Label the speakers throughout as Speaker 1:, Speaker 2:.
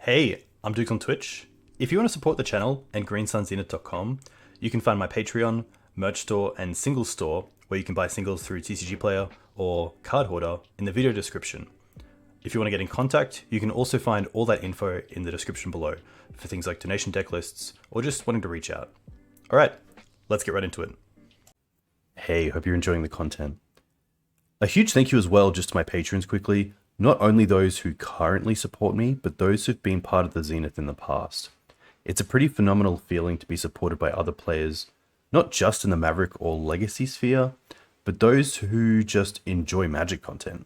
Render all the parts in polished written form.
Speaker 1: Hey, I'm Dukes on Twitch. If you want to support the channel and greensunzenith.com, you can find my Patreon, merch store, and singles store where you can buy singles through TCG Player or Card Hoarder in the video description. If you want to get in contact, you can also find all that info in the description below for things like donation deck lists or just wanting to reach out. Alright, let's get right into it. Hey, hope you're enjoying the content. A huge thank you as well just to my patrons quickly, not only those who currently support me, but those who've been part of the Zenith in the past. It's a pretty phenomenal feeling to be supported by other players, not just in the Maverick or Legacy sphere, but those who just enjoy Magic content.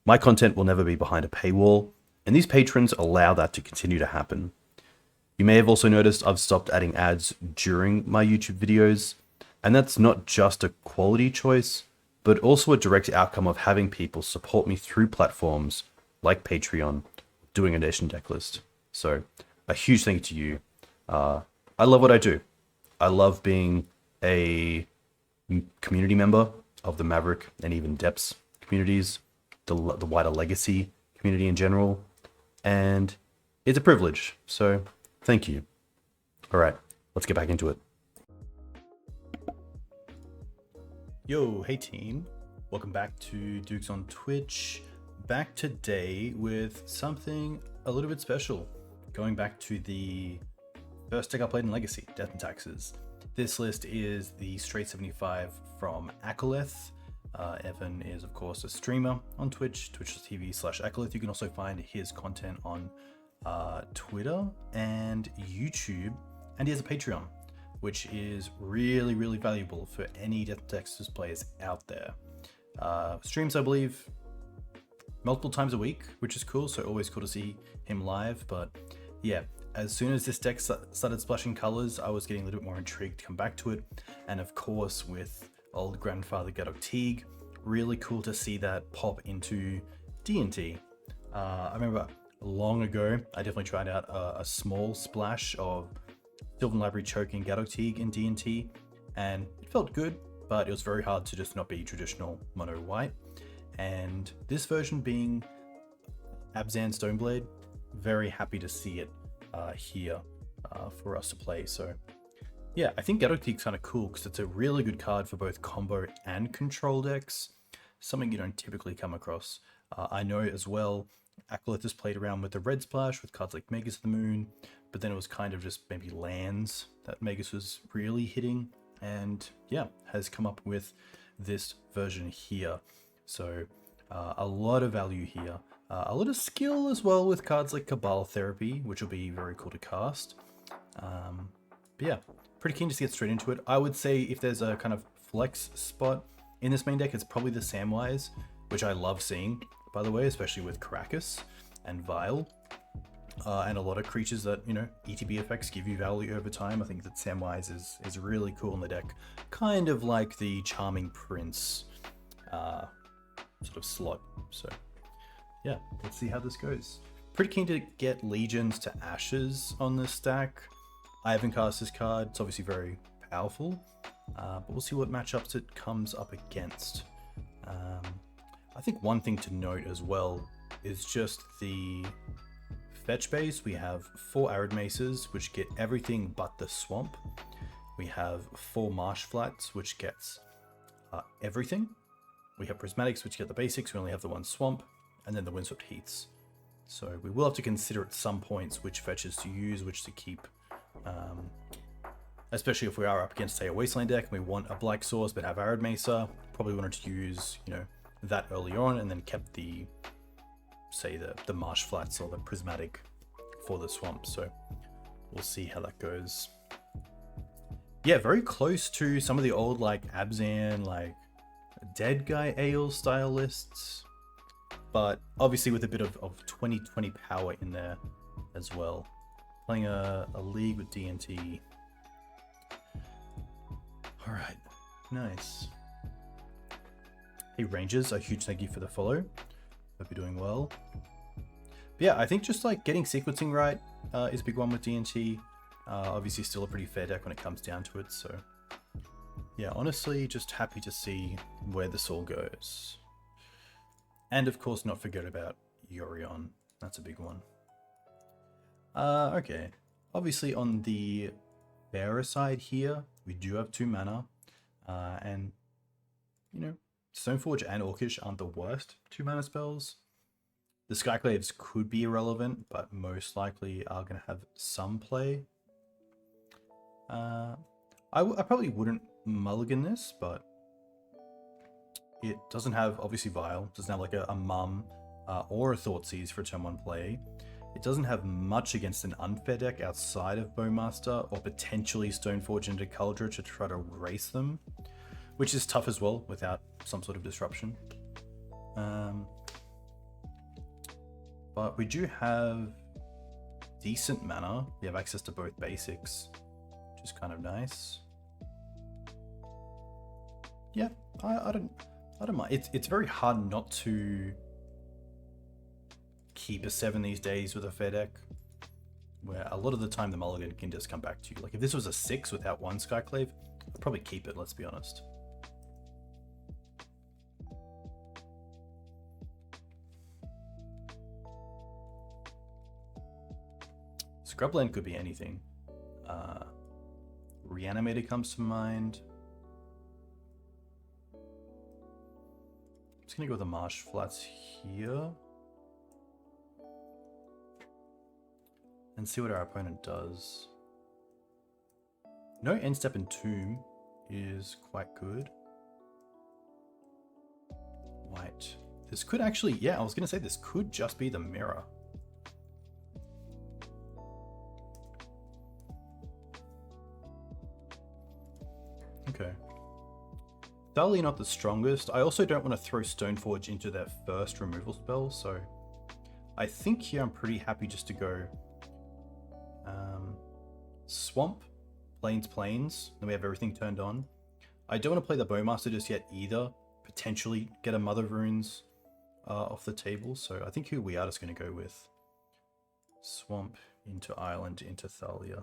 Speaker 1: My content will never be behind a paywall, and these patrons allow that to continue to happen. You may have also noticed I've stopped adding ads during my YouTube videos, and that's not just a quality choice, but also a direct outcome of having people support me through platforms like Patreon, doing a nation deck list. So a huge thank you to you. I love what I do. I love being a community member of the Maverick and even Depths communities, the wider Legacy community in general, and it's a privilege. So thank you. All right, let's get back into it. Yo, hey team. Welcome back to Dukes on Twitch. Back today with something a little bit special. Going back to the first deck I played in Legacy, Death and Taxes. This list is the Straight 75 from Akaleth. Evan is of course a streamer on Twitch, twitch.tv/Akaleth. You can also find his content on Twitter and YouTube, and he has a Patreon, which is really, really valuable for any Death and Taxes players out there. Streams, I believe, multiple times a week, which is cool, so always cool to see him live. But yeah, as soon as this deck started splashing colors, I was getting a little bit more intrigued to come back to it. And of course, with old grandfather Gadok Teague, really cool to see that pop into D&T. I remember long ago, I definitely tried out a small splash of Sylvan Library choking Gadok Teague in D&T, and it felt good, but it was very hard to just not be traditional mono white. And this version being ABZAN Stoneblade, very happy to see it here for us to play. So yeah, I think Gadok Teague's kind of cool because it's a really good card for both combo and control decks, something you don't typically come across. I know as well, Akaleth has played around with the red splash with cards like Magus of the Moon, but then it was kind of just maybe lands that Magus was really hitting, and yeah, has come up with this version here. So a lot of value here, a lot of skill as well with cards like Cabal Therapy, which will be very cool to cast. But yeah, pretty keen to get straight into it. I would say if there's a kind of flex spot in this main deck, it's probably the Samwise, which I love seeing, by the way, especially with Karakas and Vial. And a lot of creatures that, you know, ETB effects give you value over time. I think that Samwise is really cool in the deck. Kind of like the Charming Prince sort of slot. So yeah, let's see how this goes. Pretty keen to get Legions to Ashes on this stack. I haven't cast this card. It's obviously very powerful, but we'll see what matchups it comes up against. I think one thing to note as well is just the fetch base. We have 4 Arid Mesas, which get everything but the swamp. We have 4 Marsh Flats, which gets everything. We have Prismatics, which get the basics. We only have the 1 swamp, and then the Windswept Heaths. So we will have to consider at some points which fetches to use, which to keep. Especially if we are up against, say, a Wasteland deck and we want a Black Source but have Arid Mesa, probably wanted to use, you know, that early on, and then kept the, say, the Marsh Flats or the Prismatic for the swamp. So we'll see how that goes. Yeah, very close to some of the old like ABZAN, like Dead Guy Ale style lists, but obviously with a bit of 2020 power in there as well. Playing a league with D&T. All right, nice. Hey Rangers, a huge thank you for the follow. Hope you're doing well. But yeah, I think just like getting sequencing right is a big one with D&T. Obviously still a pretty fair deck when it comes down to it. So yeah, honestly, just happy to see where this all goes. And of course, not forget about Yorion. That's a big one. Okay. Obviously on the fairer side here, we do have 2 mana. And, you know, Stoneforge and Orcish aren't the worst 2 mana spells. The Skyclaves could be irrelevant, but most likely are going to have some play. I probably wouldn't mulligan this, but it doesn't have, obviously, Vial. Doesn't have like a Mum or a Thoughtseize for turn 1 play. It doesn't have much against an unfair deck outside of Bowmaster or potentially Stoneforge into Kaldra to try to race them, which is tough as well without some sort of disruption. But we do have decent mana. We have access to both basics, which is kind of nice. Yeah, I don't mind. It's very hard not to keep a 7 these days with a fair deck, where a lot of the time the mulligan can just come back to you. Like if this was a 6 without 1 Skyclave, I'd probably keep it, let's be honest. Scrubland could be anything. Reanimator comes to mind. I'm just gonna go with the Marsh Flats here. And see what our opponent does. No end step and Tomb is quite good. White. This could actually, yeah, I was gonna say this could just be the mirror. Okay. Thalia not the strongest. I also don't want to throw Stoneforge into that first removal spell, so I think here I'm pretty happy just to go Swamp, Plains, then we have everything turned on. I don't want to play the Bowmaster just yet either. Potentially get a Mother of Runes off the table, so I think here we are just going to go with Swamp into Island into Thalia.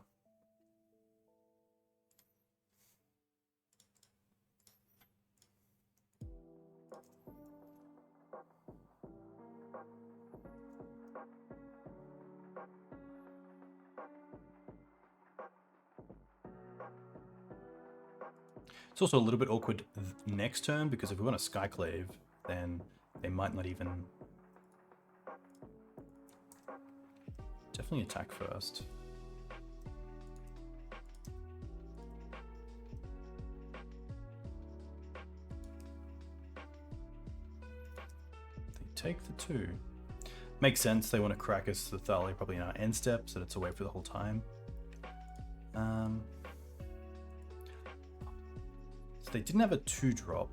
Speaker 1: It's also a little bit awkward next turn, because if we want a Skyclave, then they might not even... Definitely attack first. They take the 2. Makes sense, they want to Karakas the Thalia probably in our end step, so it's away for the whole time. They didn't have a 2-drop.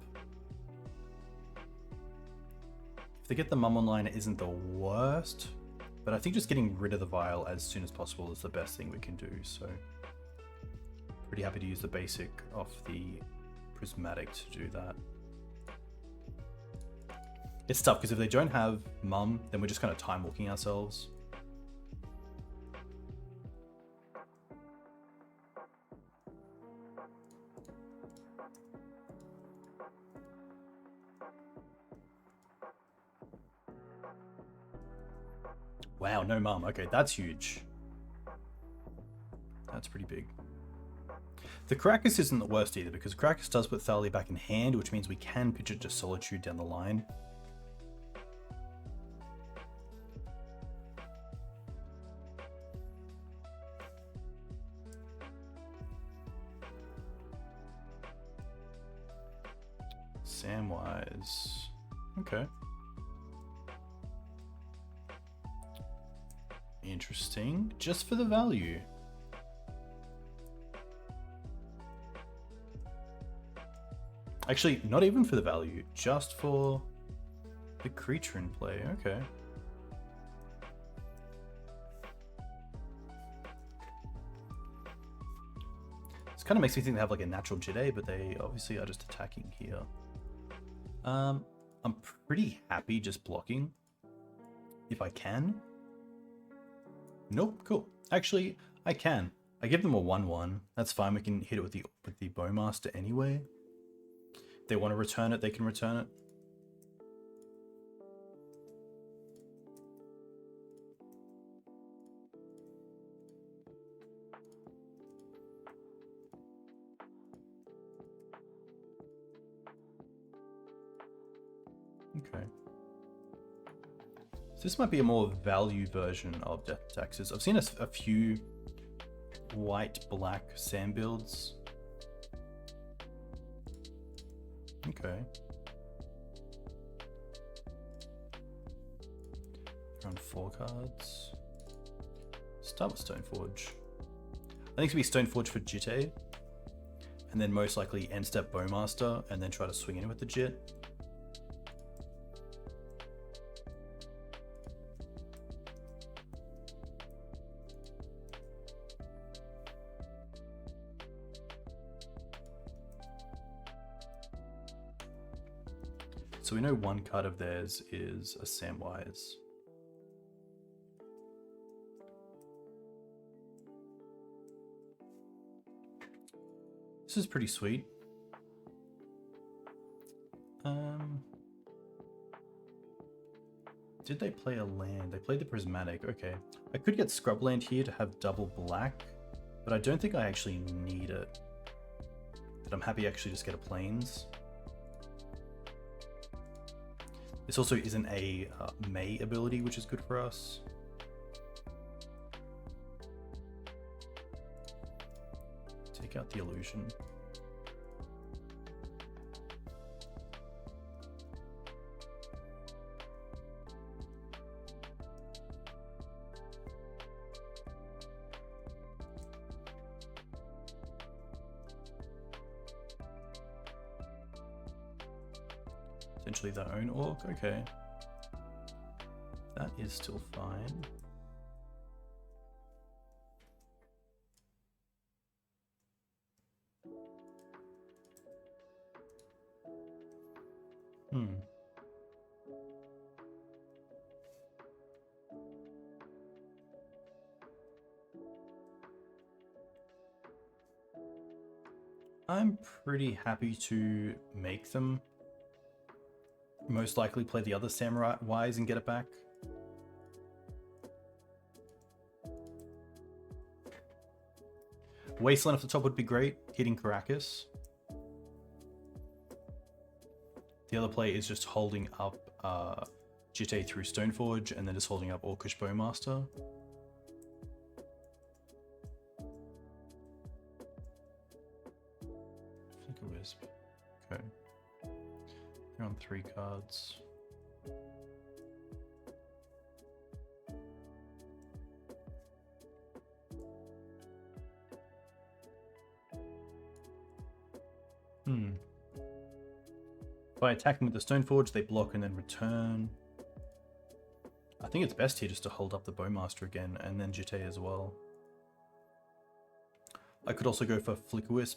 Speaker 1: If they get the Mum online, it isn't the worst, but I think just getting rid of the Vial as soon as possible is the best thing we can do, so pretty happy to use the basic off the Prismatic to do that. It's tough, because if they don't have Mum, then we're just kind of time walking ourselves. Wow, no Mum. Okay, that's huge. That's pretty big. The Karakas isn't the worst either, because Karakas does put Thalia back in hand, which means we can pitch it to Solitude down the line. Samwise. Okay. Interesting. Just for the value. Actually, not even for the value. Just for the creature in play. Okay. This kind of makes me think they have like a natural Jitte, but they obviously are just attacking here. I'm pretty happy just blocking if I can. Nope, cool. Actually, I can. I give them a 1/1. That's fine. We can hit it with the Bowmaster anyway. If they want to return it, they can return it. Okay. So this might be a more value version of Death Taxes. I've seen a few white-black sand builds. Okay. Around 4 cards. Start with Stoneforge. I think it's going to be Stoneforge for Jitte. And then most likely end step Bowmaster and then try to swing in with the Jitte. So we know one card of theirs is a Samwise. This is pretty sweet. Did they play a land? They played the Prismatic. Okay. I could get Scrubland here to have double black, but I don't think I actually need it. But I'm happy actually just get a Plains. This also isn't a May ability, which is good for us. Take out the illusion. Essentially their own orc, okay. That is still fine. I'm pretty happy to make them. Most likely play the other Samurai Wise and get it back. Wasteland off the top would be great, hitting Karakas. The other play is just holding up Jitte through Stoneforge and then just holding up Orcish Bowmaster. Flickerwisp. Okay. They're on 3 cards. By attacking with the Stoneforge, they block and then return. I think it's best here just to hold up the Bowmaster again and then Jitte as well. I could also go for Flickerwisp,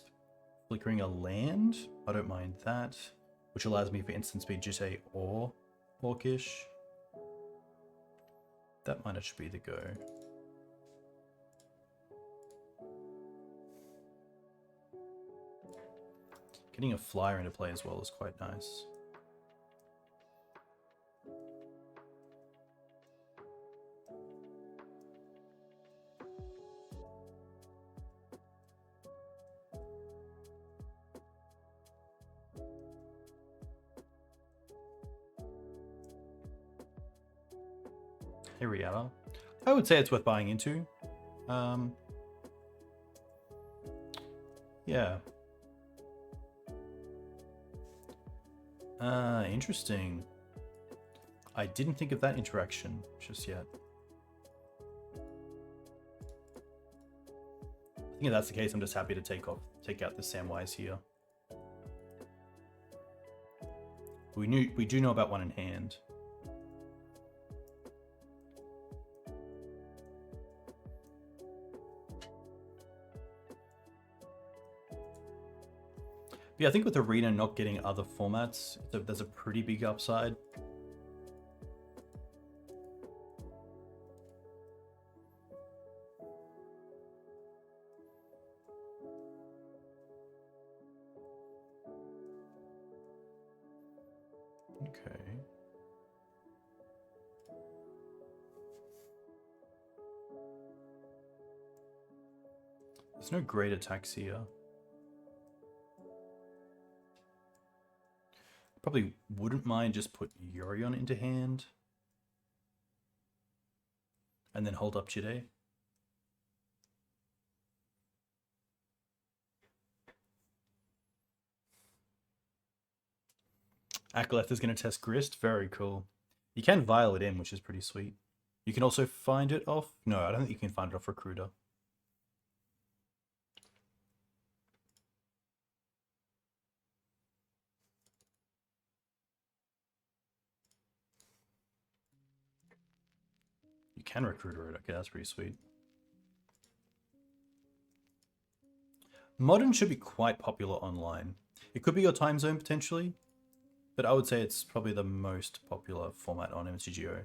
Speaker 1: flickering a land. I don't mind that, which allows me for instant speed Jitte or Orcish. That might actually be the go. Getting a flyer into play as well is quite nice. Here we are. I would say it's worth buying into. Yeah. Interesting. I didn't think of that interaction just yet. I think if that's the case, I'm just happy to take out the Samwise here. We do know about one in hand. Yeah, I think with Arena not getting other formats, there's a pretty big upside. Okay. There's no great attacks here. Probably wouldn't mind just put Yorion into hand. And then hold up Jitte. Akaleth is going to test Grist. Very cool. You can vial it in, which is pretty sweet. You can also find it off. No, I don't think you can find it off Recruiter. You can Recruiter it. Okay, that's pretty sweet. Modern should be quite popular online. It could be your time zone potentially, but I would say it's probably the most popular format on MTGO.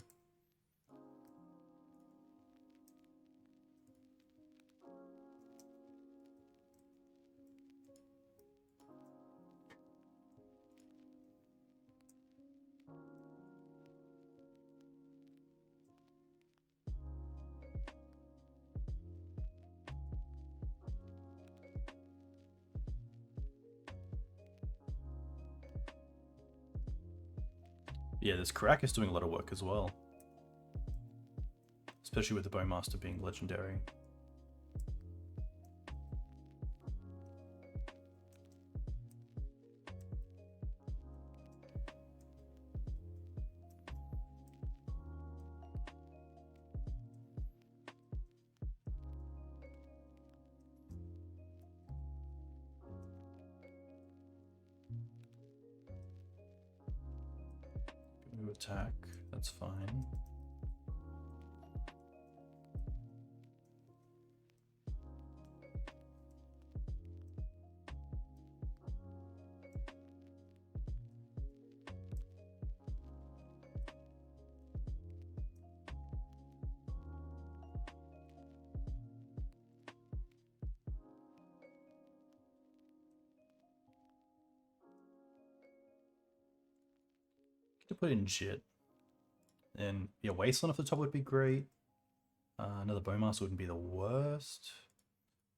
Speaker 1: Yeah, this Karakas doing a lot of work as well. Especially with the Bowmaster being legendary. Attack, that's fine. To put in Jitte. And yeah, Wasteland off the top would be great. Another Bowmaster wouldn't be the worst.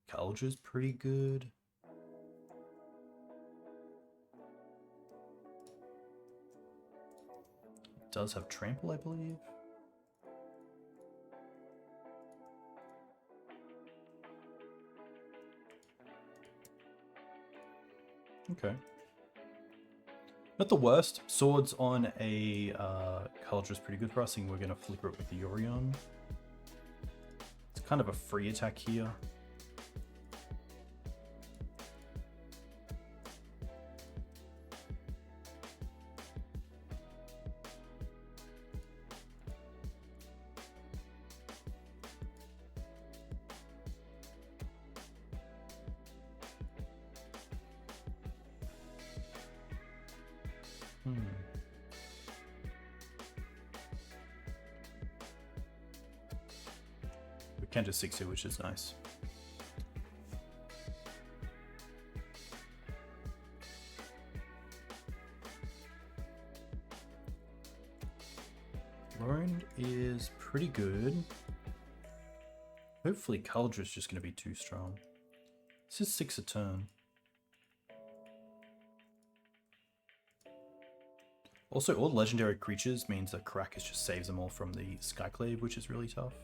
Speaker 1: Kaldra's pretty good. It does have Trample, I believe. Okay. Not the worst. Swords on a Kaldra is pretty good for us. I think we're going to flicker it with the Yorion. It's kind of a free attack here. We can just 6 here, which is nice. Loran is pretty good. Hopefully Kaldra is just going to be too strong. This is 6 a turn. Also, all legendary creatures means that Karakas just saves them all from the Skyclave, which is really tough.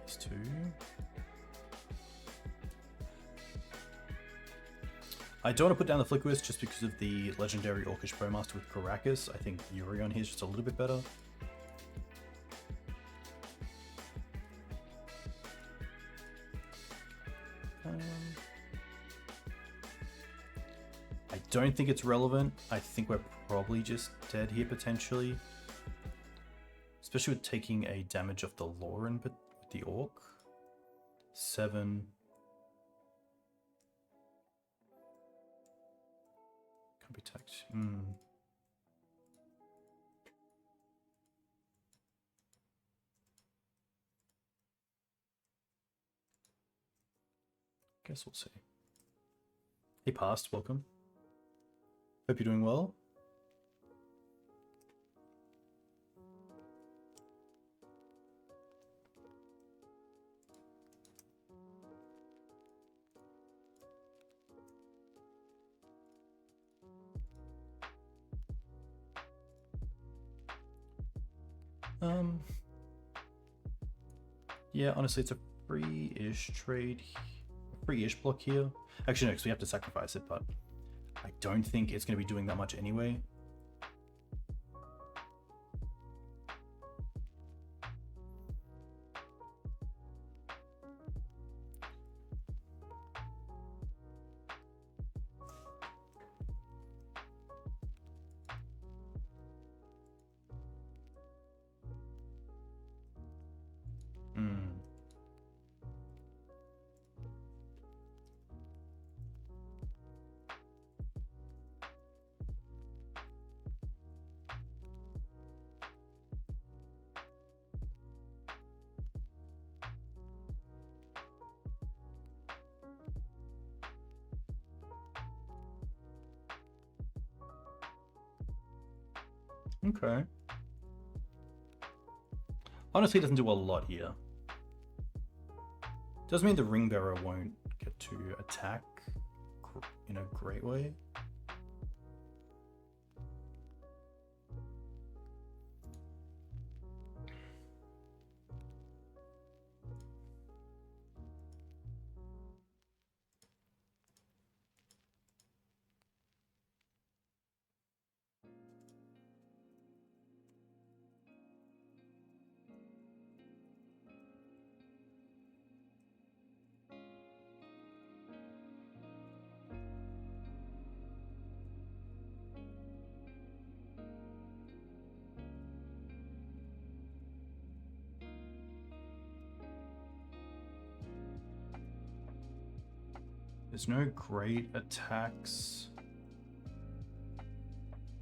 Speaker 1: These two. I don't want to put down the Flickerwisp just because of the legendary Orcish Bowmaster with Karakas. I think Yorion here is just a little bit better. I don't think it's relevant. I think we're probably just dead here potentially. Especially with taking a damage off the Loran, but with the Orc. 7. Can't be attacked. Guess we'll see. Hey, Past, welcome. Hope you're doing well. Yeah, honestly, it's a free-ish trade, free-ish block here. Actually, no, because we have to sacrifice it, but I don't think it's going to be doing that much anyway. Okay. Honestly, it doesn't do a lot here. Doesn't mean the ring bearer won't get to attack in a great way. There's no great attacks.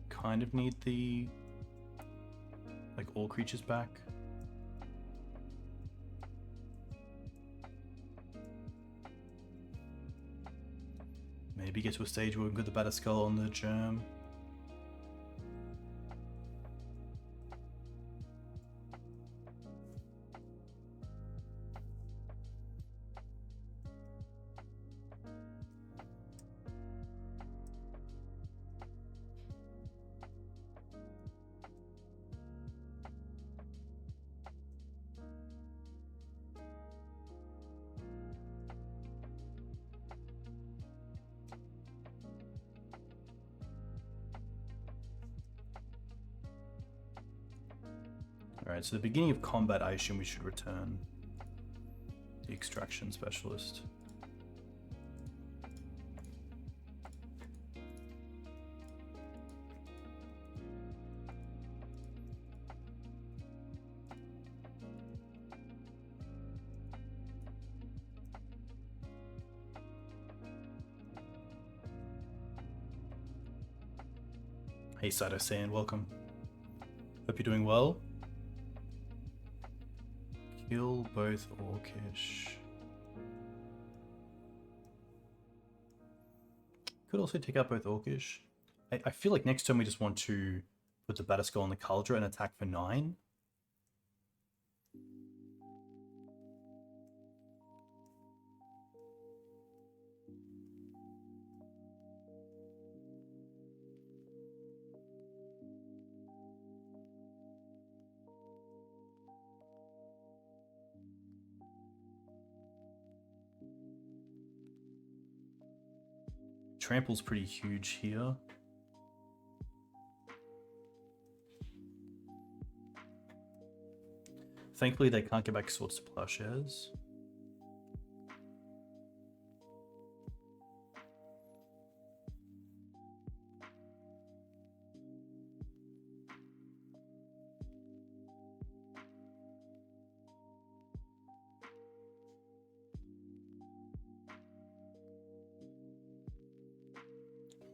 Speaker 1: Kind of need the, like, all creatures back. Maybe get to a stage where we can put the Batterskull on the germ. Alright, so the beginning of combat, I assume we should return the extraction specialist. Hey Saito-san, welcome. Hope you're doing well. Kill both Orcish. Could also take out both Orcish. I feel like next turn we just want to put the Batterskull on the Kaldra and attack for 9. Trample's pretty huge here. Thankfully, they can't get back Swords to Plowshares.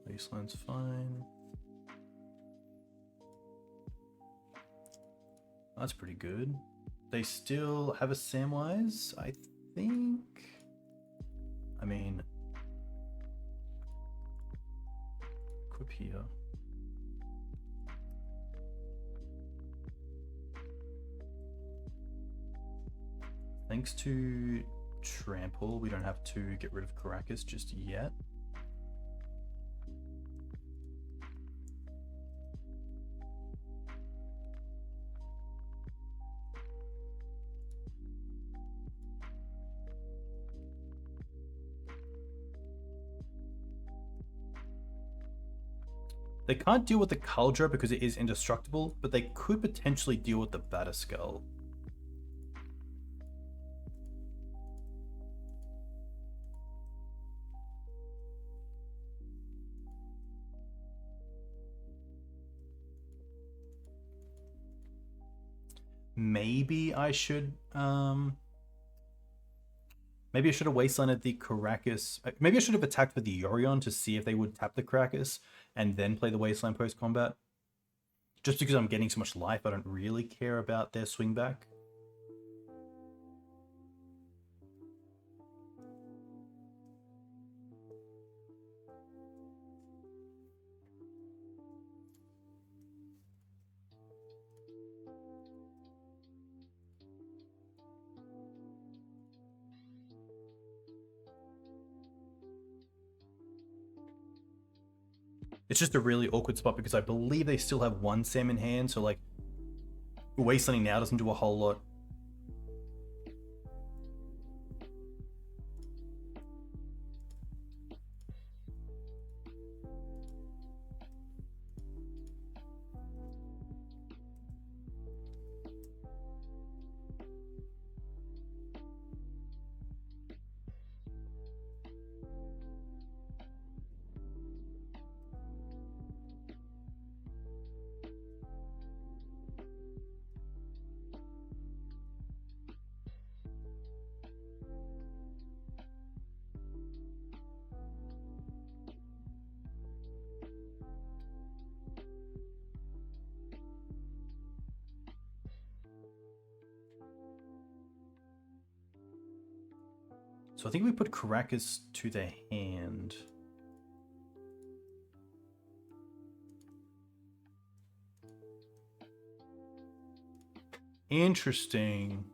Speaker 1: Baseline's fine. That's pretty good. They still have a Samwise, I think. I mean, equip here. Thanks to Trample, we don't have to get rid of Karakas just yet. They can't deal with the Kaldra because it is indestructible, but they could potentially deal with the Batterskull. Maybe I should maybe I should have wastelanded the Karakas. Maybe I should have attacked with the Yorion to see if they would tap the Karakas and then play the Wasteland post-combat. Just because I'm getting so much life, I don't really care about their swing back. It's just a really awkward spot because I believe they still have one Sam in hand, so like wastelanding now doesn't do a whole lot. So I think we put Karakas to their hand. Interesting.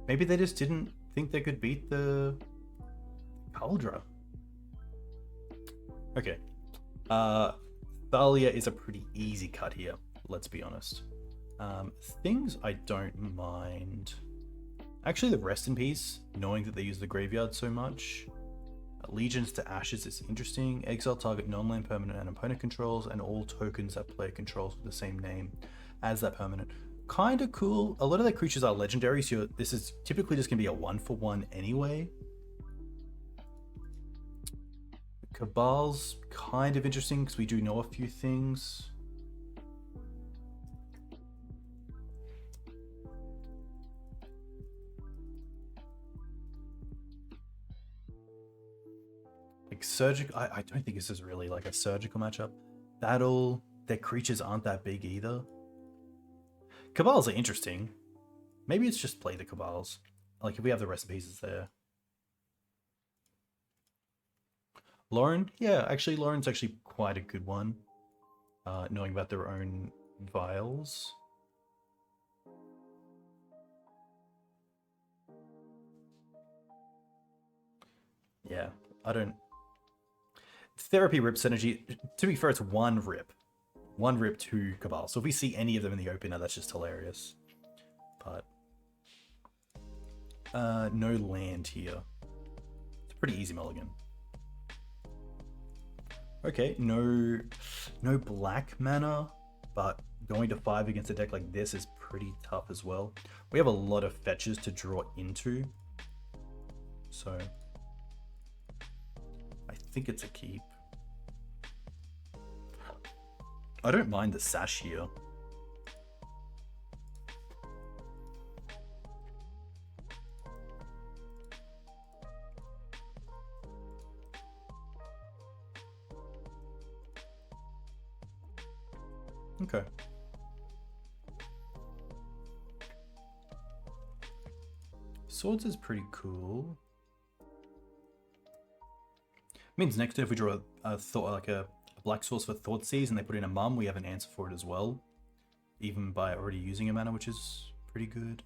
Speaker 1: Maybe they just didn't think they could beat the Kaldra. Okay. Thalia is a pretty easy cut here, let's be honest. Things I don't mind. Actually, the Rest in Peace, knowing that they use the graveyard so much. Allegiance to Ashes is interesting. Exile target non-land permanent and opponent controls, and all tokens that player controls with the same name as that permanent. Kind of cool. A lot of their creatures are legendary, so this is typically just going to be a 1-for-1 anyway. Cabal's kind of interesting because we do know a few things. Like surgical, I don't think this is really like a surgical matchup. Battle, their creatures aren't that big either. Cabals are interesting. Maybe it's just play the Cabals. Like if we have the recipes there. Loran? Yeah, actually Loran's actually quite a good one. Knowing about their own vials. Yeah, I don't... Therapy rips energy. To be fair, it's one rip. One rip to Cabal. So if we see any of them in the opener, that's just hilarious. But... no land here. It's a pretty easy mulligan. Okay, no black mana, but going to 5 against a deck like this is pretty tough as well. We have a lot of fetches to draw into, so I think it's a keep. I don't mind the Sash here. Okay. Swords is pretty cool. Means next turn if we draw a black source for Thoughtseize and they put in a mum, we have an answer for it as well. Even by already using a mana, which is pretty good.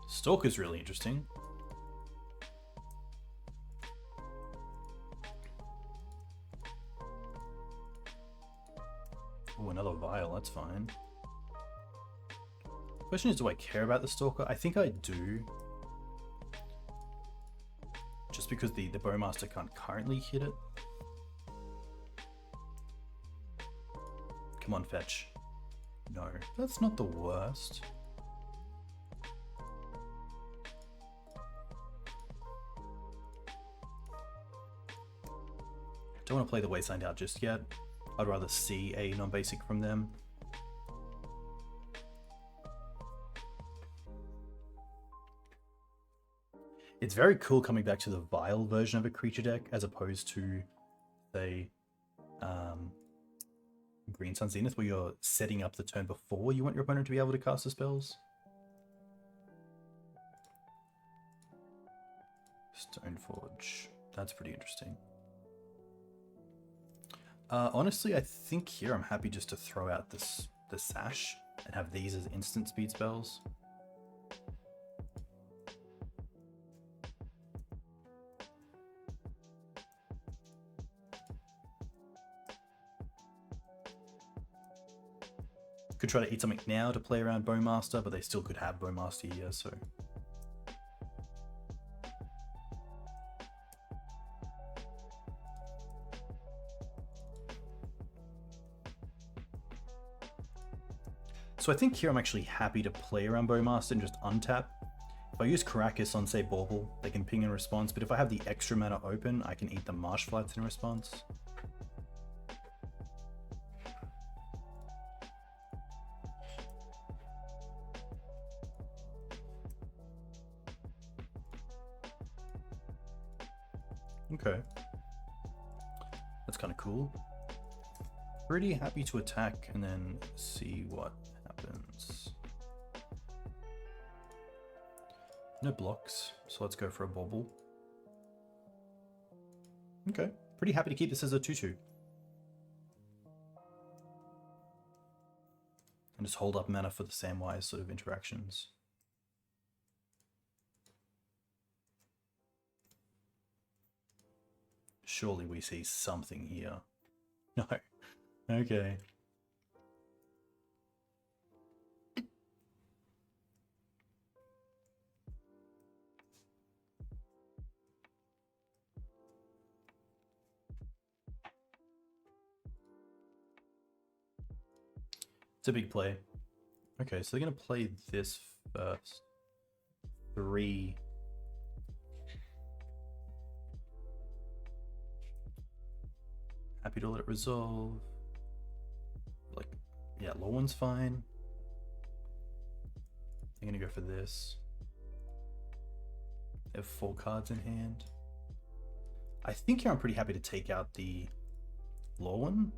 Speaker 1: Stalker's really interesting. Oh, another Vial, that's fine. Question is, do I care about the Stalker? I think I do. Just because the Bowmaster can't currently hit it. Come on, fetch. No, that's not the worst. Don't want to play the Wasteland out just yet. I'd rather see a non-basic from them. It's very cool coming back to the Vial version of a creature deck as opposed to, say, Green Sun Zenith, where you're setting up the turn before you want your opponent to be able to cast the spells. Stoneforge. That's pretty interesting. Honestly, I think here I'm happy just to throw out the Sash and have these as instant speed spells. Could try to eat something now to play around Bowmaster, but they still could have Bowmaster here, so... So I think here I'm actually happy to play around Bowmaster and just untap. If I use Karakas on, say, Bauble, they can ping in response, but if I have the extra mana open, I can eat the Marsh Flats in response. Okay. That's kind of cool. Pretty happy to attack and then see what happens. No blocks, so let's go for a Bauble. Okay, pretty happy to keep this as a 2/2. And just hold up mana for the Samwise sort of interactions. Surely we see something here. No. Okay. It's a big play. Okay, so they're going to play this first. 3. Happy to let it resolve. Like, yeah, Loran's fine. I'm gonna go for this. They have 4 cards in hand. I think here I'm pretty happy to take out the Loran.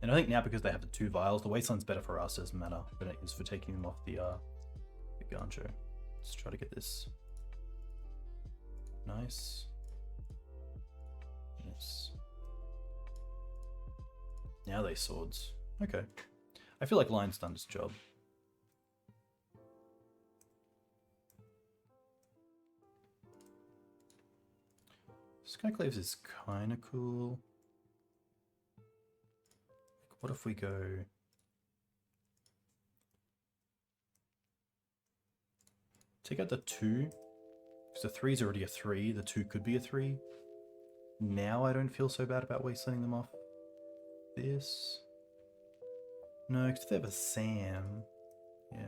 Speaker 1: And I think now because they have the 2 vials, the Wasteland's better for us as mana than it is for taking them off the Gancho. Let's try to get this. Nice. Yes. Now they swords. Okay. I feel like Lion's done its job. Skyclaves is kind of cool. What if we go... Take out the 2, because the 3 is already a 3, the 2 could be a 3. Now I don't feel so bad about wastelanding them off this. No, because they have a Sam. Yeah.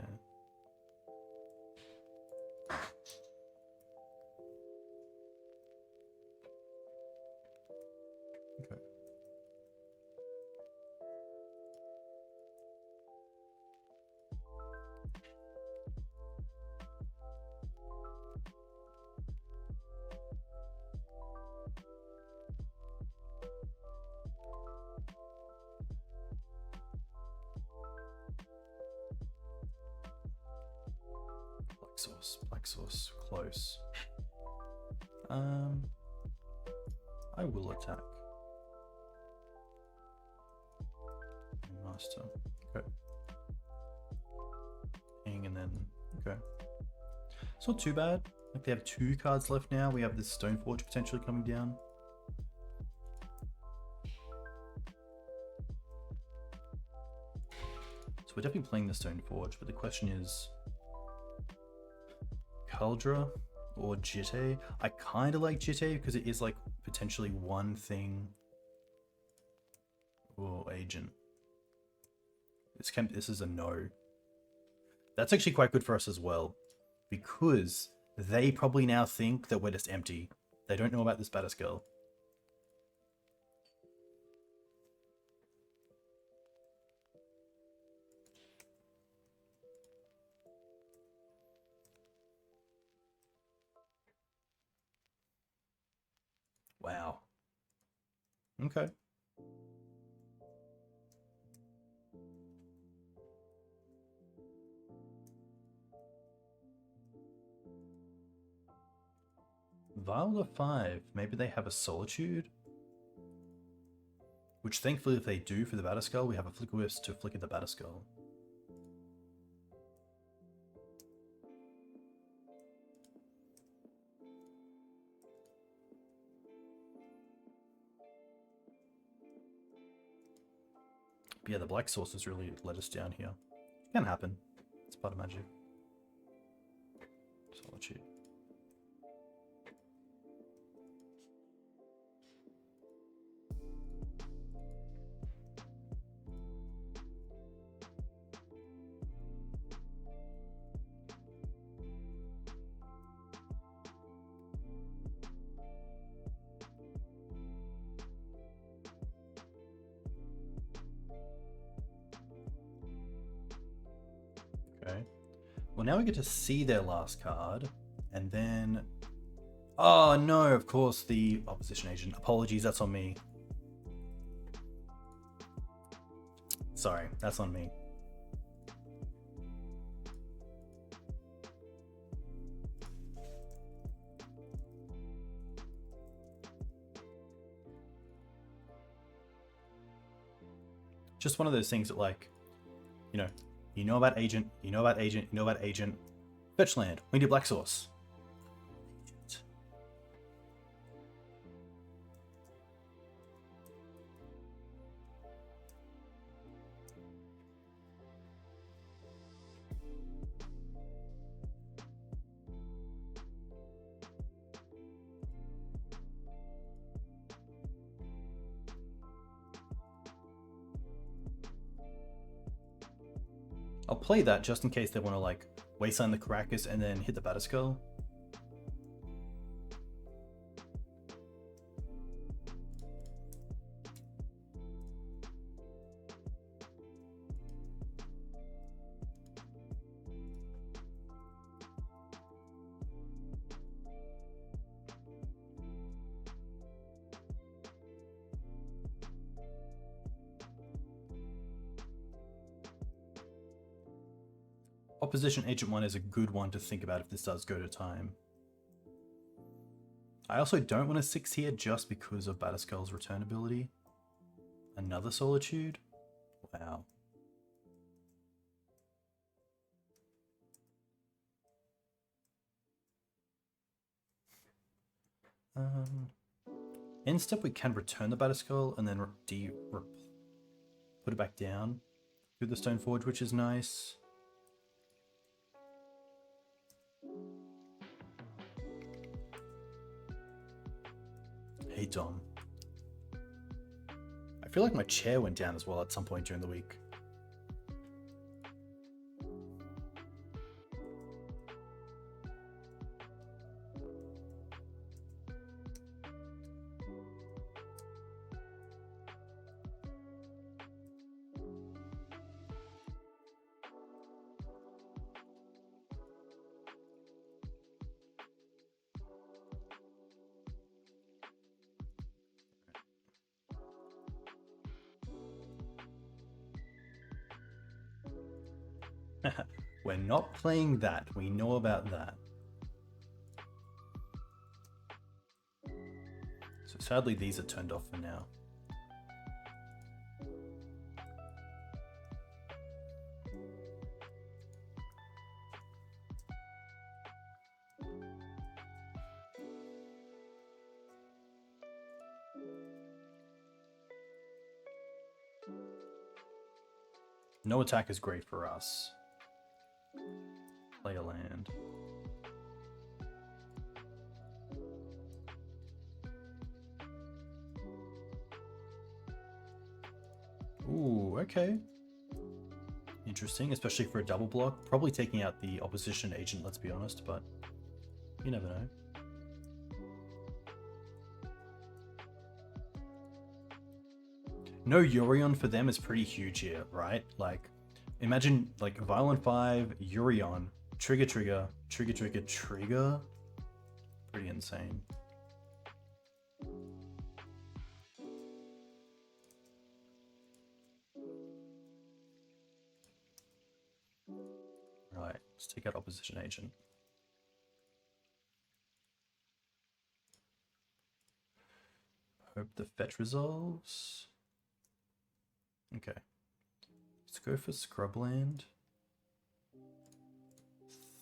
Speaker 1: Okay. Black sauce, close. I will attack. Master. Okay. Ping and then okay. It's not too bad. Like they have 2 cards left now. We have this Stoneforge potentially coming down. So we're definitely playing the Stoneforge, but the question is Kaldra or Jitte. I kind of like Jitte because it is like potentially one thing. Oh, agent. This is a no. That's actually quite good for us as well, because they probably now think that we're just empty. They don't know about this Batterskull. Wow. Okay. Vial of 5. Maybe they have a Solitude? Which thankfully if they do for the Batterskull, we have a Flickerwisp to flicker the Batterskull. But yeah, the black sauce has really let us down here. It can happen. It's part of magic. Solitude. Okay. Well, now we get to see their last card, and then... Oh, no, of course, the opposition agent. Apologies, that's on me. Sorry, that's on me. Just one of those things that, like, you know about agent, you know about agent, you know about agent. Fetch land. We need black source. Agent. I'll play that just in case they want to like wasteland the Karakas and then hit the Batterskull. Opposition Agent 1 is a good one to think about if this does go to time. I also don't want a 6 here just because of Batterskull's return ability. Another Solitude? Wow. End step we can return the Batterskull and then put it back down through the Stoneforge, which is nice. Hey Dom. I feel like my chair went down as well at some point during the week. We're not playing that. We know about that. So sadly, these are turned off for now. No attack is great for us. Play a land. Ooh, okay. Interesting, especially for a double block. Probably taking out the opposition agent, let's be honest, but you never know. No Yorion for them is pretty huge here, right? Like, imagine like Violent 5, Yorion, trigger, trigger, trigger, trigger, trigger. Pretty insane. Right, let's take out opposition agent. Hope the fetch resolves. Okay. Let's go for Scrubland.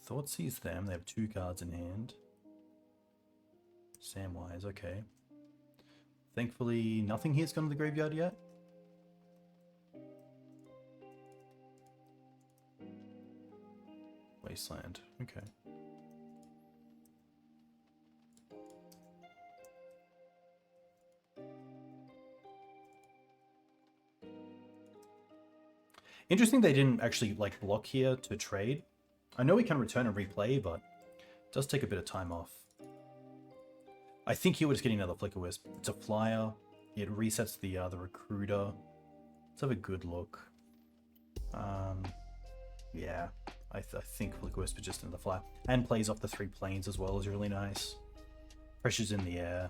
Speaker 1: Thoughtseize them. They have 2 cards in hand. Samwise, okay. Thankfully, nothing here's gone to the graveyard yet. Wasteland, okay. Interesting they didn't actually like block here to trade. I know we can return and replay, but it does take a bit of time off. I think here we're just getting another Flickerwisp. It's a flyer. It resets the recruiter. Let's have a good look. Yeah, I think Flickerwisp is just another flyer. And plays off the 3 planes as well, is really nice. Pressure's in the air.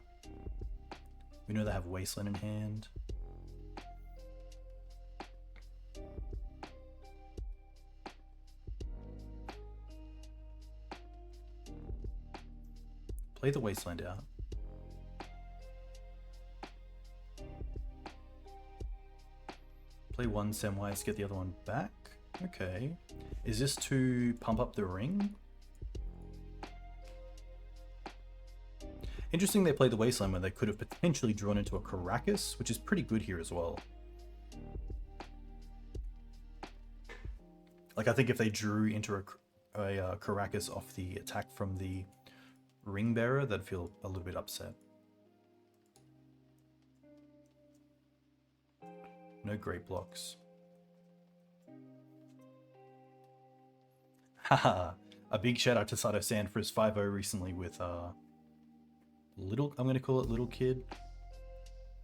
Speaker 1: We know they have Wasteland in hand. Play the Wasteland out. Play one Samwise, get the other one back. Okay. Is this to pump up the ring? Interesting they played the Wasteland when they could have potentially drawn into a Karakas, which is pretty good here as well. Like, I think if they drew into a Karakas off the attack from the Ring Bearer, they'd feel a little bit upset. No great blocks. Haha, a big shout out to Sato San for his 5-0 recently with little, I'm gonna call it Little Kid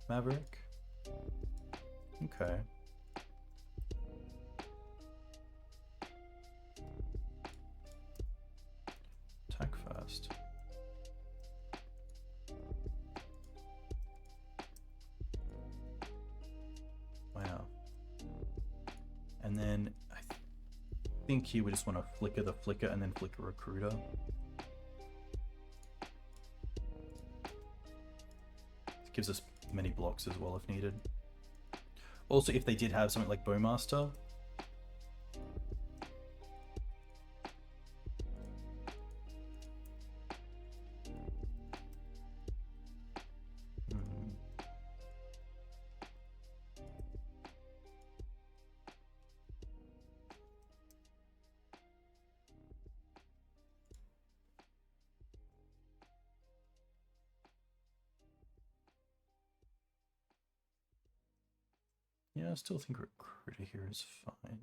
Speaker 1: Maverick. Okay. Attack fast. Wow. And then I think here we just want to flicker the flicker and then flicker recruiter. It gives us many blocks as well if needed. Also, if they did have something like Bowmaster, yeah, I still think recruiter here is fine.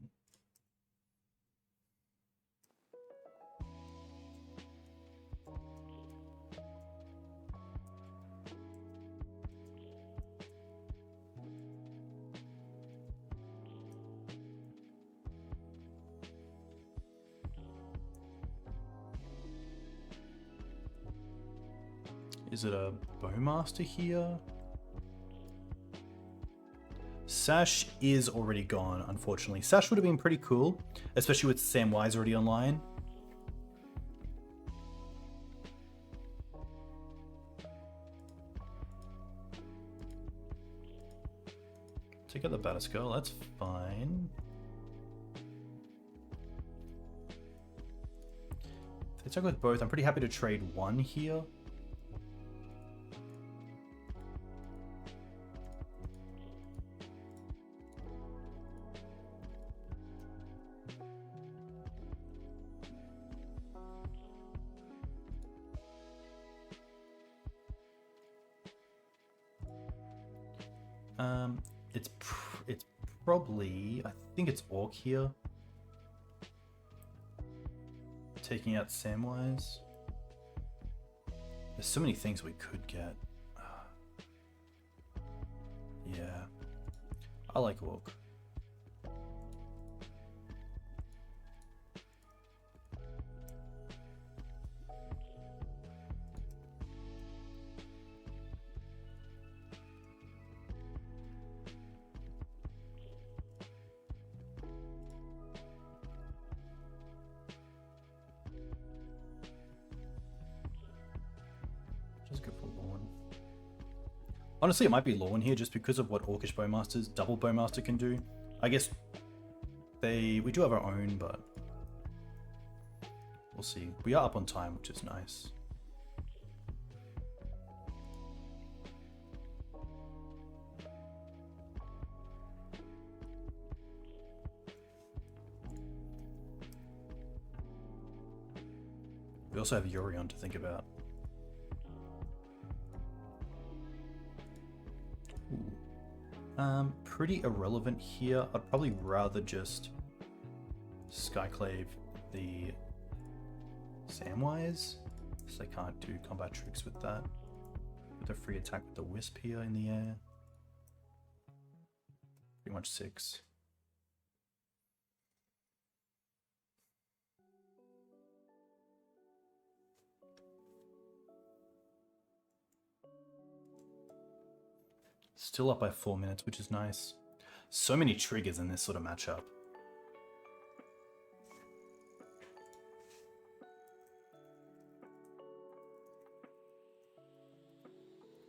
Speaker 1: Is it a Bowmaster here? Sash is already gone, unfortunately. Sash would have been pretty cool, especially with Samwise already online. Take out the Batterskull, that's fine. If they took with both, I'm pretty happy to trade one here. It's probably, I think it's Orc here. Taking out Samwise. There's so many things we could get. Yeah. I like Orc. Honestly, it might be Loran here just because of what Orcish Bowmasters, double Bowmaster can do. I guess we do have our own, but we'll see. We are up on time, which is nice. We also have Yorion to think about. Pretty irrelevant here. I'd probably rather just Skyclave the Samwise, because I can't do combat tricks with that. With a free attack with the Wisp here in the air. Pretty much 6. Still up by 4 minutes, which is nice. So many triggers in this sort of matchup.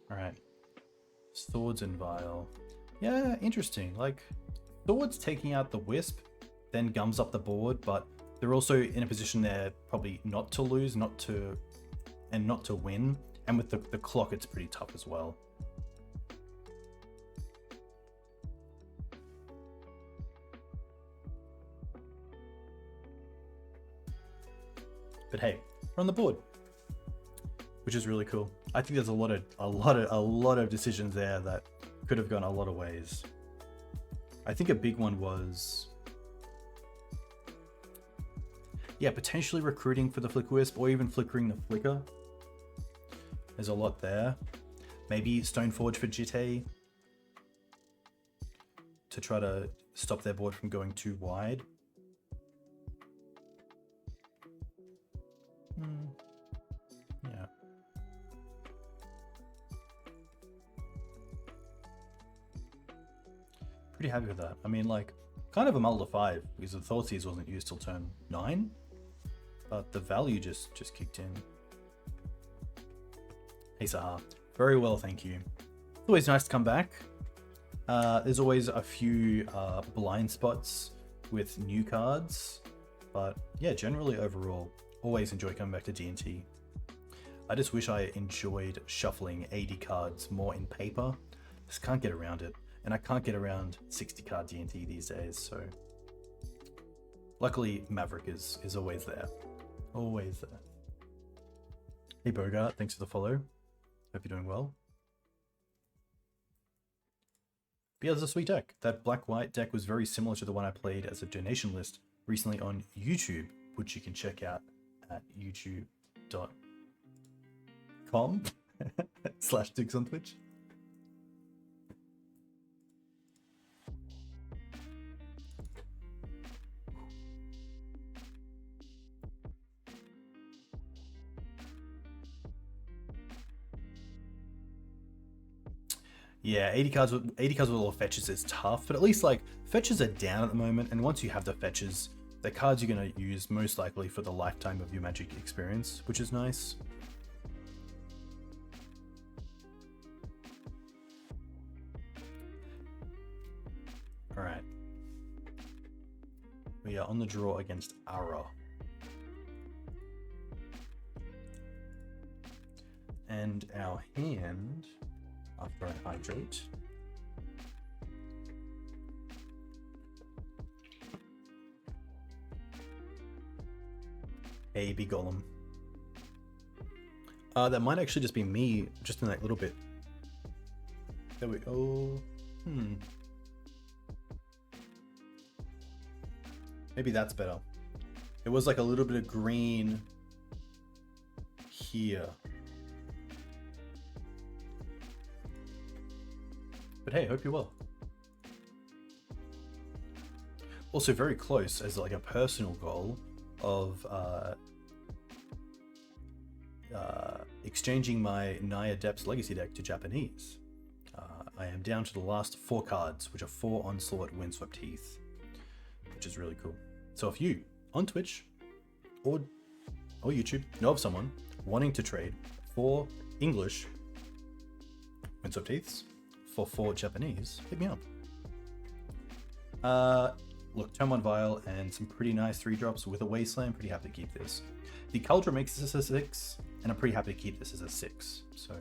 Speaker 1: Alright. Swords and Vial. Yeah, interesting. Like, Swords taking out the Wisp, then gums up the board, but they're also in a position there probably not to lose, not to win. And with the clock, it's pretty tough as well. But hey, we're on the board, which is really cool. I think there's a lot of decisions there that could have gone a lot of ways. I think a big one was, yeah, potentially recruiting for the Flickerwisp or even flickering the Flicker. There's a lot there. Maybe Stoneforge for Jitte to try to stop their board from going too wide. Yeah. Pretty happy with that. I mean, like, kind of a muddle to 5 because the Thoughtseize wasn't used till turn 9, but the value just kicked in. Hey Saha, very well, thank you. It's always nice to come back. There's always a few blind spots with new cards, but yeah, generally overall, always enjoy coming back to D&T. I just wish I enjoyed shuffling 80 cards more in paper. Just can't get around it. And I can't get around 60 card D&T these days, so luckily Maverick is always there. Always there. Hey Bogart, thanks for the follow. Hope you're doing well. But yeah, there's a sweet deck. That black-white deck was very similar to the one I played as a donation list recently on YouTube, which you can check out at youtube.com/Digs on Twitch. Yeah, 80 cards with all fetches is tough, but at least like fetches are down at the moment, and once you have the fetches, the cards you're going to use most likely for the lifetime of your Magic experience, which is nice. All right. We are on the draw against Ara. And our hand, after I hydrate, AB Golem. That might actually just be me, just in that little bit. There we go. Maybe that's better. It was like a little bit of green here. But hey, hope you're well. Also very close as like a personal goal of exchanging my Naya Depths Legacy deck to Japanese. I am down to the last 4 cards, which are 4 Onslaught Windswept Heath, which is really cool. So if you, on Twitch or YouTube, know of someone wanting to trade 4 English Windswept Heaths for 4 Japanese, hit me up. Look, turn 1 Vial and some pretty nice 3-drops with a Wasteland. Pretty happy to keep this. The Kaldra makes this a 6, and I'm pretty happy to keep this as a 6. So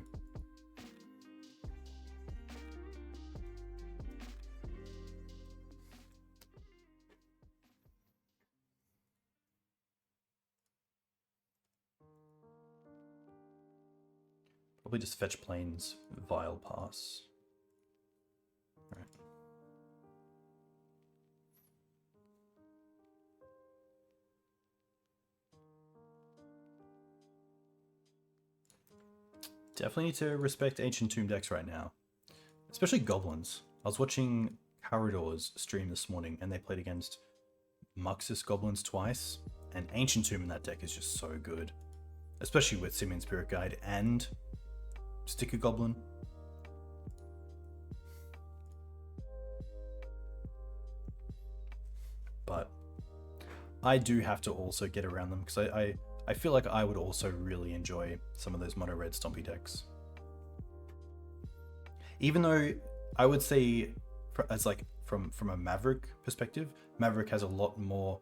Speaker 1: probably just fetch Plains Vial pass. All right. Definitely need to respect Ancient Tomb decks right now, especially Goblins. I was watching Corridors stream this morning, and they played against Muxus Goblins twice, and Ancient Tomb in that deck is just so good, especially with Simian Spirit Guide and Sticker Goblin. But I do have to also get around them because I feel like I would also really enjoy some of those mono red stompy decks. Even though I would say, as like from a Maverick perspective, Maverick has a lot more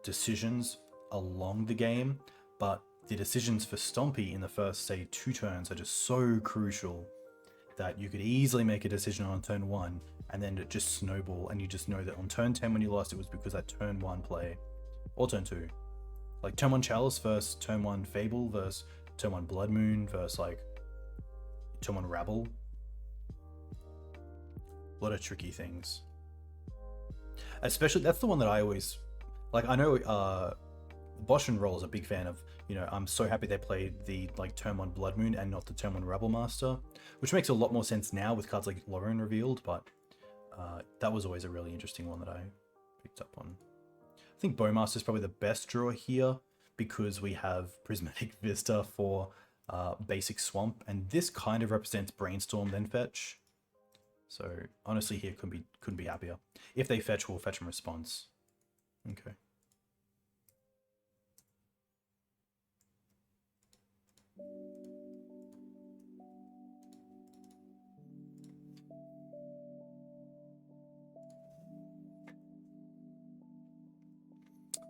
Speaker 1: decisions along the game, but the decisions for Stompy in the first, say, 2 turns are just so crucial that you could easily make a decision on turn 1 and then it just snowball, and you just know that on turn 10 when you lost, it was because that turn 1 play, or turn 2. Like turn 1 Chalice versus turn 1 Fable versus turn 1 Blood Moon versus like turn 1 Rabble. A lot of tricky things. Especially, that's the one that I always, like, I know Bosch and Roll is a big fan of, you know, I'm so happy they played the like turn 1 Blood Moon and not the turn 1 Rebel Master, which makes a lot more sense now with cards like Loran revealed, but that was always a really interesting one that I picked up on. I think Bowmaster is probably the best draw here because we have Prismatic Vista for basic Swamp, and this kind of represents Brainstorm then Fetch. So honestly here couldn't be happier. If they fetch, we'll fetch in response. Okay.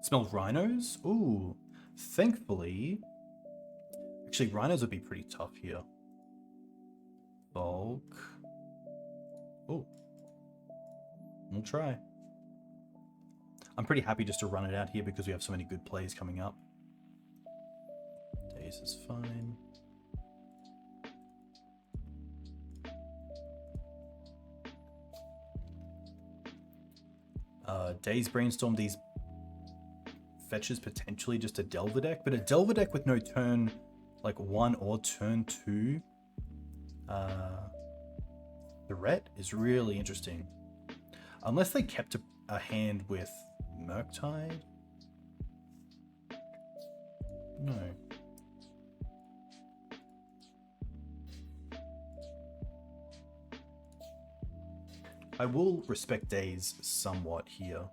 Speaker 1: Smell rhinos? Ooh, thankfully. Actually, rhinos would be pretty tough here. Bulk. Oh, we'll try. I'm pretty happy just to run it out here because we have so many good plays coming up. Daze is fine. Daze Brainstorm, these fetches potentially just a Delver deck, but a Delver deck with no turn like 1 or turn 2 threat is really interesting. Unless they kept a hand with Murktide? No. I will respect days somewhat here.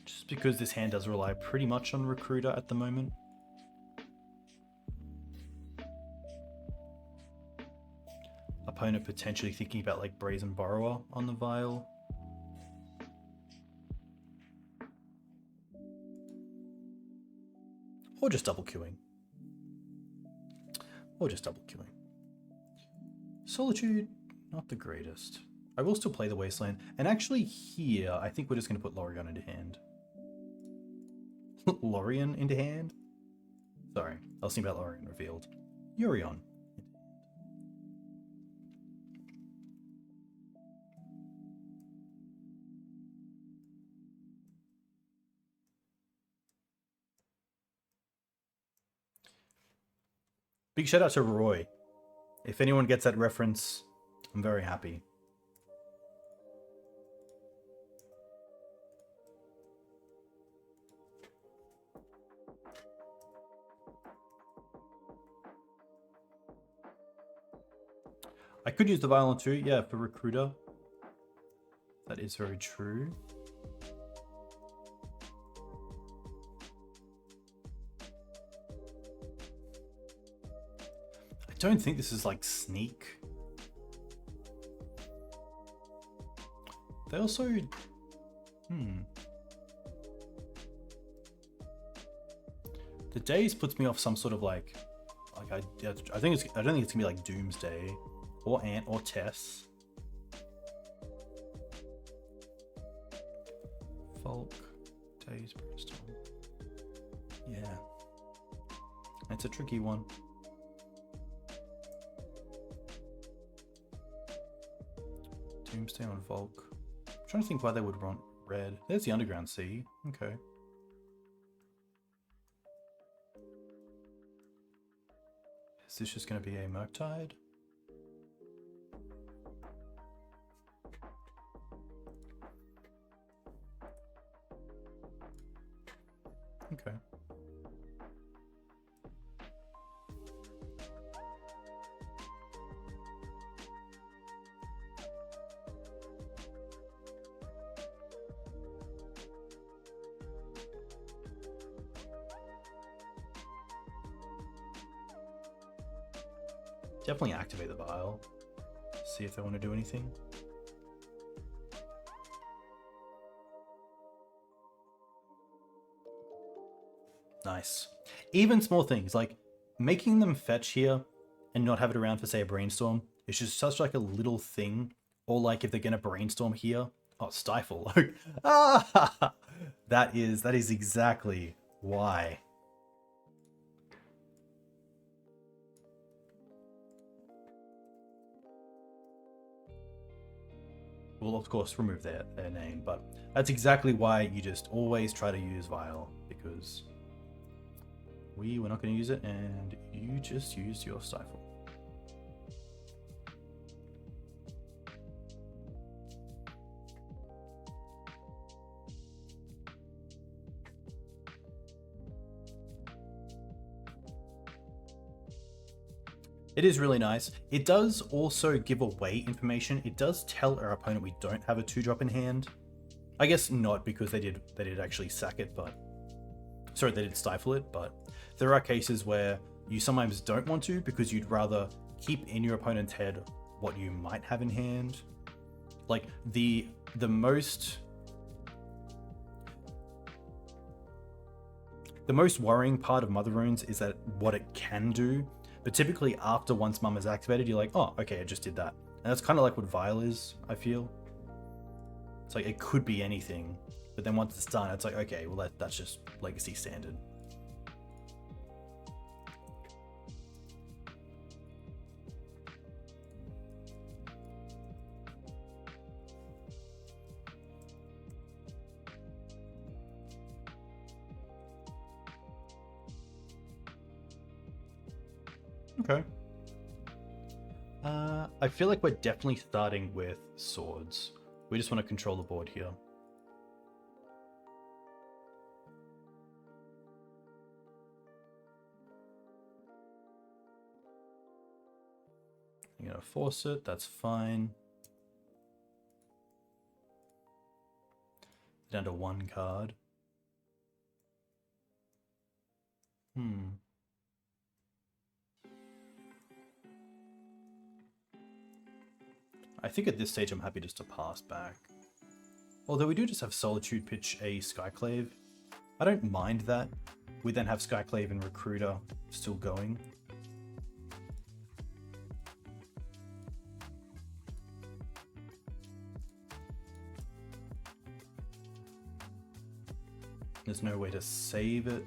Speaker 1: Just because this hand does rely pretty much on Recruiter at the moment. Opponent potentially thinking about like Brazen Borrower on the Vial. Or just double queuing. Solitude, not the greatest. I will still play the Wasteland. And actually here, I think we're just going to put Lorion into hand. Lorion into hand? Sorry, I was thinking about Lorion revealed. Urion. Big shout out to Roy. If anyone gets that reference, I'm very happy. I could use the Violent too, yeah, for Recruiter. That is very true. I don't think this is like Sneak. They also... The Days puts me off some sort of like I don't think it's gonna be like Doomsday or Ant or Tess. Folk, Days, Brainstorm. Yeah. It's a tricky one. Doomsday on Volk. I'm trying to think why they would want red. There's the Underground Sea. Okay. Is this just going to be a Murktide? Okay. Definitely activate the Vial. See if they want to do anything. Nice. Even small things like making them fetch here and not have it around for, say, a Brainstorm is just such like a little thing. Or like if they're going to Brainstorm here, oh, Stifle. Ah, that is exactly why. We'll of course remove their name, but that's exactly why you just always try to use Vial, because we were not going to use it and you just used your Stifle. It is really nice. It does also give away information. It does tell our opponent we don't have a 2-drop in hand. I guess not, because they did actually sack it, but sorry, they did stifle it, but there are cases where you sometimes don't want to because you'd rather keep in your opponent's head what you might have in hand. Like the most worrying part of Mother Runes is that what it can do. But typically after once Mum is activated, you're like, oh, okay, I just did that. And that's kind of like what Vial is, I feel. It's like, it could be anything. But then once it's done, it's like, okay, well, that's just Legacy standard. Okay. I feel like we're definitely starting with swords. We just want to control the board here. You're gonna force it, that's fine. Down to 1 card. I think at this stage I'm happy just to pass back. Although we do just have Solitude pitch a Skyclave. I don't mind that. We then have Skyclave and Recruiter still going. There's no way to save it.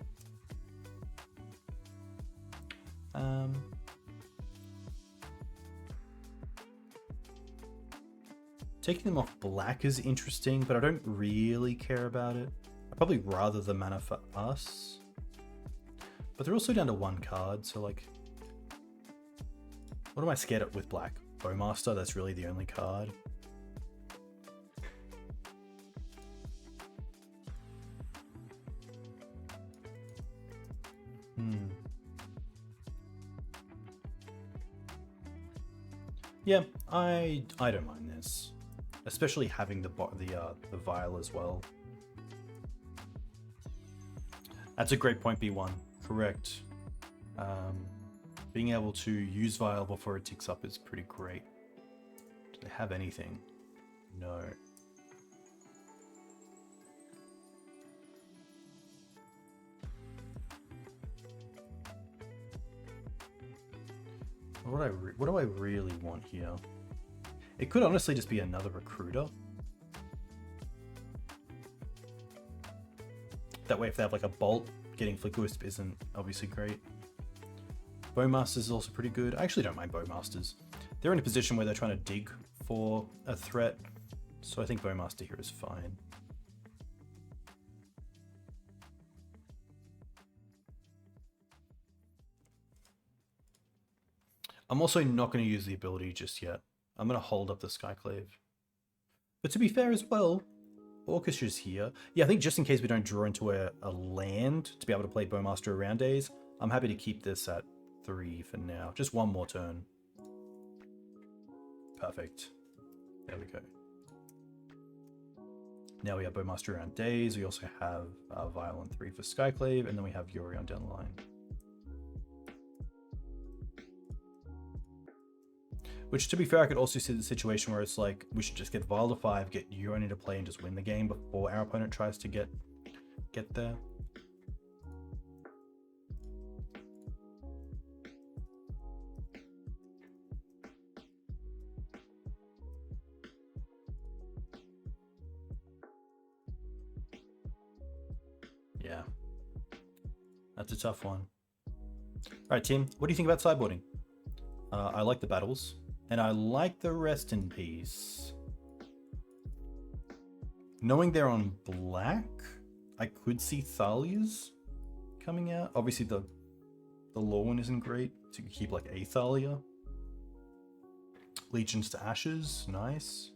Speaker 1: Taking them off black is interesting, but I don't really care about it. I'd probably rather the mana for us. But they're also down to 1 card, so like... What am I scared of with black? Bowmaster, that's really the only card. Yeah, I don't mind this. Especially having the vial as well. That's a great point, B1. Correct. Being able to use vial before it ticks up is pretty great. Do they have anything? No. What do I really want here? It could honestly just be another Recruiter. That way if they have like a Bolt, getting Flickerwisp isn't obviously great. Bowmasters is also pretty good. I actually don't mind Bowmasters. They're in a position where they're trying to dig for a threat, so I think Bowmaster here is fine. I'm also not going to use the ability just yet. I'm going to hold up the Skyclave. But to be fair as well, Orcish here. Yeah, I think just in case we don't draw into a land to be able to play Bowmaster around days, I'm happy to keep this at 3 for now. Just 1 more turn. Perfect. There we go. Now we have Bowmaster around days. We also have Vial on 3 for Skyclave, and then we have Yorion down the line. Which, to be fair, I could also see the situation where it's like, we should just get Vial to 5, get Yorion into play, and just win the game before our opponent tries to get there. Yeah. That's a tough one. Alright, team, what do you think about sideboarding? I like the battles. And I like the Rest in Peace. Knowing they're on black, I could see Thalia's coming out. Obviously the Loran isn't great, so you could keep like a Thalia. Legions to Ashes, nice.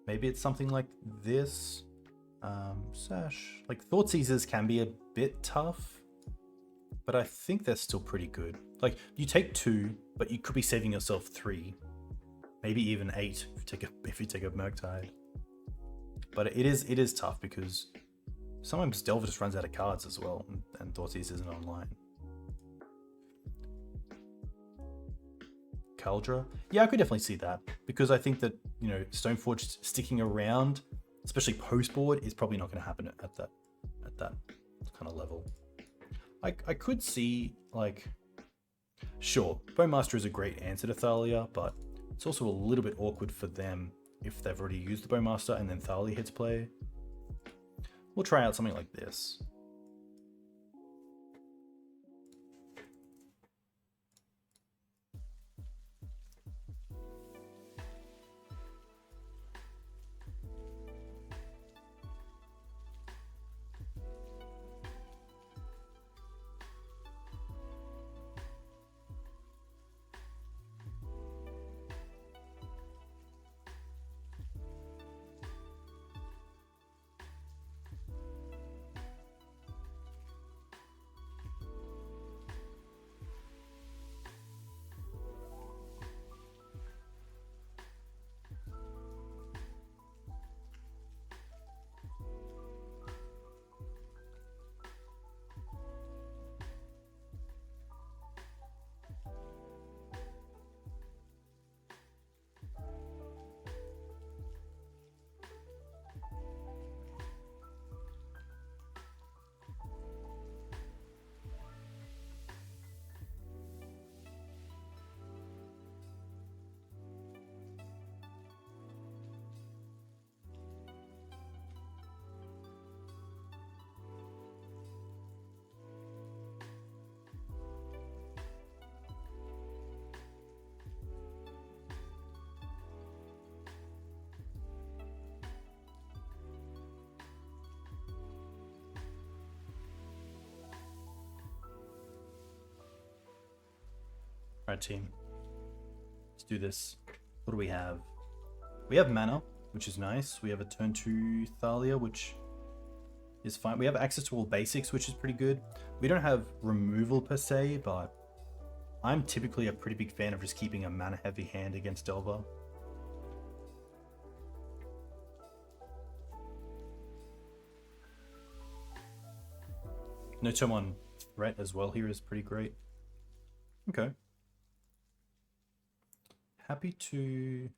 Speaker 1: Maybe it's something like this. Sash. Like Thoughtseizes can be a bit tough, but I think they're still pretty good. Like, you take 2, but you could be saving yourself 3, maybe even 8 if you take a Murktide. But it is tough because sometimes Delver just runs out of cards as well, and Thoughtseize isn't online. Kaldra, yeah, I could definitely see that because I think that, you know, Stoneforge sticking around, especially post board, is probably not going to happen at that kind of level. I could see, like, sure, Bowmaster is a great answer to Thalia, but it's also a little bit awkward for them if they've already used the Bowmaster and then Thalia hits play. We'll try out something like this. Alright, team. Let's do this. What do we have? We have mana, which is nice. We have a turn 2 Thalia, which is fine. We have access to all basics, which is pretty good. We don't have removal per se, but I'm typically a pretty big fan of just keeping a mana heavy hand against Delver. No turn 1 threat as well here is pretty great. Okay. Happy to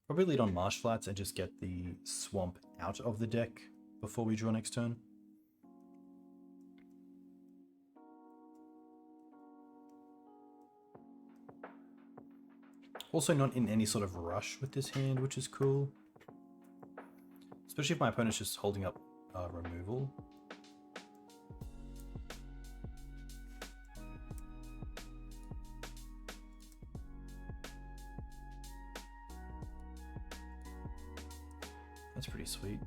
Speaker 1: probably lead on Marsh Flats and just get the swamp out of the deck before we draw next turn. Also not in any sort of rush with this hand, which is cool. Especially if my opponent's just holding up removal. That's pretty sweet.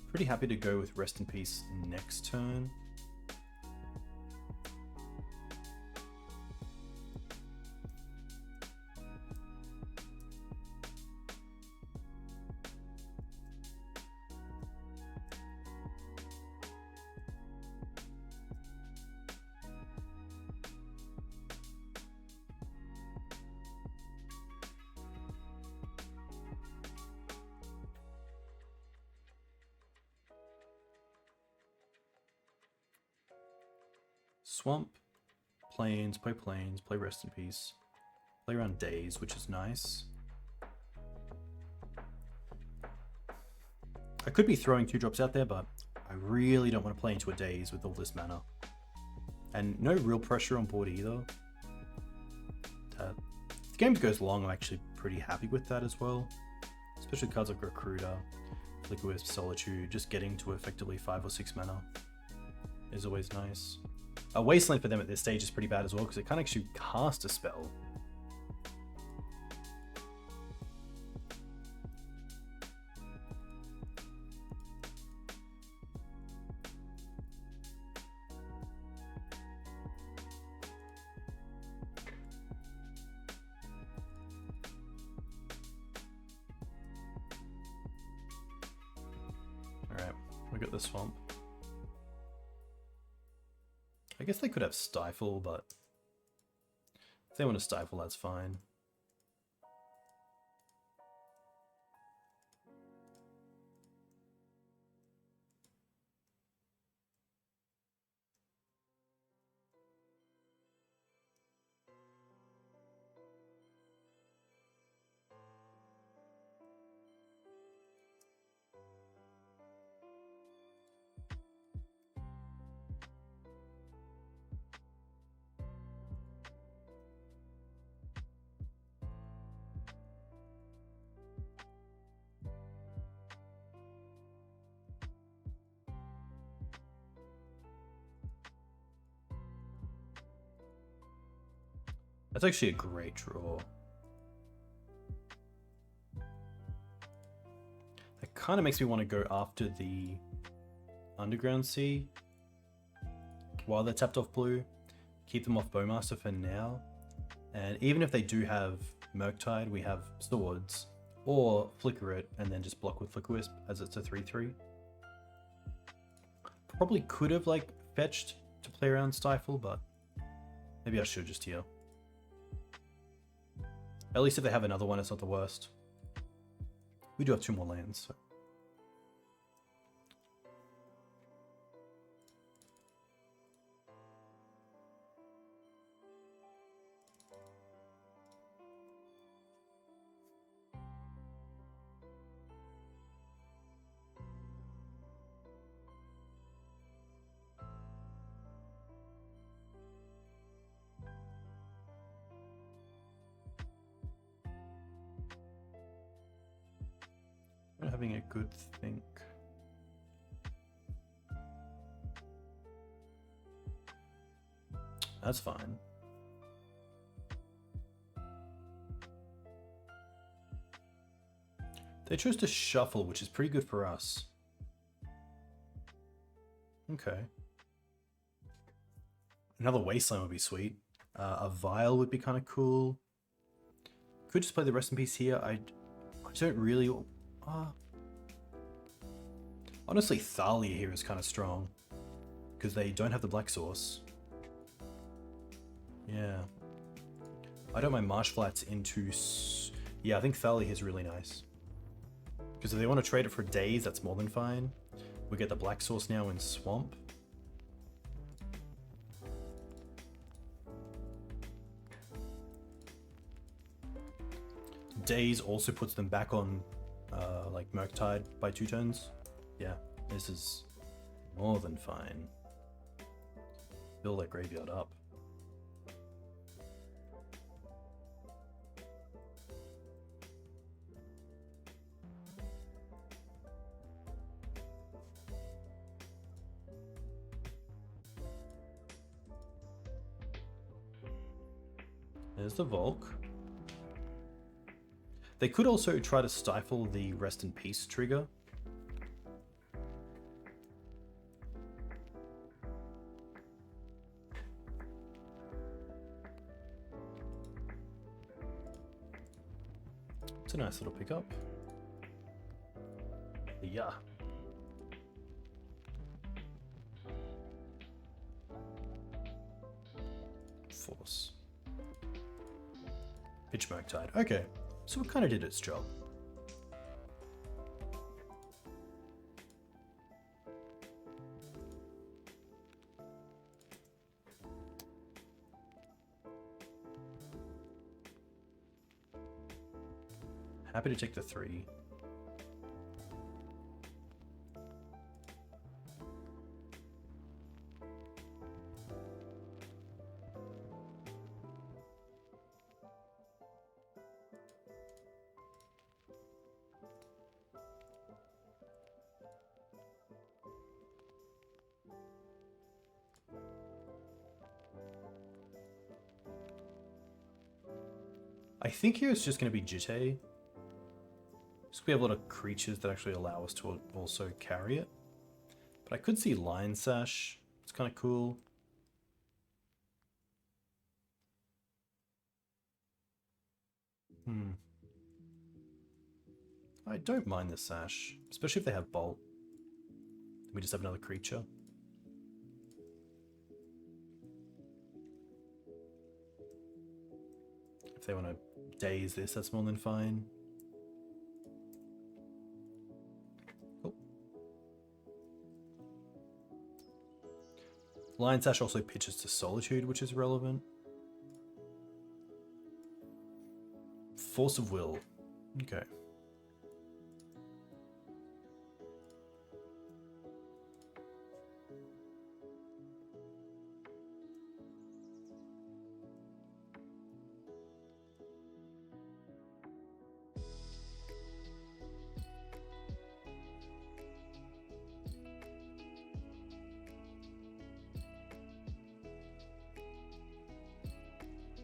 Speaker 1: Pretty happy to go with Rest in Peace next turn. Swamp, Plains, play Rest in Peace, play around Daze, which is nice. I could be throwing 2-drops out there, but I really don't want to play into a Daze with all this mana. And no real pressure on board either. If the game goes long, I'm actually pretty happy with that as well. Especially cards like Recruiter, Flickerwisp, Solitude, just getting to effectively 5 or 6 mana is always nice. A Wasteland for them at this stage is pretty bad as well because it can't actually cast a spell. Alright, we got the swamp. I guess they could have Stifle, but if they want to Stifle, that's fine. That's actually a great draw. That kind of makes me want to go after the Underground Sea while they're tapped off blue. Keep them off Bowmaster for now. And even if they do have Murktide, we have Swords. Or Flicker it and then just block with Flickerwisp as it's a 3-3. Probably could have like fetched to play around Stifle, but maybe I should just here. At least if they have another one, it's not the worst. We do have 2 more lands, so. Having a good think. That's fine. They chose to shuffle, which is pretty good for us. Okay. Another Wasteland would be sweet. A Vial would be kind of cool. Could just play the Rest in Peace here. I don't really... honestly, Thalia here is kind of strong. Because they don't have the Black Source. Yeah. I don't mind Marsh Flats into... Yeah, I think Thalia is really nice. Because if they want to trade it for days, that's more than fine. We get the Black Source now in Swamp. Days also puts them back on like Murktide by 2 turns. Yeah, this is more than fine. Build that graveyard up. There's the Volk. They could also try to stifle the Rest in Peace trigger. It's a nice little pickup. Yeah. Force. Pitch Murktide. Okay. So it kind of did its job. Happy to take the 3. I think here it's just going to be Jitte. Just we have a lot of creatures that actually allow us to also carry it. But I could see Lion Sash. It's kind of cool. I don't mind the Sash, especially if they have Bolt. We just have another creature. If they want to daze this, that's more than fine. Oh. Lion Sash also pitches to Solitude, which is relevant. Force of Will. Okay.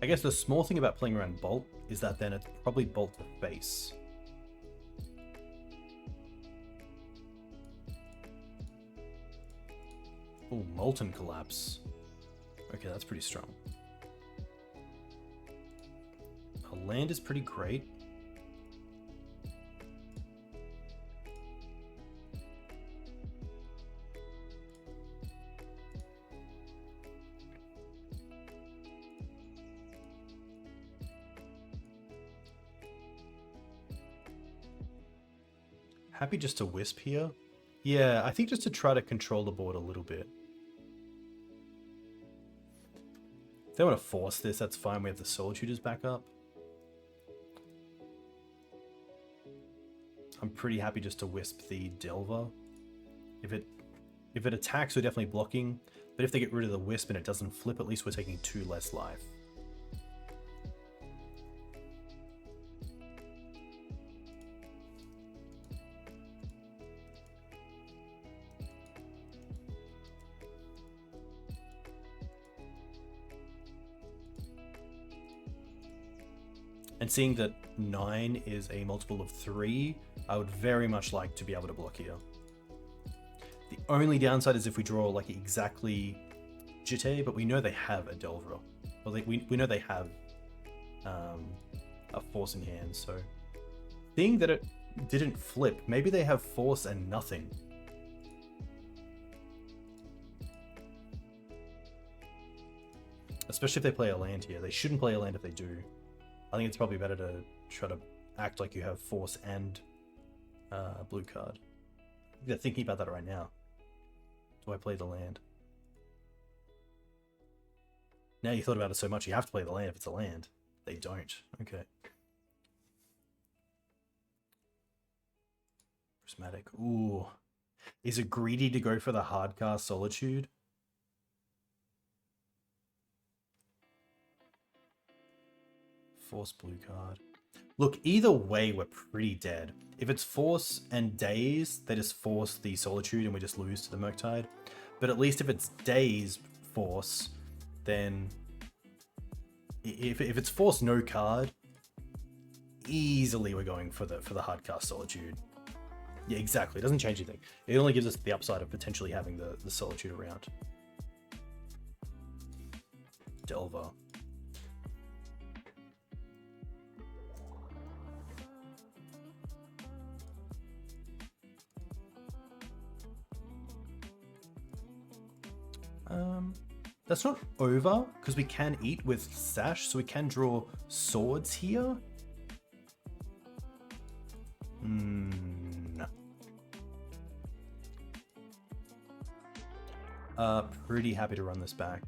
Speaker 1: I guess the small thing about playing around Bolt is that then it's probably Bolt to face. Oh, Molten Collapse. Okay, that's pretty strong. A land is pretty great. Happy just to Wisp here. Yeah, I think just to try to control the board a little bit. If they want to force this, that's fine. We have the Solitude as backup. I'm pretty happy just to Wisp the Delver. If it attacks, we're definitely blocking. But if they get rid of the Wisp and it doesn't flip, at least we're taking 2 less life. And seeing that 9 is a multiple of 3, I would very much like to be able to block here. The only downside is if we draw like exactly Jitte, but we know they have a Delver. Well, we know they have a Force in hand, so seeing that it didn't flip, maybe they have Force and nothing. Especially if they play a land here. They shouldn't play a land if they do. I think it's probably better to try to act like you have Force and blue card. They're thinking about that right now. Do I play the land? Now you thought about it so much, you have to play the land if it's a land. They don't. Okay. Prismatic. Ooh. Is it greedy to go for the hard cast Solitude? Force blue card. Look, either way, we're pretty dead. If it's Force and Daze, they just force the Solitude and we just lose to the Murktide. But at least if it's Daze Force, then if it's Force no card, easily we're going for the hard cast Solitude. Yeah, exactly. It doesn't change anything. It only gives us the upside of potentially having the Solitude around. Delver. That's not over, because we can eat with Sash, so we can draw swords here. No. Pretty happy to run this back.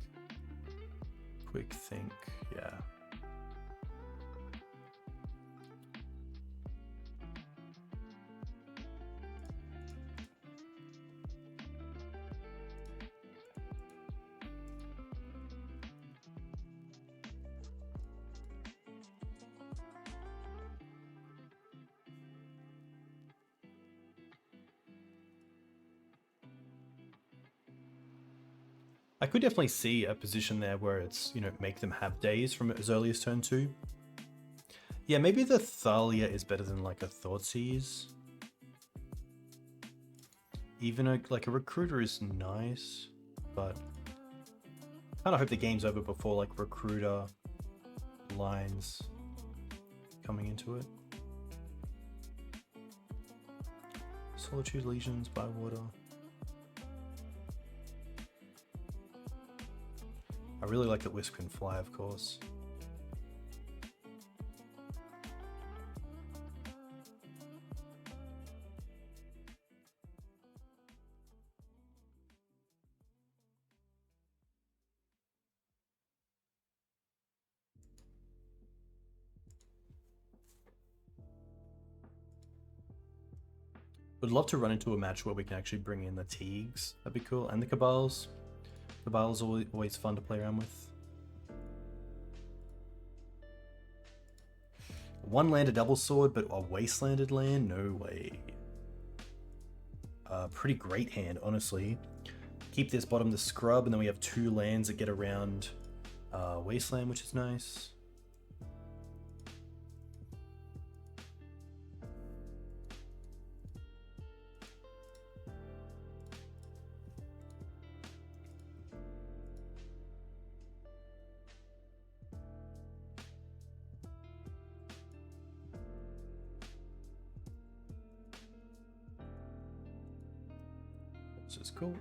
Speaker 1: Quick think, yeah. I could definitely see a position there where it's, you know, make them have days from as early as turn 2. Yeah, maybe the Thalia is better than like a Thoughtseize. Even like a Recruiter is nice, but I kind of hope the game's over before like Recruiter lines coming into it. Solitude Legions, Bywater. I really like that Wisp can fly, of course. Would love to run into a match where we can actually bring in the Teagues. That'd be cool. And the Cabals. Cabal's always fun to play around with. One land, a double sword, but a wastelanded land? No way. Pretty great hand, honestly. Keep this bottom the scrub, and then we have 2 lands that get around wasteland, which is nice. This is cool.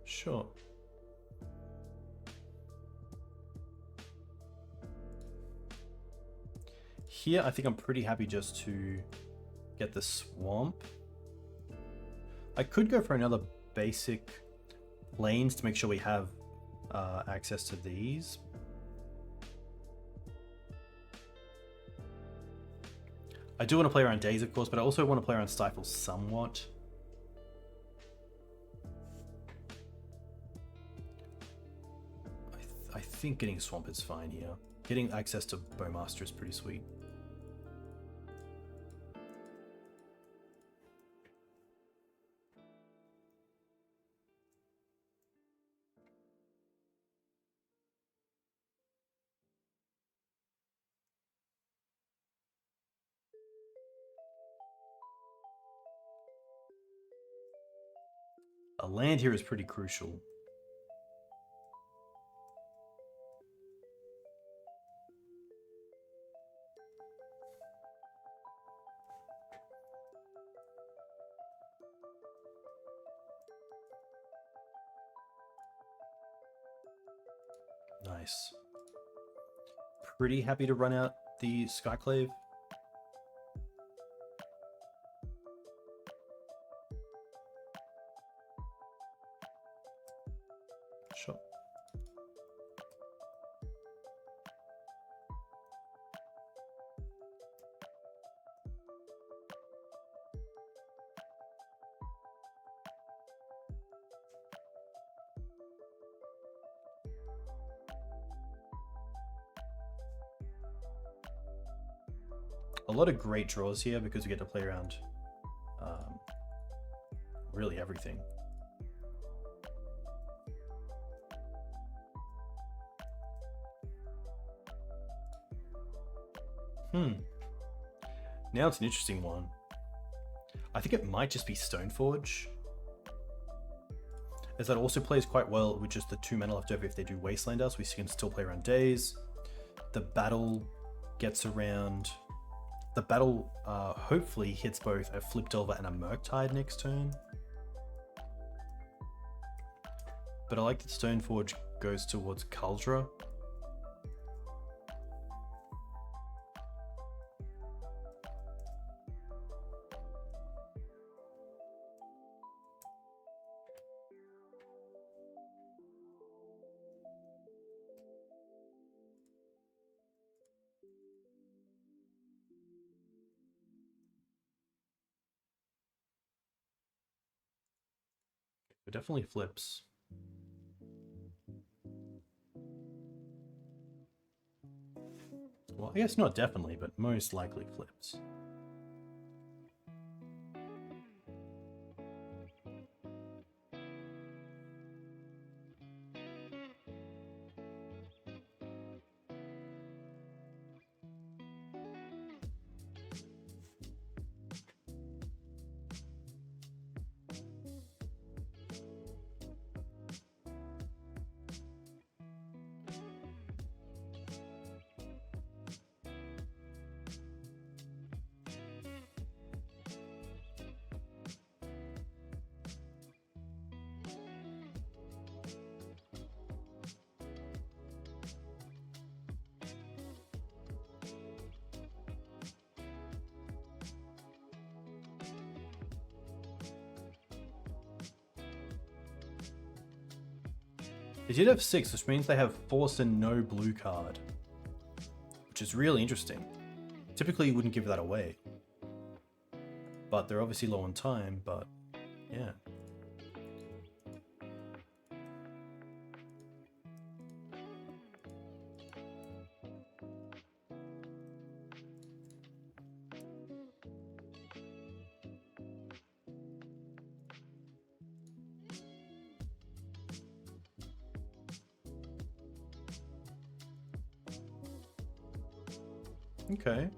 Speaker 1: Sure. Here, I think I'm pretty happy just to get the swamp. I could go for another basic lanes to make sure we have access to these. I do want to play around Days, of course, but I also want to play around Stifle somewhat. I think getting Swamp is fine here. Getting access to Bowmaster is pretty sweet. A land here is pretty crucial. Nice. Pretty happy to run out the Skyclave. Sure. A lot of great draws here because we get to play around really everything. Now it's an interesting one. I think it might just be Stoneforge, as that also plays quite well with just the 2 mana left over if they do Wastelander, so we can still play around Daze. The battle gets around... The battle hopefully hits both a Flip Delver and a Murktide next turn. But I like that Stoneforge goes towards Kaldra. It definitely flips. Well, I guess not definitely, but most likely flips. They did have 6, which means they have force and no blue card, which is really interesting. Typically you wouldn't give that away, but they're obviously low on time, but yeah. Okay.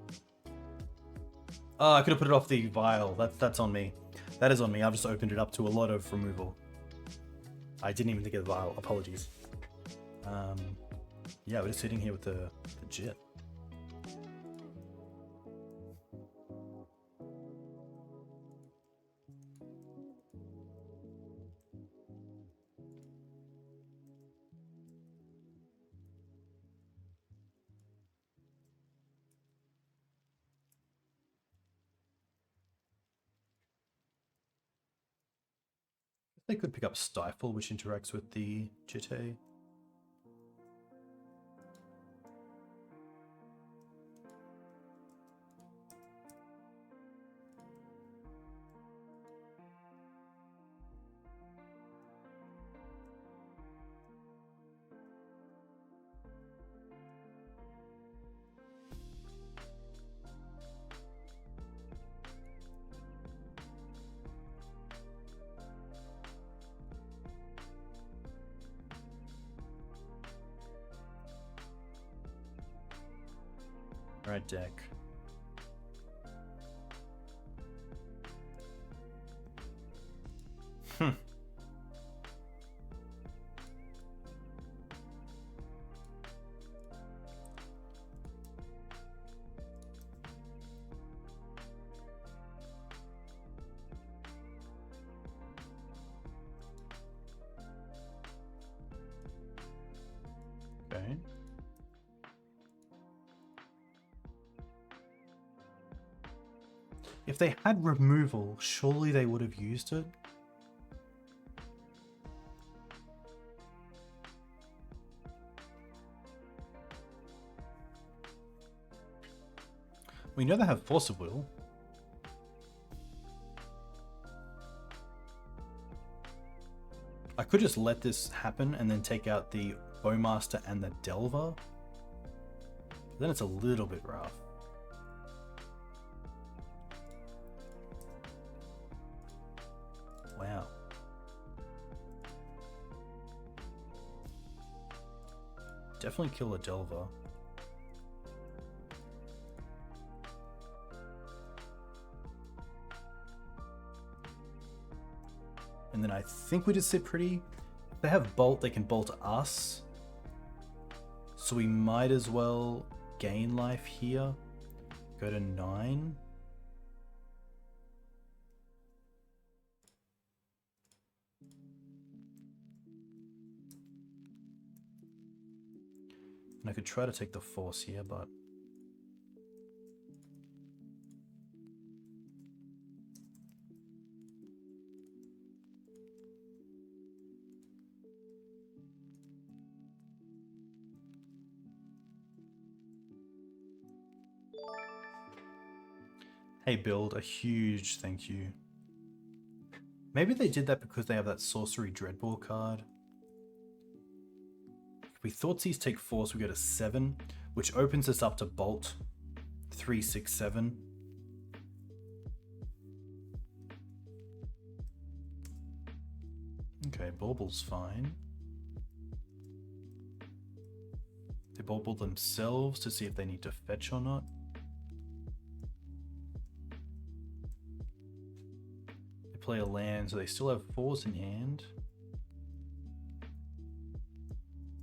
Speaker 1: Oh, I could have put it off the vial. That's on me. That is on me. I've just opened it up to a lot of removal. I didn't even think of the vial. Apologies. Yeah, we're just sitting here with the Jitte. They could pick up Stifle, which interacts with the Jitte. Right deck. If they had removal, surely they would have used it. We know they have Force of Will. I could just let this happen and then take out the Bowmaster and the Delver. Then it's a little bit rough. Wow. Definitely kill a Delver. And then I think we just sit pretty. If they have Bolt, they can bolt us. So we might as well gain life here. Go to 9. And I could try to take the Force here, but... Hey Build, a huge thank you. Maybe they did that because they have that Sorcery Dreadball card. If we Thoughtseize take Force, we go to 7, which opens us up to Bolt 3, 6, 7. Okay, Baubles fine. They Bauble themselves to see if they need to fetch or not. Play a land, so they still have 4s in hand.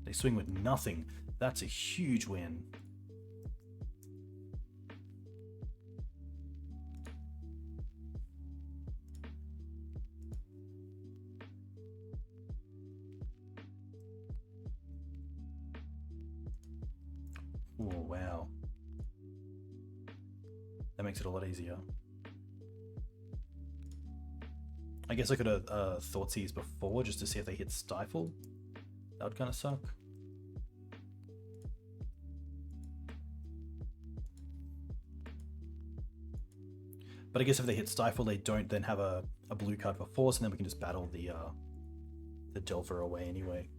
Speaker 1: They swing with nothing. That's a huge win. Oh, wow. That makes it a lot easier. I guess I could have Thoughtseize before just to see if they hit Stifle. That would kind of suck. But I guess if they hit Stifle, they don't then have a blue card for Force, and then we can just battle the Delver away anyway.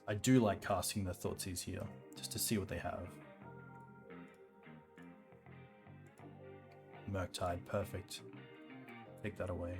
Speaker 1: I do like casting the Thoughtseize here, just to see what they have. Murktide, perfect. Take that away.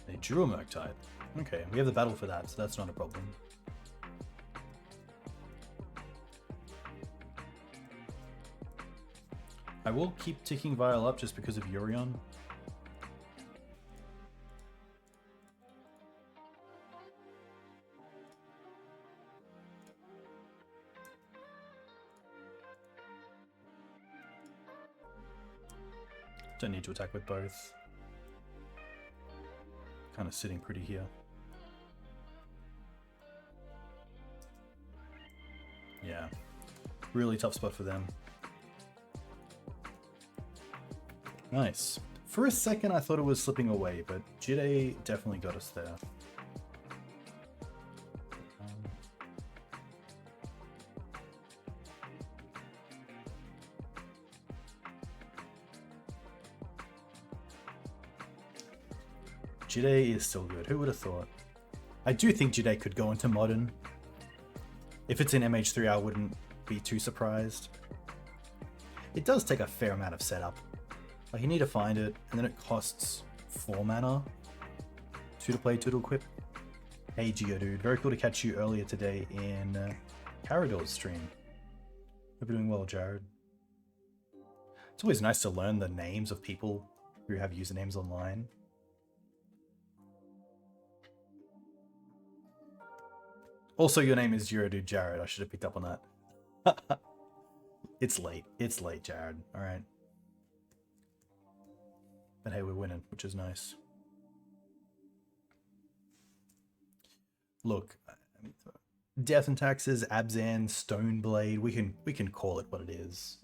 Speaker 1: They drew a Murktide. Okay, we have the battle for that, so that's not a problem. I will keep ticking Vial up just because of Yorion. Don't need to attack with both. Kind of sitting pretty here. Yeah, really tough spot for them. Nice. For a second I thought it was slipping away, but Jitte definitely got us there. Jitte is still good. Who would have thought? I do think Jitte could go into Modern. If it's in MH3, I wouldn't be too surprised. It does take a fair amount of setup. Like, you need to find it, and then it costs 4 mana. 2 to play, 2 to equip. Hey Geodude, very cool to catch you earlier today in Carador's stream. Hope you're doing well, Jared. It's always nice to learn the names of people who have usernames online. Also, your name is Geodude Jared. I should have picked up on that. It's late. It's late, Jared. Alright. But hey, we're winning, which is nice. Look, Death and Taxes, ABZAN, Stoneblade, we can call it what it is.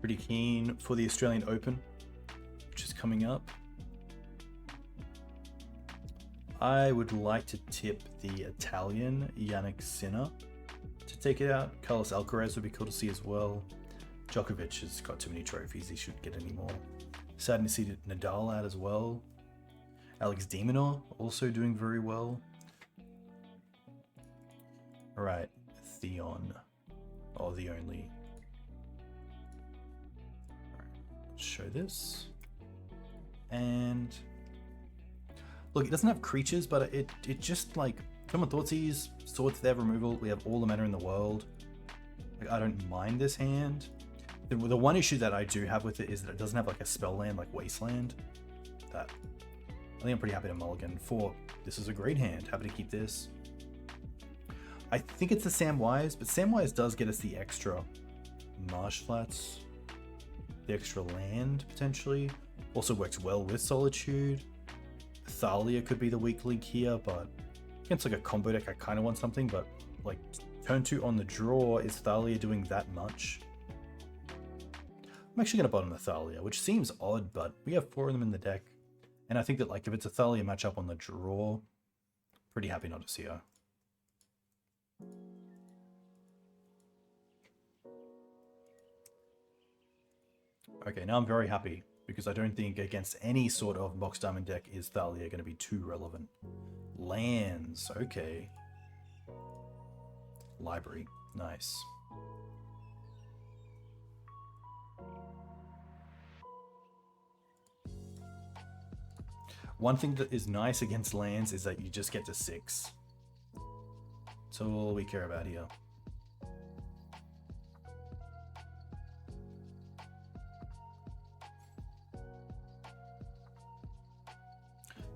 Speaker 1: Pretty keen for the Australian Open, which is coming up. I would like to tip the Italian Yannick Sinner to take it out. Carlos Alcaraz would be cool to see as well. Djokovic has got too many trophies, he shouldn't get any more. Sad to see Nadal out as well. Alex de Minaur also doing very well. Alright, Theon. Oh, the only. Show this, and look, it doesn't have creatures, but it just, like, from a Thoughtseize, Sword to their removal, we have all the mana in the world. Like, I don't mind this hand. The one issue that I do have with it is that it doesn't have like a spell land like Wasteland. That I think I'm pretty happy to mulligan for. This is a great hand. Happy to keep this. I think it's the Samwise, but Samwise does get us the extra Marsh Flats. The extra land, potentially. Also works well with Solitude. Thalia could be the weak link here, but against like a combo deck, I kind of want something, but like turn 2 on the draw, is Thalia doing that much? I'm actually going to bottom the Thalia, which seems odd, but we have 4 of them in the deck. And I think that, like, if it's a Thalia matchup on the draw, pretty happy not to see her. Okay, now I'm very happy, because I don't think against any sort of Box Diamond deck is Thalia going to be too relevant. Lands, okay. Library, nice. One thing that is nice against lands is that you just get to 6. That's all we care about here.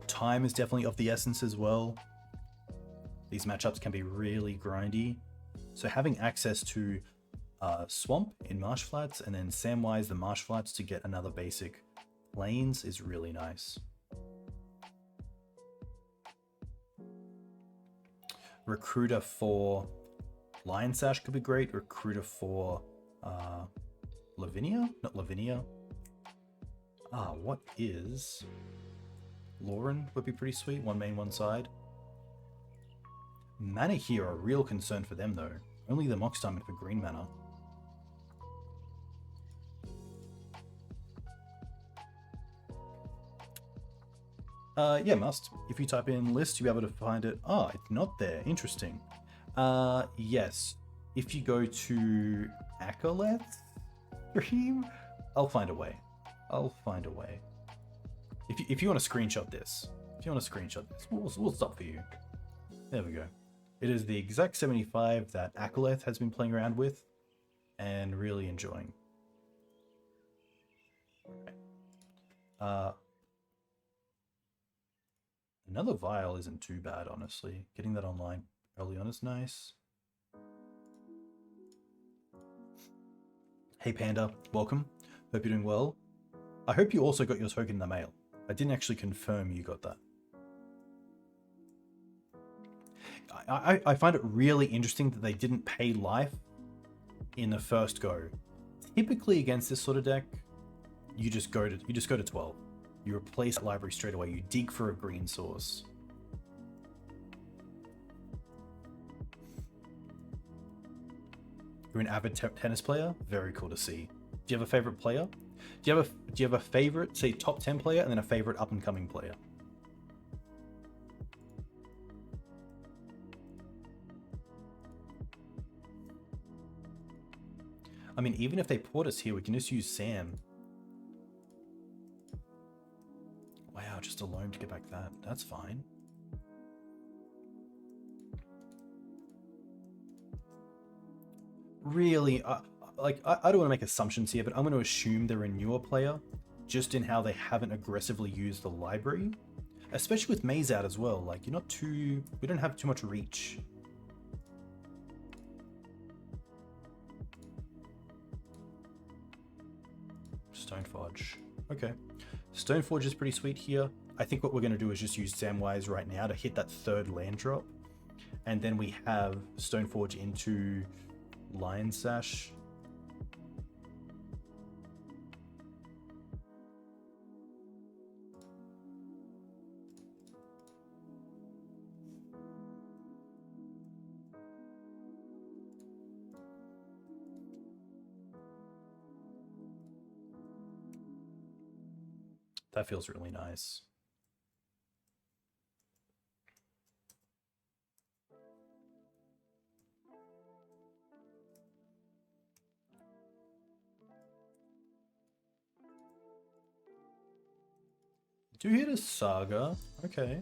Speaker 1: Time is definitely of the essence as well. These matchups can be really grindy. So having access to Swamp in Marsh Flats and then Samwise the Marsh Flats to get another basic Plains is really nice. Recruiter for Lion Sash could be great. Recruiter for Lavinia? Not Lavinia. What is... Loran would be pretty sweet. One main, one side. Mana here are a real concern for them, though. Only the Mox Diamond for green mana. Yeah, must. If you type in list, you'll be able to find it. Oh, it's not there. Interesting. Yes. If you go to Akaleth stream, I'll find a way. I'll find a way. If you want to screenshot this, we'll stop for you. There we go. It is the exact 75 that Akaleth has been playing around with and really enjoying. Another vial isn't too bad, honestly. Getting that online early on is nice. Hey Panda, welcome. Hope you're doing well. I hope you also got your token in the mail. I didn't actually confirm you got that. I find it really interesting that they didn't pay life in the first go. Typically against this sort of deck, you just go to 12. You replace that library straight away. You dig for a green source. You're an avid tennis player. Very cool to see. Do you have a favorite player? Do you have a favorite, say, top 10 player, and then a favorite up and coming player? I mean, even if they port us here, we can just use Sam. Wow, just alone to get back that. That's fine. Really, like, I don't want to make assumptions here, but I'm going to assume they're a newer player, just in how they haven't aggressively used the library. Especially with Maze out as well. Like, we don't have too much reach. Stoneforge. Okay. Stoneforge is pretty sweet here. I think what we're going to do is just use Samwise right now to hit that third land drop. And then we have Stoneforge into Lion Sash. That feels really nice. Do you hit a Saga? Okay.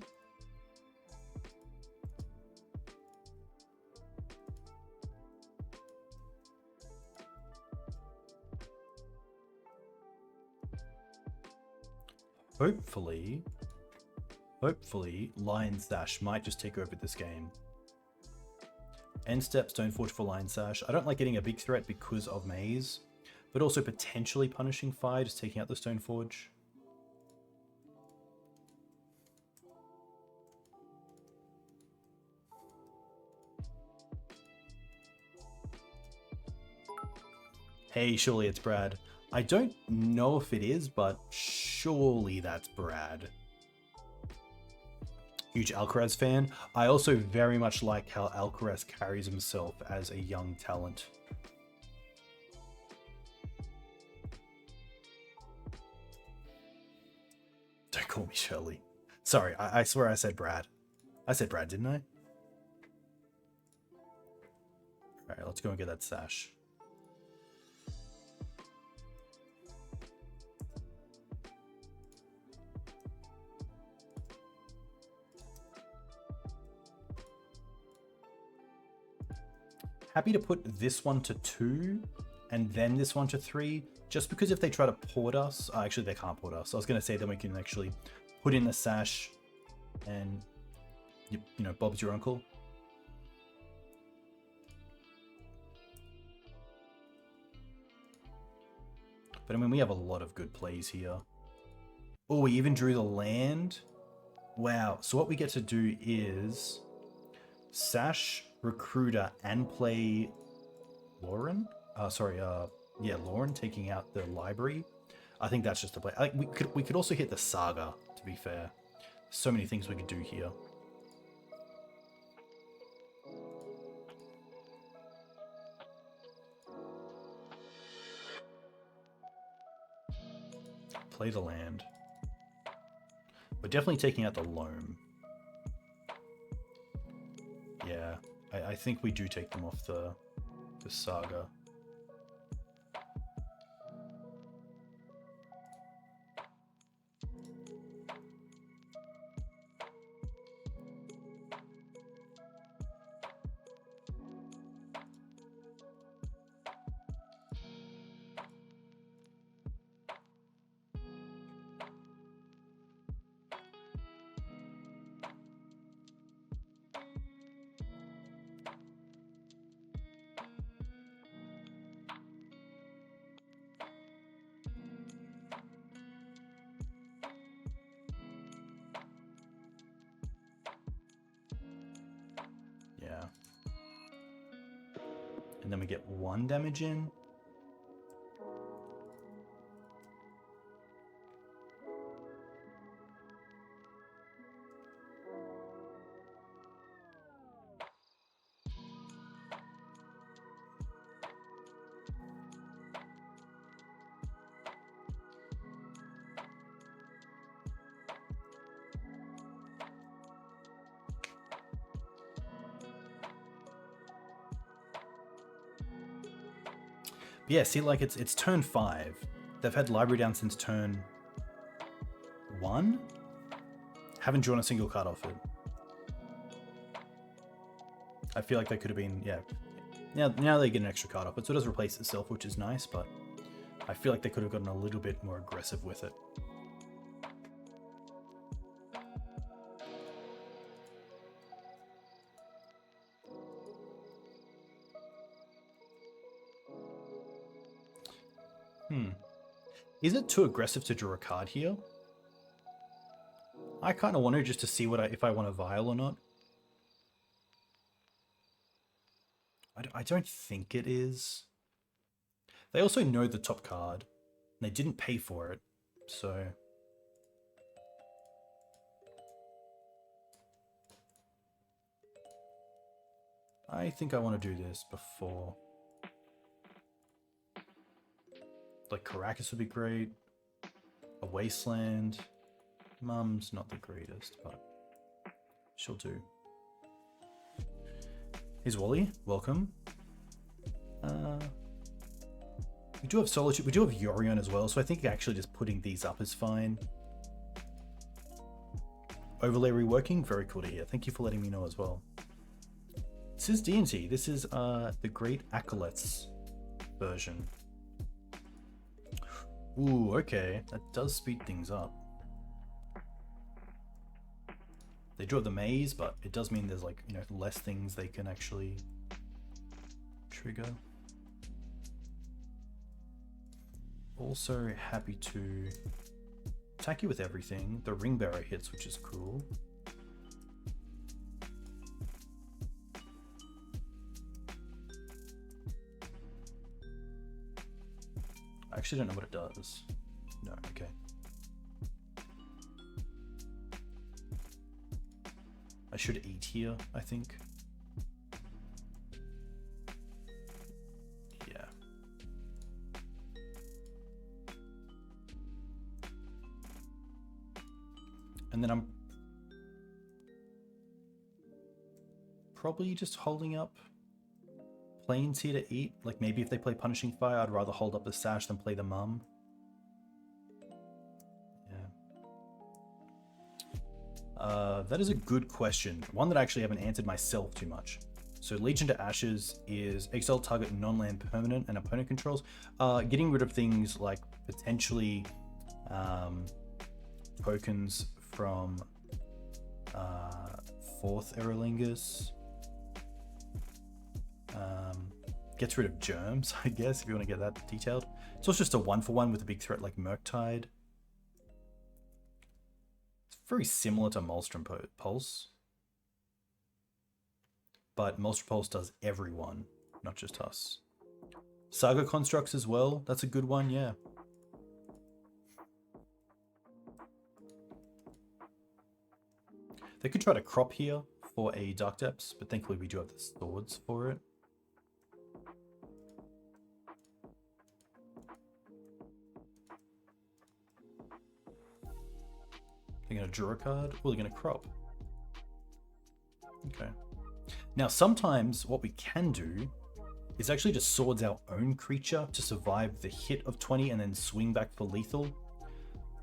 Speaker 1: Hopefully, Lion Sash might just take over this game. End step, Stoneforge for Lion Sash. I don't like getting a big threat because of Maze, but also potentially punishing Fire, just taking out the Stoneforge. Hey, surely it's Brad. I don't know if it is, but surely that's Brad. Huge Alcaraz fan. I also very much like how Alcaraz carries himself as a young talent. Don't call me Shirley. Sorry, I swear I said Brad. I said Brad, didn't I? Alright, let's go and get that Sash. Happy to put this one to 2 and then this one to 3, just because if they try to port us, actually they can't port us. I was going to say then we can actually put in the Sash and, you know, Bob's your uncle. But I mean, we have a lot of good plays here. Oh, we even drew the land. Wow. So what we get to do is Sash, Recruiter, and play Loran. Yeah, Loran taking out the library. I think that's just a play. Like we could also hit the Saga, to be fair. So many things we could do here. Play the land. We're definitely taking out the Loam. Yeah, I think we do take them off the Saga. and then we get 1 damage in. Yeah, see, like it's turn 5. They've had library down since turn 1. Haven't drawn a single card off it. I feel like they could have been, yeah. Now they get an extra card off it, so it does replace itself, which is nice, but I feel like they could have gotten a little bit more aggressive with it. Is it too aggressive to draw a card here? I kind of want to, just to see if I want a vial or not. I don't think it is. They also know the top card. And they didn't pay for it, so... I think I want to do this before... Like, Karakas would be great. A Wasteland. Mum's not the greatest, but she'll do. Here's Wally. Welcome. We do have Solitude. We do have Yorion as well, so I think actually just putting these up is fine. Overlay reworking. Very cool to hear. Thank you for letting me know as well. This is D&T. This is the Great Akaleth's version. Ooh, okay. That does speed things up. They draw the maze, but it does mean there's, like, you know, less things they can actually trigger. Also happy to attack you with everything. The ring bearer hits, which is cool. I actually don't know what it does. No, okay. I should eat here, I think. Yeah. And then I'm probably just holding up planes here to eat. Like, maybe if they play Punishing Fire, I'd rather hold up the Sash than play the Mum. Yeah. That is a good question. One that I actually haven't answered myself too much. So Legion to Ashes is exile target non-land permanent and opponent controls. Getting rid of things like potentially tokens from 4th Erolingus. Gets rid of germs, I guess, if you want to get that detailed. It's also just a 1-for-1 with a big threat like Murktide. It's very similar to Maelstrom Pulse. But Maelstrom Pulse does everyone, not just us. Saga Constructs as well, that's a good one, yeah. They could try to crop here for a Dark Depths, but thankfully we do have the swords for it. They're going to draw a card, or they're going to crop. Okay. Now, sometimes what we can do is actually just swords our own creature to survive the hit of 20 and then swing back for lethal.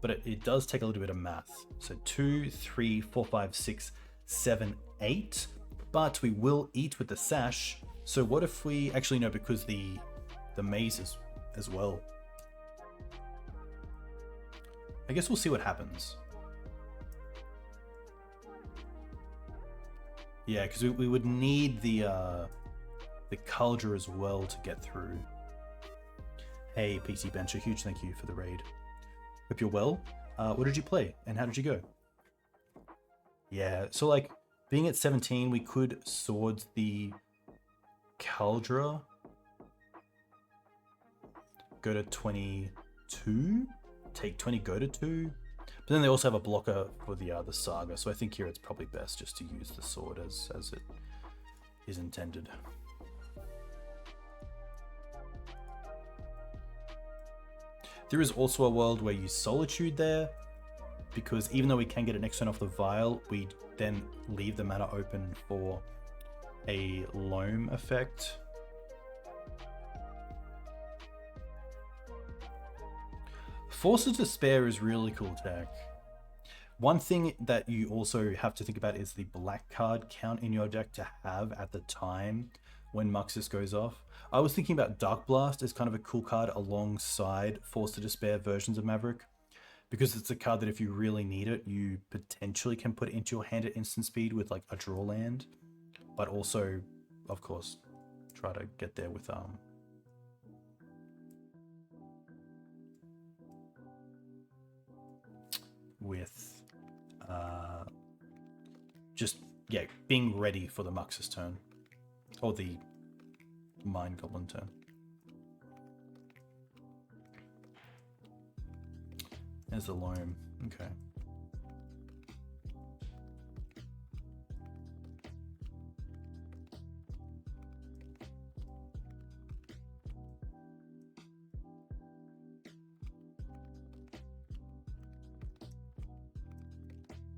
Speaker 1: But it does take a little bit of math. So 2, 3, 4, 5, 6, 7, 8. But we will eat with the Sash. So what if we actually know, because the maze is as well. I guess we'll see what happens. Yeah, because we would need the Kaldra as well to get through. Hey, PC Bencher, huge thank you for the raid. Hope you're well. What did you play and how did you go? Yeah, so like being at 17, we could swords the Kaldra go to 22, take 20, go to 2. But then they also have a blocker for the Saga, so I think here it's probably best just to use the sword as it is intended. There is also a world where you Solitude there, because even though we can get an next turn off the Vial, we then leave the mana open for a Loam effect. Force of Despair is really cool tech. One thing that you also have to think about is the black card count in your deck to have at the time when Muxus goes off. I was thinking about Dark Blast as kind of a cool card alongside Force of Despair versions of Maverick, because it's a card that if you really need it, you potentially can put it into your hand at instant speed with like a draw land, but also, of course, try to get there with just being ready for the Muxus turn or the Mind Goblin turn. There's the Loam. Okay.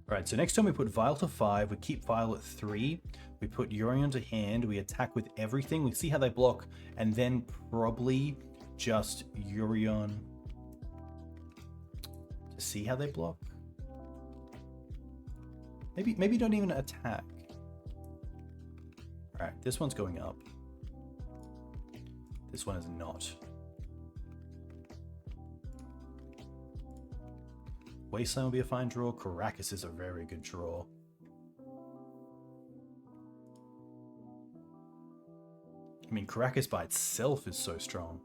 Speaker 1: Alright, so next time we put Vial to 5, we keep Vial at 3, we put Yorion to hand, we attack with everything, we see how they block, and then probably just Yorion to see how they block. Maybe don't even attack. Alright, this one's going up. This one is not. Wasteland will be a fine draw. Karakas is a very good draw. I mean, Karakas by itself is so strong.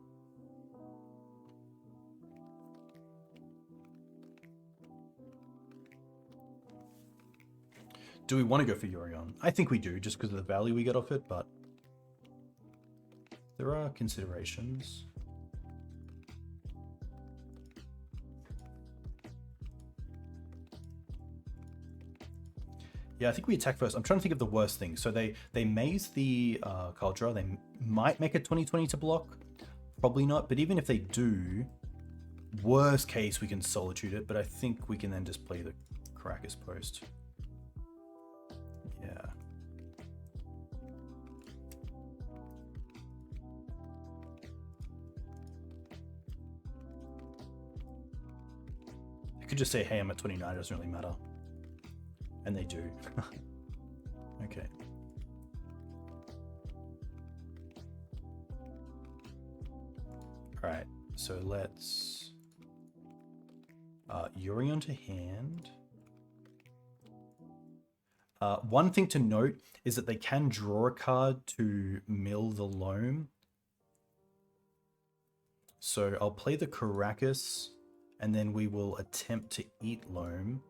Speaker 1: Do we want to go for Yorion? I think we do, just because of the value we get off it, but there are considerations. Yeah, I think we attack first. I'm trying to think of the worst thing. So they maze the Kaldra. They might make a 20/20 to block. Probably not. But even if they do, worst case, we can Solitude it. But I think we can then just play the Karakas post. Yeah. I could just say, hey, I'm at 29. It doesn't really matter. And they do. Okay. Alright, so let's Yorion to hand. One thing to note is that they can draw a card to mill the Loam. So I'll play the Karakas, and then we will attempt to eat Loam.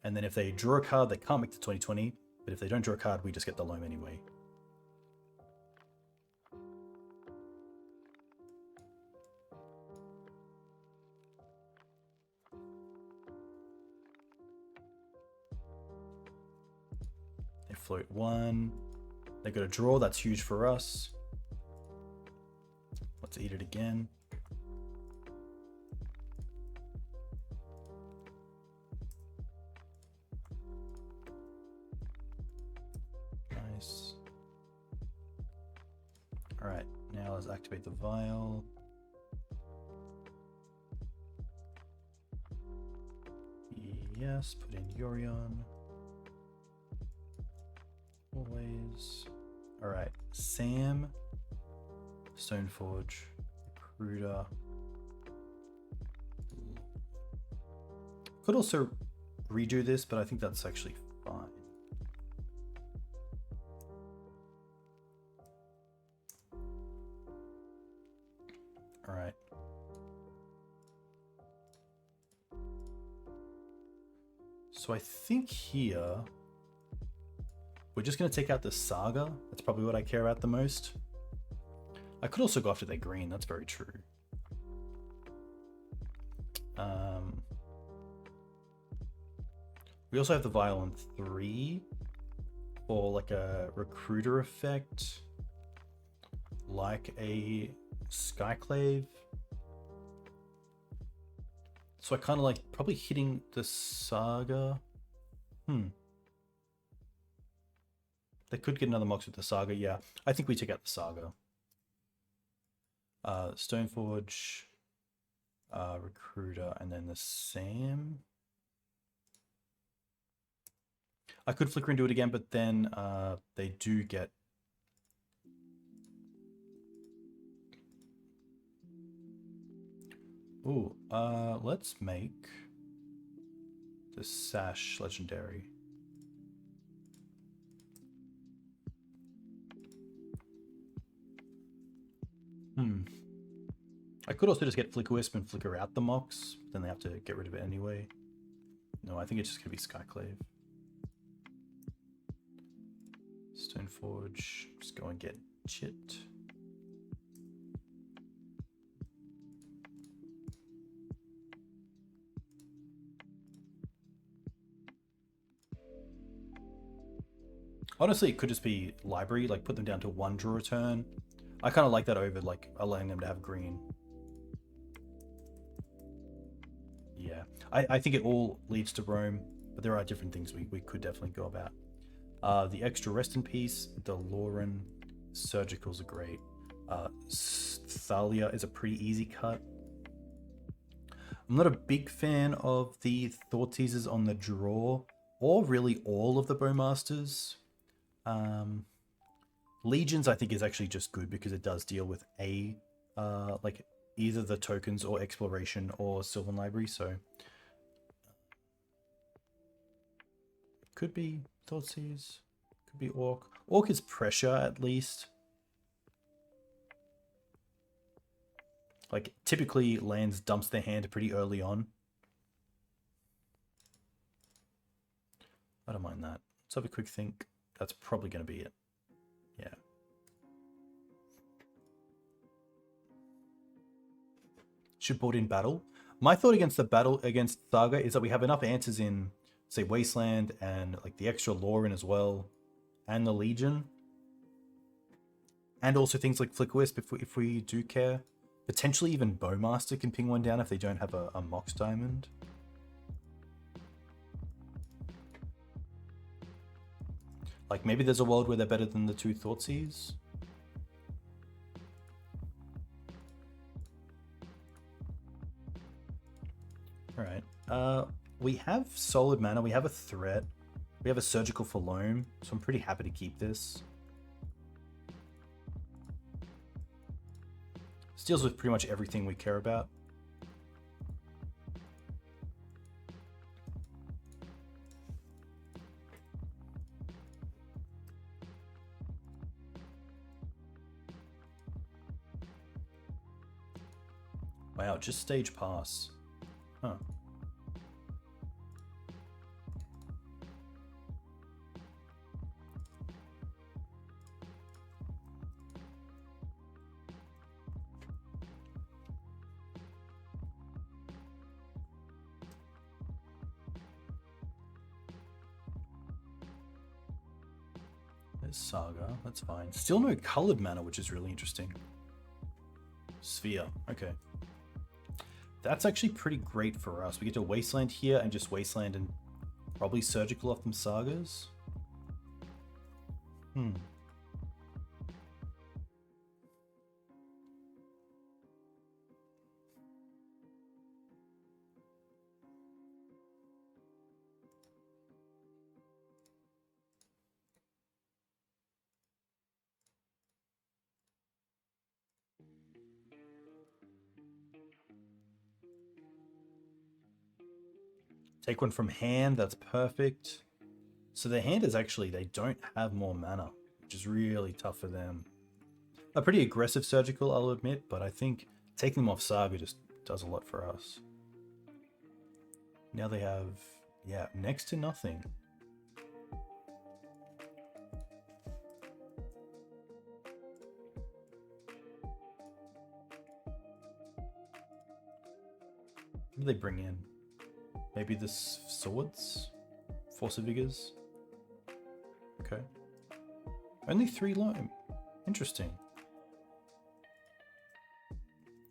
Speaker 1: And then if they draw a card, they can't make the 20/20. But if they don't draw a card, we just get the Loam anyway. They float 1. They got a draw. That's huge for us. Let's eat it again. Alright, now let's activate the Vial. Yes, put in Yorion. Always. Alright, Sam, Stoneforge, Recruiter. Could also redo this, but I think that's actually fine. Alright. So I think here, we're just going to take out the Saga. That's probably what I care about the most. I could also go after their green, that's very true. We also have the Vial on 3 for like a recruiter effect, like a Skyclave. So I kind of like probably hitting the Saga. They could get another Mox with the Saga. Yeah, I think we take out the Saga. Stoneforge, recruiter, and then the Sam. I could flicker into it again, but then they do get... Ooh, let's make the Sash legendary. I could also just get Flickerwisp and flicker out the Mox, but then they have to get rid of it anyway. No, I think it's just going to be Skyclave. Stoneforge, just go and get Jitte. Honestly, it could just be library, like put them down to 1 draw a turn. I kind of like that over like allowing them to have green. Yeah, I think it all leads to Rome, but there are different things we could definitely go about. The extra Rest in Peace, the Loran, Surgicals are great. Thalia is a pretty easy cut. I'm not a big fan of the Thoughtseizes on the draw, or really all of the Bowmasters. Legions I think is actually just good because it does deal with like either the tokens or exploration or Sylvan Library, so could be Thoughtseize, could be Orc. Orc is pressure at least. Like typically lands dumps their hand pretty early on. I don't mind that. Let's have a quick think. That's probably going to be it. Yeah. Should board in battle. My thought against the battle against Saga is that we have enough answers in, say, Wasteland and like the extra Loran as well, and the Legion, and also things like Flickerwisp if we do care. Potentially even Bowmaster can ping one down if they don't have a Mox Diamond. Like maybe there's a world where they're better than the 2 Thoughtseize. Alright. We have solid mana, we have a threat, we have a surgical for Loam, so I'm pretty happy to keep this. This deals with pretty much everything we care about. Wow, just stage pass. Huh. There's Saga, that's fine. Still no colored mana, which is really interesting. Sphere, okay. That's actually pretty great for us. We get to Wasteland here and just Wasteland and probably Surgical off them Sagas. Take one from hand, that's perfect. So their hand is actually, they don't have more mana, which is really tough for them. A pretty aggressive Surgical, I'll admit, but I think taking them off Saga just does a lot for us. Now they have, yeah, next to nothing. What do they bring in? Maybe the swords? Force of Vigors? Okay. Only 3 loam. Interesting.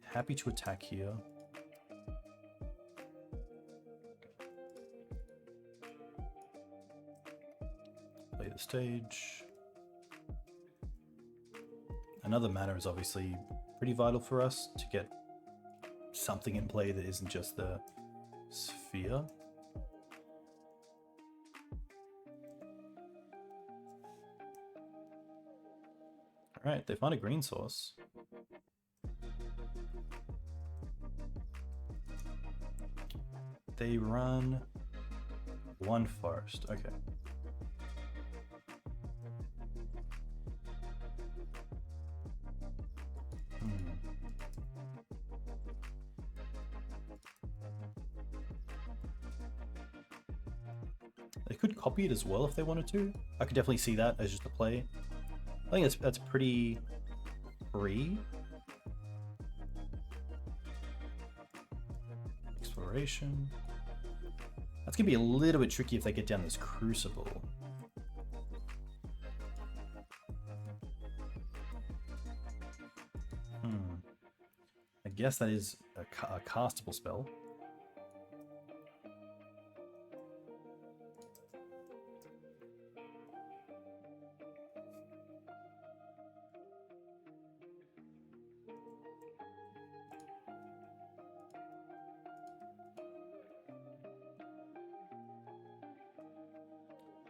Speaker 1: Happy to attack here. Play the stage. Another mana is obviously pretty vital for us to get something in play that isn't just the sphere. Alright, they found a green source. They run 1 forest. Okay. They could copy it as well if they wanted to. I could definitely see that as just a play. I think that's pretty free. Exploration. That's gonna be a little bit tricky if they get down this Crucible. I guess that is a castable spell.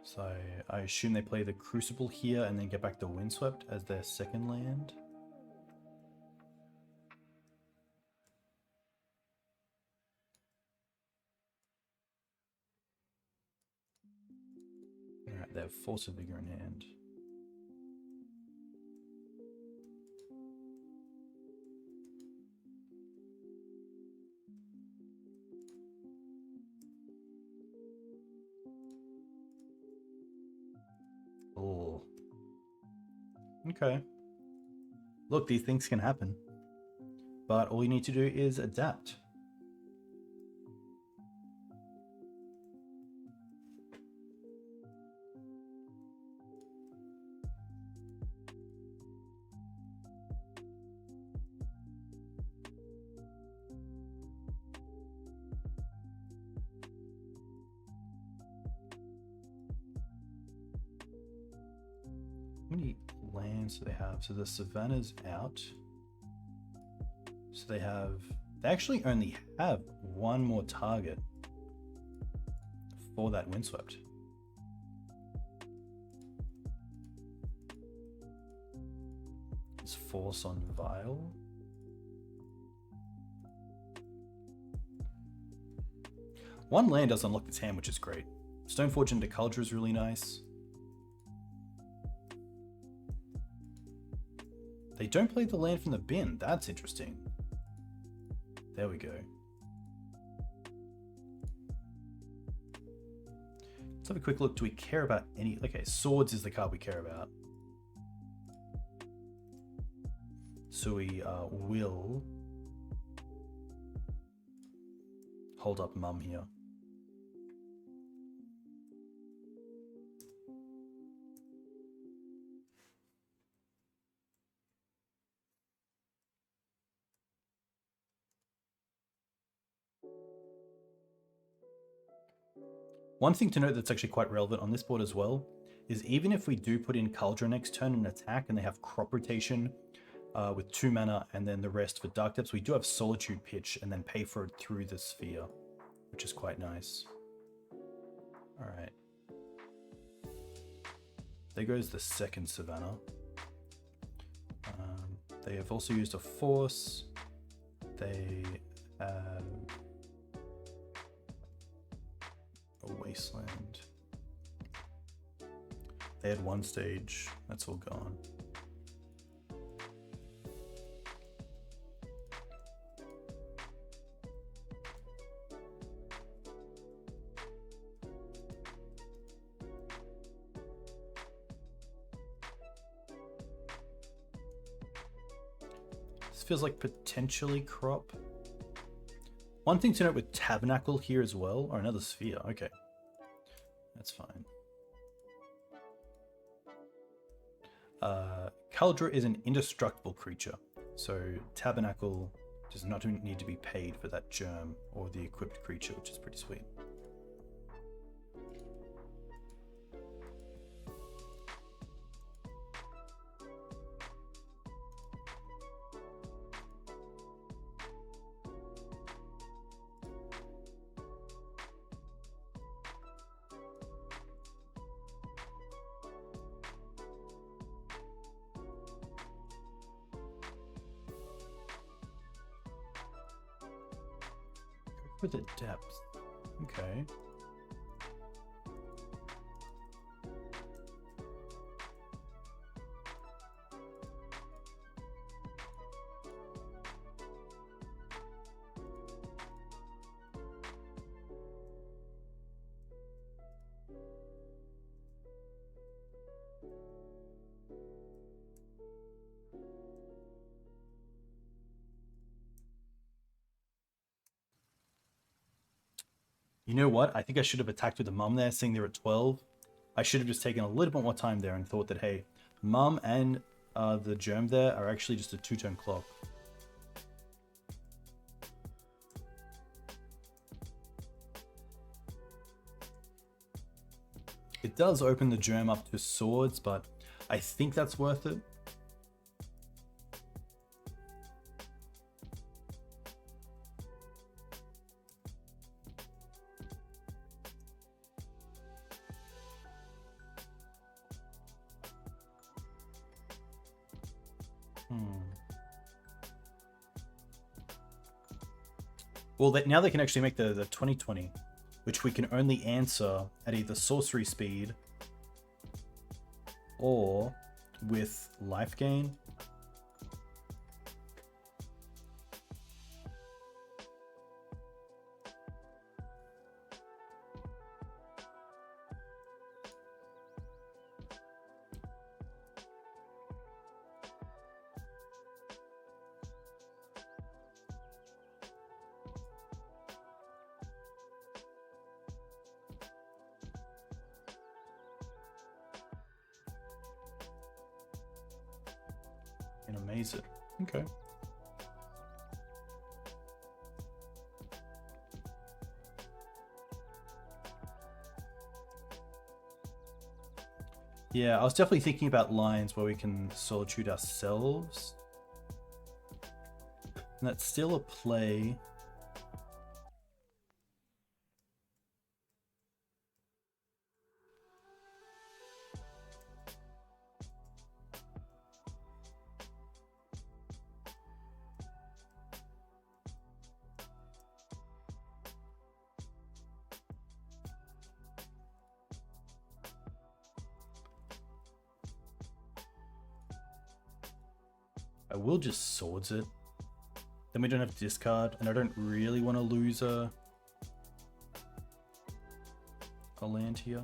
Speaker 1: So I assume they play the Crucible here and then get back to Windswept as their second land. Alright, they have Force of Vigor in hand. Oh. Okay. Look, these things can happen. But all you need to do is adapt. How many lands do they have? So the Savannah's out. So they actually only have 1 more target for that Windswept. Is Force on Vial? One land does unlock this hand, which is great. Stoneforge into Kaldra is really nice. They don't play the land from the bin. That's interesting. There we go. Let's have a quick look. Do we care about any... Okay, swords is the card we care about. So we will hold up Mum here. One thing to note that's actually quite relevant on this board as well is even if we do put in Kaldra next turn and attack and they have crop rotation with 2 mana and then the rest for Dark Depths, we do have Solitude pitch and then pay for it through the sphere, which is quite nice. All right. There goes the second Savannah. They have also used a Force. They have a Wasteland. They had 1 stage. That's all gone. This feels like potentially crop. One thing to note with Tabernacle here as well, or another sphere, okay. That's fine. Kaldra is an indestructible creature, so Tabernacle does not need to be paid for that germ or the equipped creature, which is pretty sweet. For the depth, okay. You know what? I think I should have attacked with the mum there, seeing they're at 12. I should have just taken a little bit more time there and thought that, hey, mum and the germ there are actually just a 2-turn clock. It does open the germ up to swords, but I think that's worth it. Well, now they can actually make the 20/20, which we can only answer at either sorcery speed or with life gain. And amaze it. Okay. Yeah, I was definitely thinking about lines where we can Solitude ourselves. And that's still a play. I will just swords it. Then we don't have to discard, and I don't really want to lose a land here.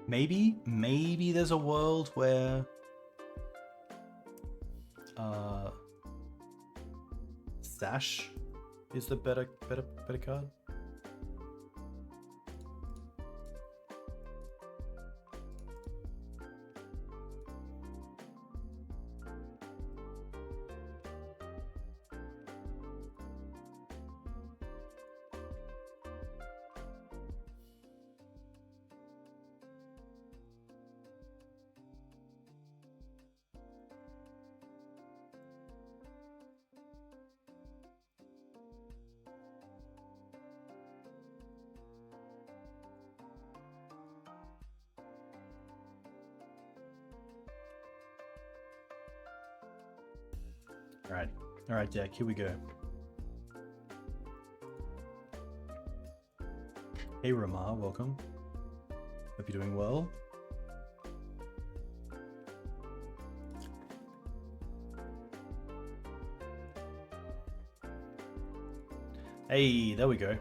Speaker 1: Maybe there's a world where Sash is the better card. Alright, deck, here we go. Hey Ramar, welcome. Hope you're doing well. Hey, there we go.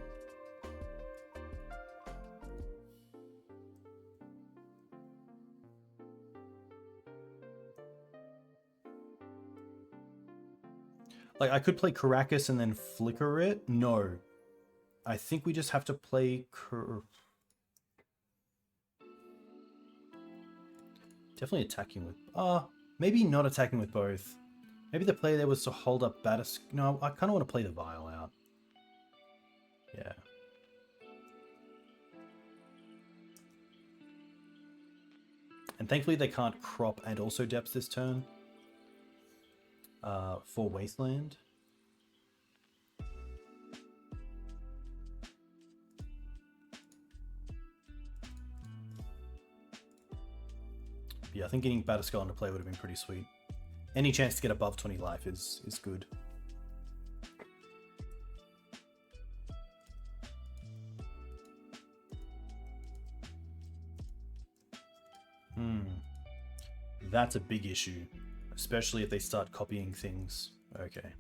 Speaker 1: Like, I could play Karakas and then flicker it. No. I think we just have to play... Definitely attacking with... maybe not attacking with both. Maybe the play there was to hold up Batterskull. No, I kind of want to play the Vial out. Yeah. And thankfully they can't crop and also depth this turn. For Wasteland. Yeah, I think getting Batterskull into play would have been pretty sweet. Any chance to get above 20 life is good. That's a big issue, especially if they start copying things. Okay.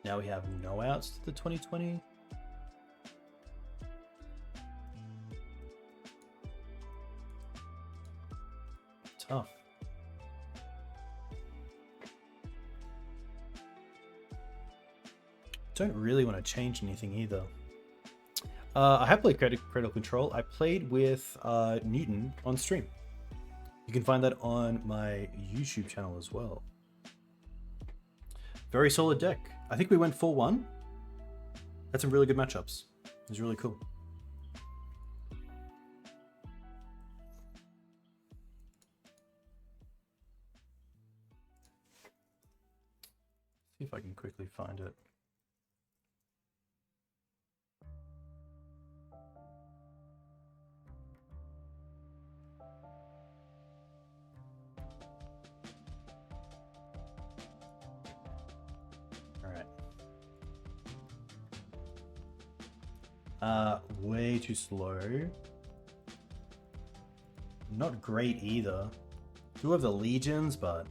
Speaker 1: Now we have no outs to the 2020. Tough. Don't really want to change anything either. I have played Critical Control. I played with Newton on stream. You can find that on my YouTube channel as well. Very solid deck. I think we went 4-1. Had some really good matchups. It was really cool. See if I can quickly find it. Way too slow. Not great either. Do have the Legions, but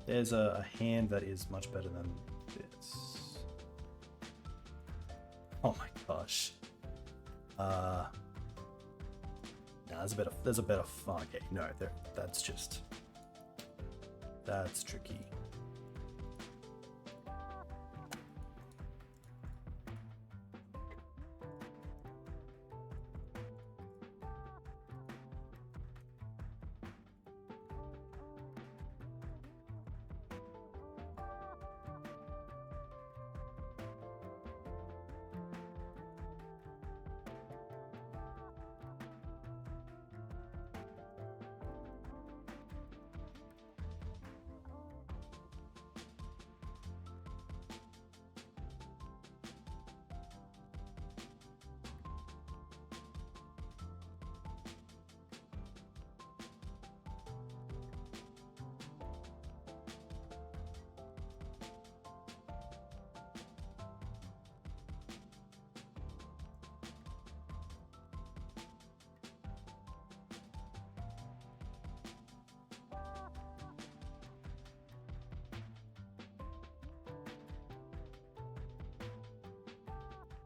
Speaker 1: there's a hand that is much better than this. Oh my gosh. Nah, there's a better okay, no, that's tricky.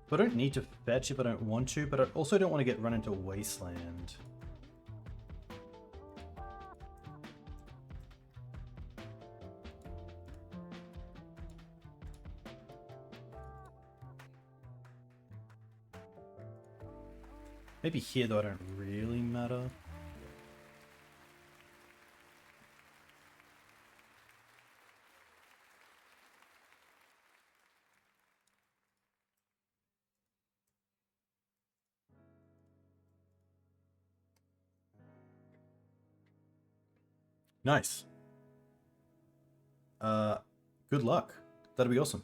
Speaker 1: But I don't need to fetch if I don't want to, but I also don't want to get run into Wasteland. Maybe here though, I don't really matter. Nice. Good luck. That'll be awesome.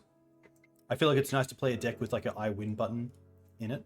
Speaker 1: I feel like it's nice to play a deck with like an I win button in it.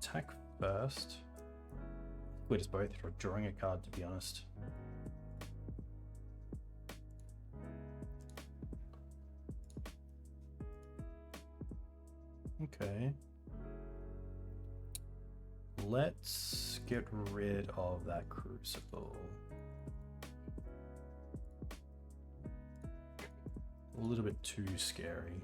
Speaker 1: Attack first. We're just both drawing a card, to be honest. Okay. Let's get rid of that Crucible. A little bit too scary.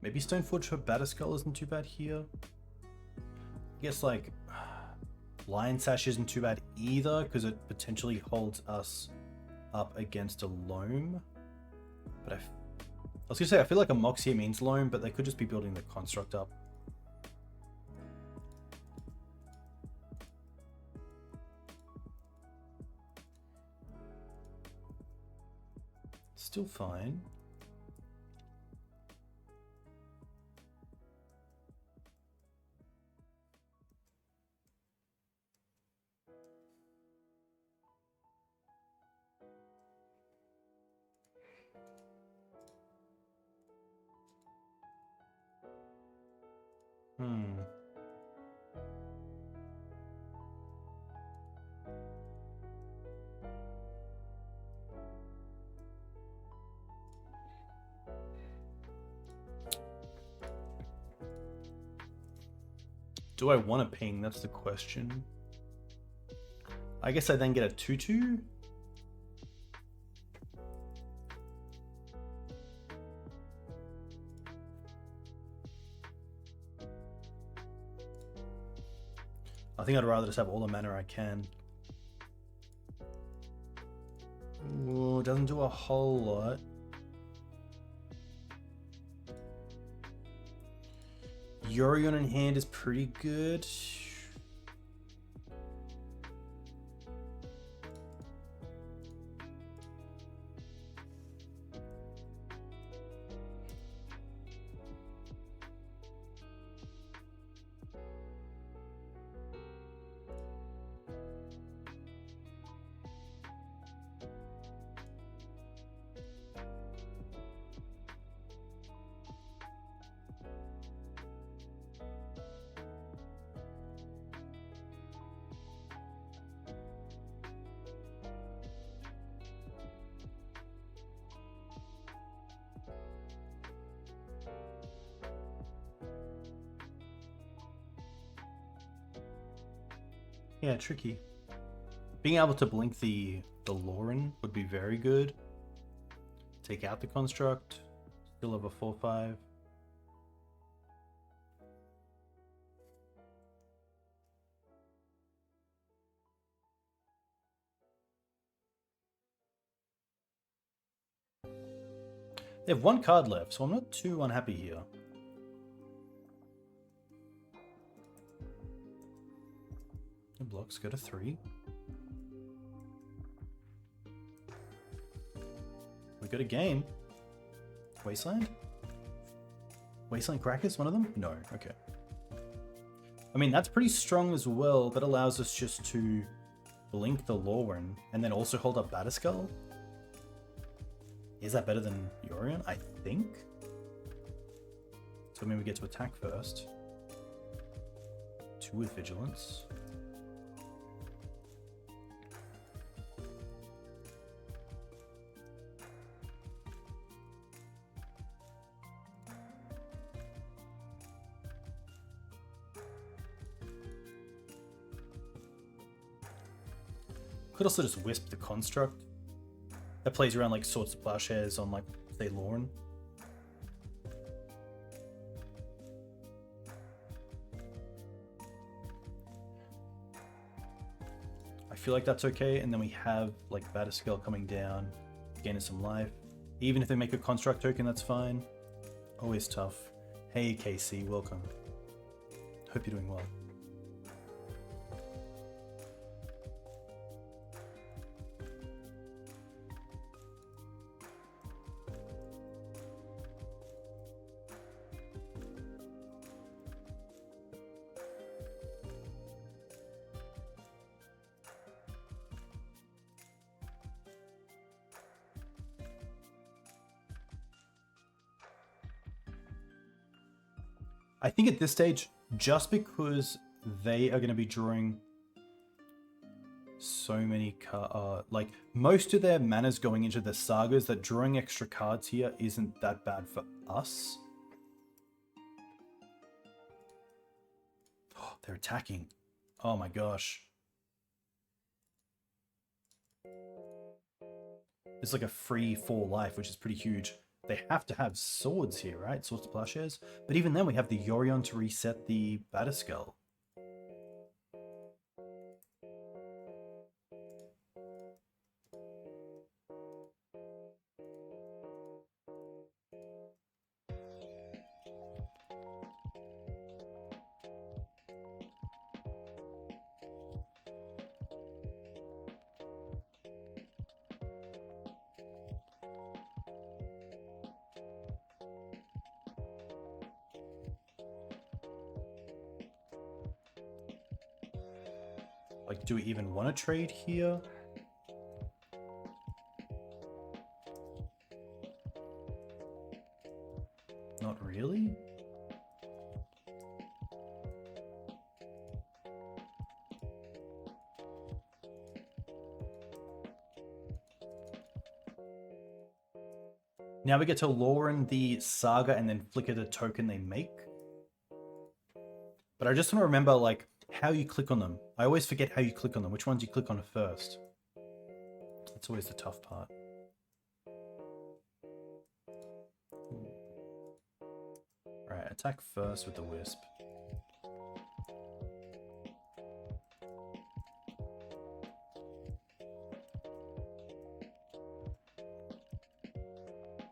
Speaker 1: Maybe Stoneforge for Batterskull isn't too bad here. I guess like Lion Sash isn't too bad either because it potentially holds us up against a Loam. But I was gonna say I feel like a Mox here means Loam, but they could just be building the construct up. Still fine. Do I want to ping? That's the question. I guess I then get a 2/2. I think I'd rather just have all the mana I can. Ooh, doesn't do a whole lot. Yorion in hand is pretty good. Yeah, tricky. Being able to blink the Loran would be very good. Take out the construct. Still have a 4/5. They have one card left, so I'm not too unhappy here. The blocks go to 3. We got a game. Wasteland? Wasteland Karakas, one of them? No, okay. I mean, that's pretty strong as well. That allows us just to blink the Loran and then also hold up Batterskull. Is that better than Yorion? I think. So maybe we get to attack first. 2 with Vigilance. Could also just Wisp the Construct. That plays around like Swords to Plowshares on like, say, Loran. I feel like that's okay, and then we have like Batterskull coming down, gaining some life. Even if they make a Construct token, that's fine. Always tough. Hey KC, welcome. Hope you're doing well. I think at this stage, just because they are going to be drawing so many cards, like most of their mana's going into the sagas, that drawing extra cards here isn't that bad for us. Oh, they're attacking. Oh my gosh. It's like a free 4 life, which is pretty huge. They have to have swords here, right? Swords to Plowshares. But even then, we have the Yorion to reset the Batterskull. Like, do we even want to trade here? Not really. Now we get to Loran the Saga and then flicker the token they make. But I just want to remember, like, how you click on them. I always forget how you click on them, which ones you click on first. That's always the tough part. Alright, attack first with the Wisp.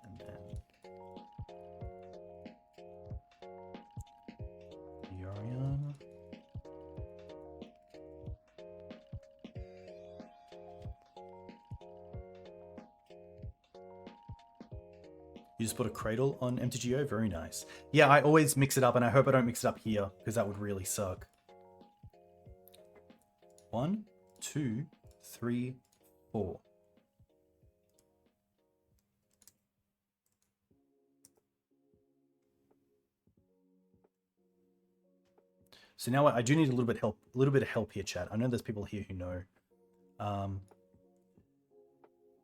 Speaker 1: And then Yorion. You just put a Cradle on MTGO? Very nice. Yeah, I always mix it up, and I hope I don't mix it up here, because that would really suck. 1, 2, 3, 4. So now I do need a little bit of help here, chat. I know there's people here who know.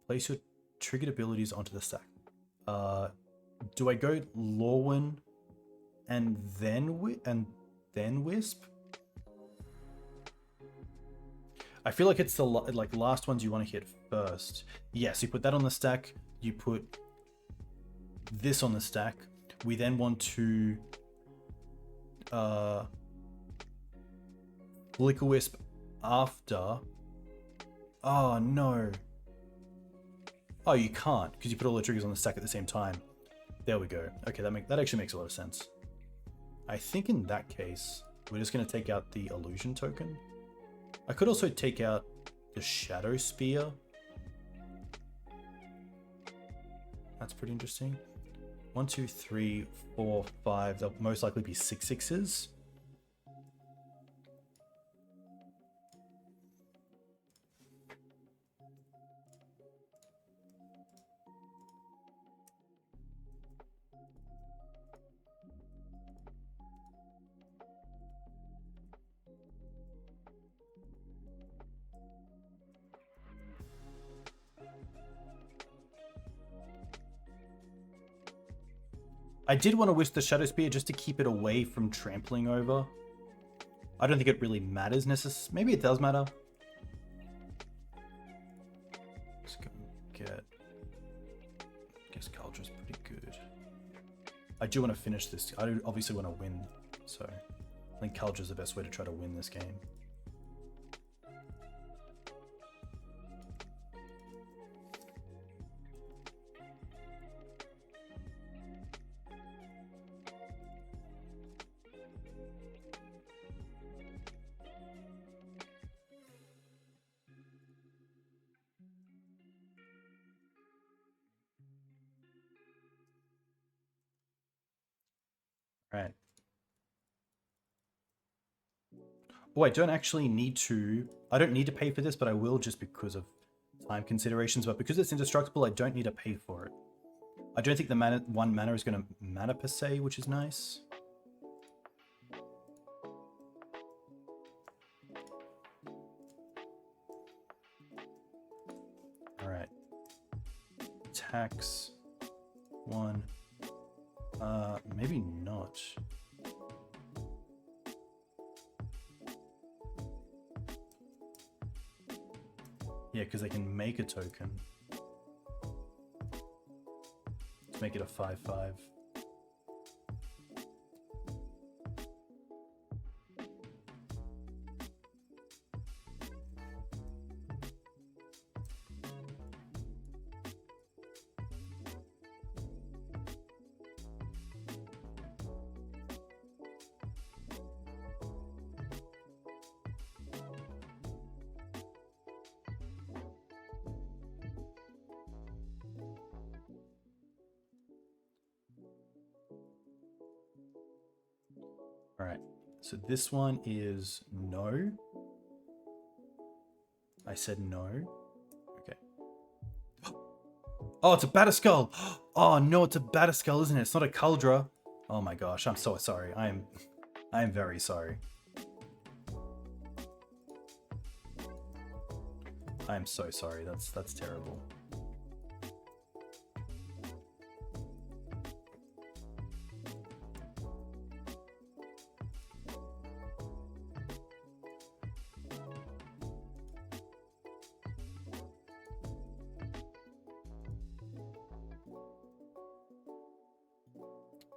Speaker 1: Place your triggered abilities onto the stack. Do I go Loran and then Wisp? I feel like it's the last ones you want to hit first. Yes, you put that on the stack. You put this on the stack. We then want to Flickerwisp after. Oh no. Oh, you can't, because you put all the triggers on the stack at the same time. There we go. Okay, that actually makes a lot of sense. I think in that case, we're just going to take out the illusion token. I could also take out the Shadow Spear. That's pretty interesting. 1, 2, 3, 4, 5. There'll most likely be 6 6s. I did want to wish the Shadow Spear just to keep it away from trampling over. I don't think it really matters necessarily. Maybe it does matter. Let's go get... I guess Kaldra's pretty good. I do want to finish this. I do obviously want to win, so I think Kaldra's the best way to try to win this game. Right. Oh, I don't actually need to... I don't need to pay for this, but I will just because of time considerations. But because it's indestructible, I don't need to pay for it. I don't think the mana, 1 mana is going to matter per se, which is nice. Alright. Tax 1. Maybe not. Yeah, because they can make a token. Let's make it a 5/5. Alright, so this one is no. I said no. Okay. Oh, it's a Batterskull! Oh no, it's a Batterskull, isn't it? It's not a Kaldra. Oh my gosh, I'm so sorry. I am very sorry. I am so sorry. That's terrible.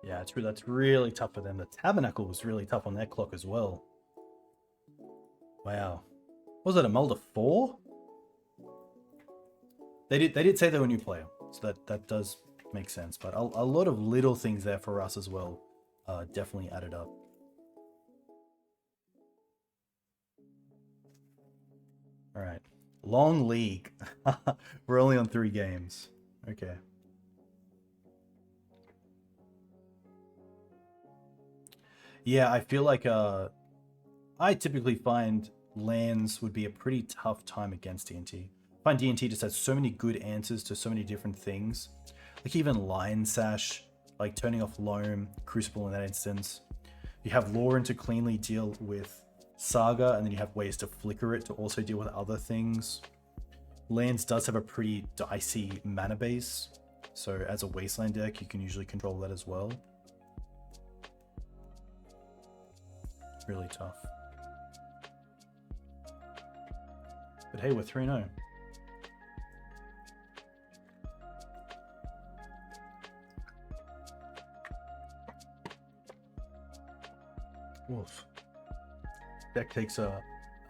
Speaker 1: Yeah, that's really tough for them. The Tabernacle was really tough on their clock as well. Wow. Was it a Mulder 4? They did say they were a new player, so that does make sense. But a lot of little things there for us as well definitely added up. All right, long league. We're only on 3 games. Okay. Yeah, I feel like I typically find lands would be a pretty tough time against TNT. I find TNT just has so many good answers to so many different things. Like even Lion Sash, like turning off Loam, Crucible in that instance. You have Loran to cleanly deal with Saga, and then you have ways to flicker it to also deal with other things. Lands does have a pretty dicey mana base, so as a Wasteland deck, you can usually control that as well. Really tough. But hey, we're 3-0. Wolf. Deck takes a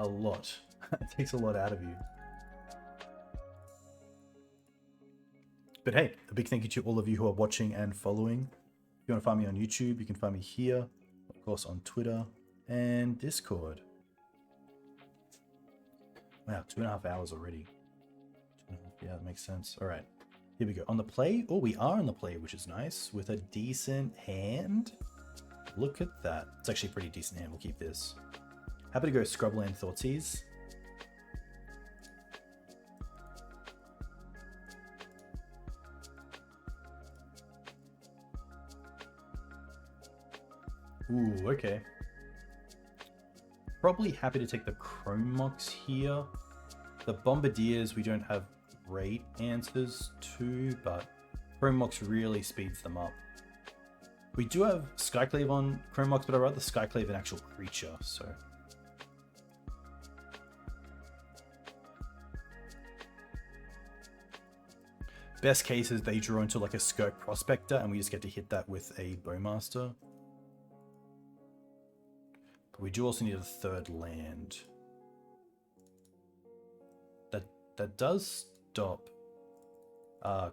Speaker 1: lot. It takes a lot out of you. But hey, a big thank you to all of you who are watching and following. If you want to find me on YouTube, you can find me here, of course on Twitter and Discord. Wow, 2.5 hours already. Yeah, that makes sense. All right, here we go. On the play. Oh, we are on the play, which is nice, with a decent hand. Look at that. It's actually a pretty decent hand. We'll keep this. Happy to go Scrubland Thoughtseize. Ooh, okay. Probably happy to take the Chrome Mox here. The Bombardiers we don't have great answers to, but Chrome Mox really speeds them up. We do have Skyclave on Chrome Mox, but I'd rather Skyclave an actual creature, so. Best case is they draw into like a Skirk Prospector and we just get to hit that with a Bowmaster. But we do also need a third land. That does stop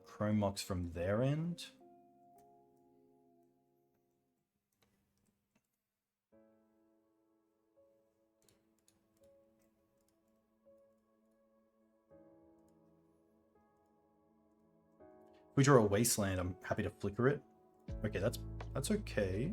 Speaker 1: Chrome Mox from their end. If we draw a Wasteland, I'm happy to flicker it. Okay, that's okay.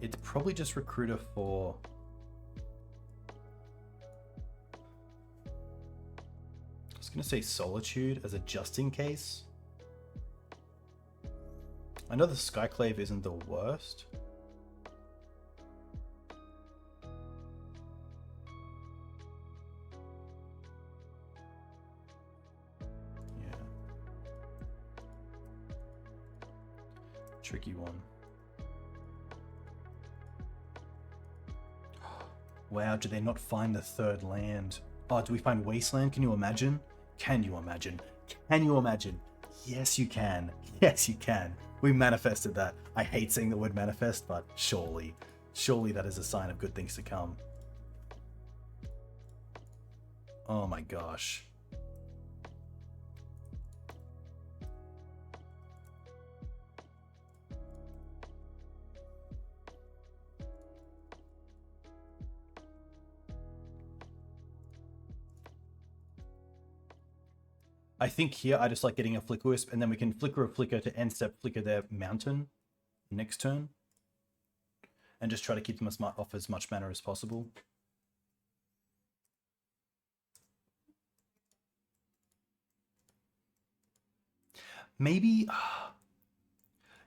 Speaker 1: It's probably just Recruiter for... I was going to say Solitude as a just in case. I know the Skyclave isn't the worst. Yeah. Tricky one. Wow, did they not find the third land? Oh, do we find Wasteland? Can you imagine? Can you imagine? Can you imagine? Yes, you can. Yes, you can. We manifested that. I hate saying the word manifest, but surely that is a sign of good things to come. Oh my gosh. I think here I just like getting a Flickerwisp, and then we can flicker a flicker to end step flicker their mountain next turn. And just try to keep them off as much mana as possible. Maybe...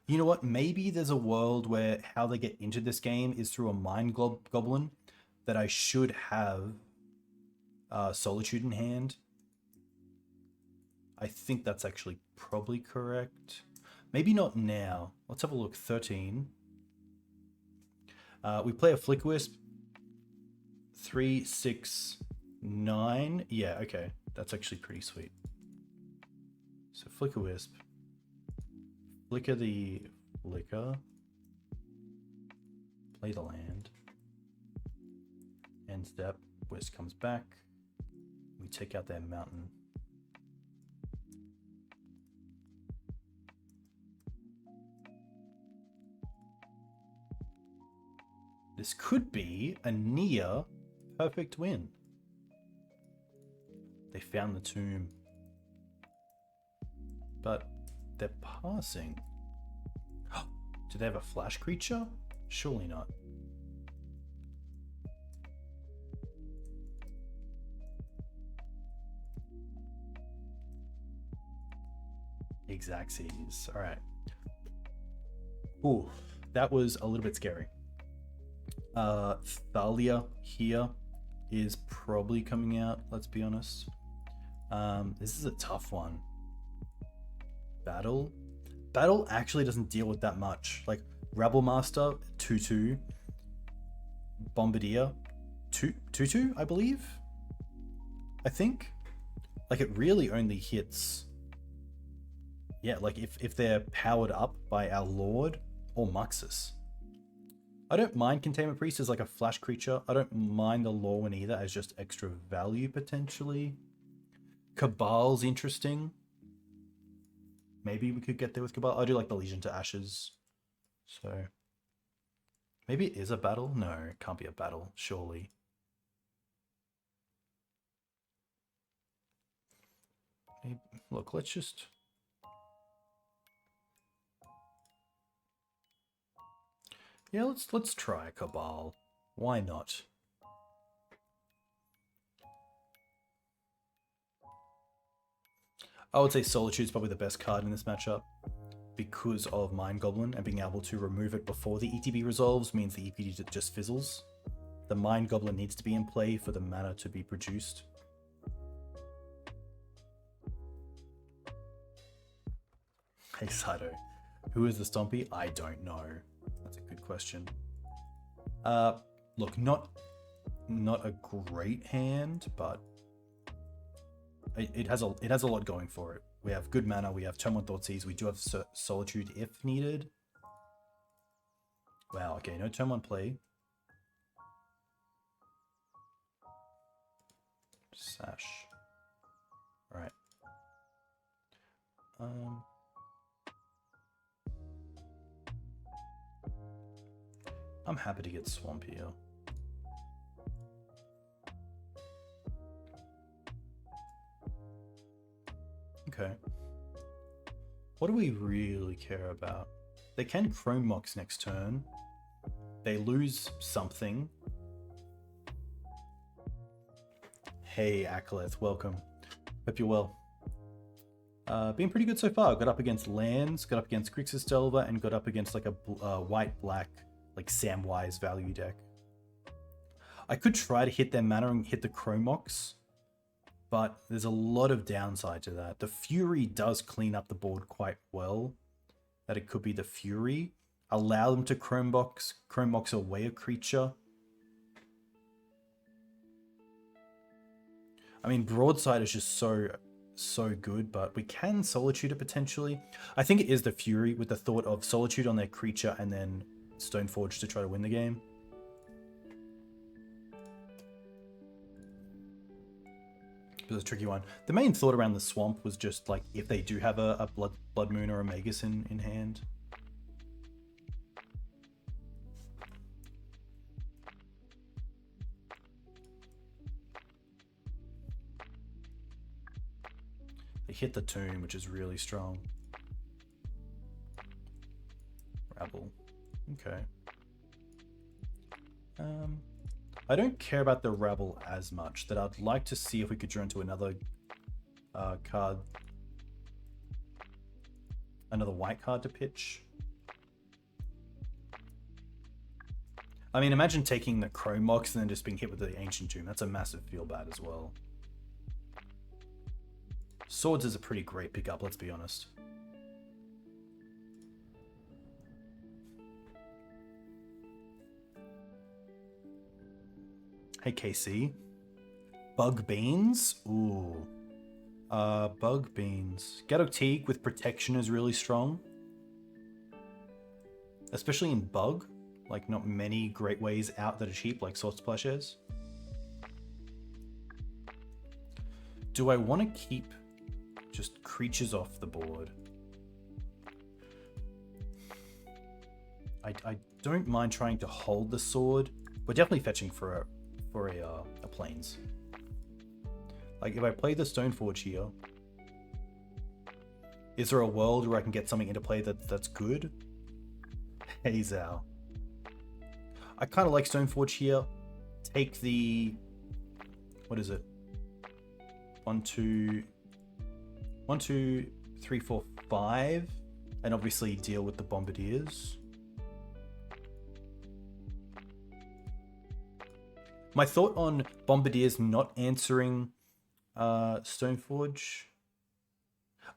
Speaker 1: You know what? Maybe there's a world where how they get into this game is through a Mind Goblin that I should have Solitude in hand. I think that's actually probably correct. Maybe not now. Let's have a look. 13. We play a Flickerwisp. 3, 6, 9. Yeah, okay. That's actually pretty sweet. So Flickerwisp. Flicker the flicker. Play the land. End step. Wisp comes back. We take out their mountain. This could be a near perfect win. They found the tomb. But they're passing. Do they have a flash creature? Surely not. Exactsies. All right. Ooh, that was a little bit scary. Thalia here is probably coming out, let's be honest. This is a tough one. Battle actually doesn't deal with that much. Like Rabblemaster 2/2, Bombardier 2/2, I believe. I think. Like it really only hits. Yeah, like if they're powered up by our Lord or Muxus. I don't mind Containment Priest as like a flash creature. I don't mind the Loran either as just extra value potentially. Cabal's interesting. Maybe we could get there with Cabal. I do like the Legion to Ashes. So maybe it is a battle? No, it can't be a battle, surely. Maybe, look, let's just... Yeah, let's try Cabal. Why not? I would say Solitude is probably the best card in this matchup because of Mind Goblin, and being able to remove it before the ETB resolves means the ETB just fizzles. The Mind Goblin needs to be in play for the mana to be produced. Hey Sato, who is the Stompy? I don't know. That's a good question. Look, not a great hand, but it has a lot going for it. We have good mana, we have Turn 1 Thoughtseize, we do have Solitude if needed. Wow, okay, no Turn 1 play. Sash. Alright. I'm happy to get Swamp here. Okay. What do we really care about? They can Chrome Mox next turn. They lose something. Hey Akaleth, welcome. Hope you're well. Been pretty good so far. Got up against lands, got up against Grixis Delver, and got up against like a white-black, like Samwise value deck. I could try to hit their mana and hit the Chrome Mox, but there's a lot of downside to that. The Fury does clean up the board quite well. That it could be the Fury. Allow them to Chrome Mox away a creature. I mean, Broadside is just so good, but we can Solitude it potentially. I think it is the Fury with the thought of Solitude on their creature and then Stoneforge to try to win the game. It was a tricky one. The main thought around the Swamp was just like if they do have a Blood Moon or a Magus in hand. They hit the Tomb, which is really strong. Rabble. Okay. I don't care about the Rabble as much. That I'd like to see if we could draw into another card. Another white card to pitch. I mean, imagine taking the Chrome Mox and then just being hit with the Ancient Tomb. That's a massive feel bad as well. Swords is a pretty great pickup, let's be honest. Hey KC. Bug Beans? Ooh. Bug Beans. Gadok Teague with protection is really strong. Especially in Bug. Like, not many great ways out that are cheap, like Sword Plowshares. Do I want to keep just creatures off the board? I don't mind trying to hold the sword. We're definitely fetching for a plains. Like if I play the Stoneforge here, is there a world where I can get something into play that's good? Hey Zao. I kind of like Stoneforge here. Take the, what is it? 1, 2, 3, 4, 5, and obviously deal with the Bombardiers. My thought on Bombardiers not answering Stoneforge.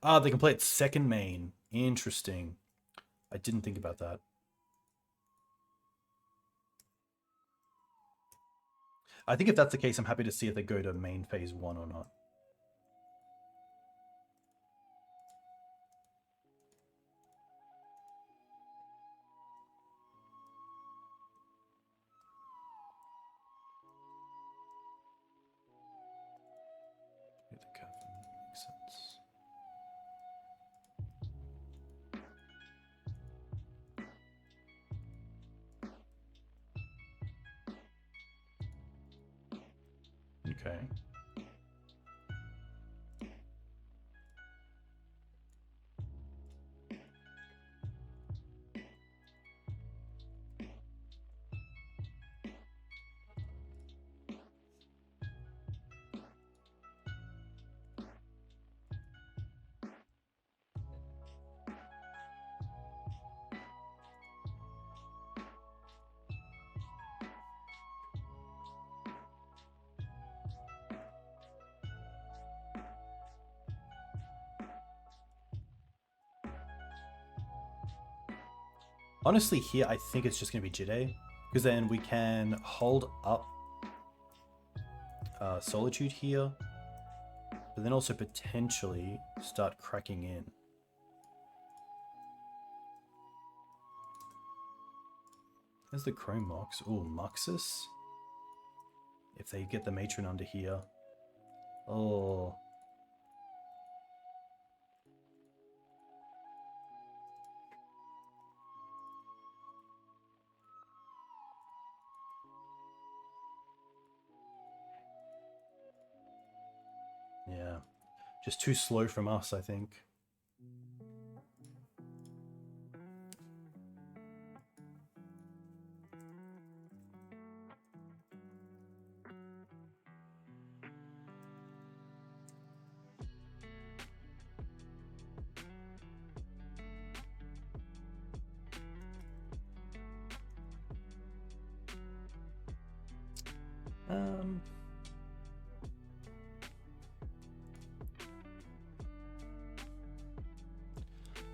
Speaker 1: Ah, they can play its second main. Interesting. I didn't think about that. I think if that's the case, I'm happy to see if they go to main phase 1 or not. Makes sense. Okay. Honestly, here I think it's just going to be Jitte, because then we can hold up Solitude here, but then also potentially start cracking in. There's the Chrome Mox. Ooh, Muxus. If they get the Matron under here. Oh. Yeah. Just too slow from us, I think.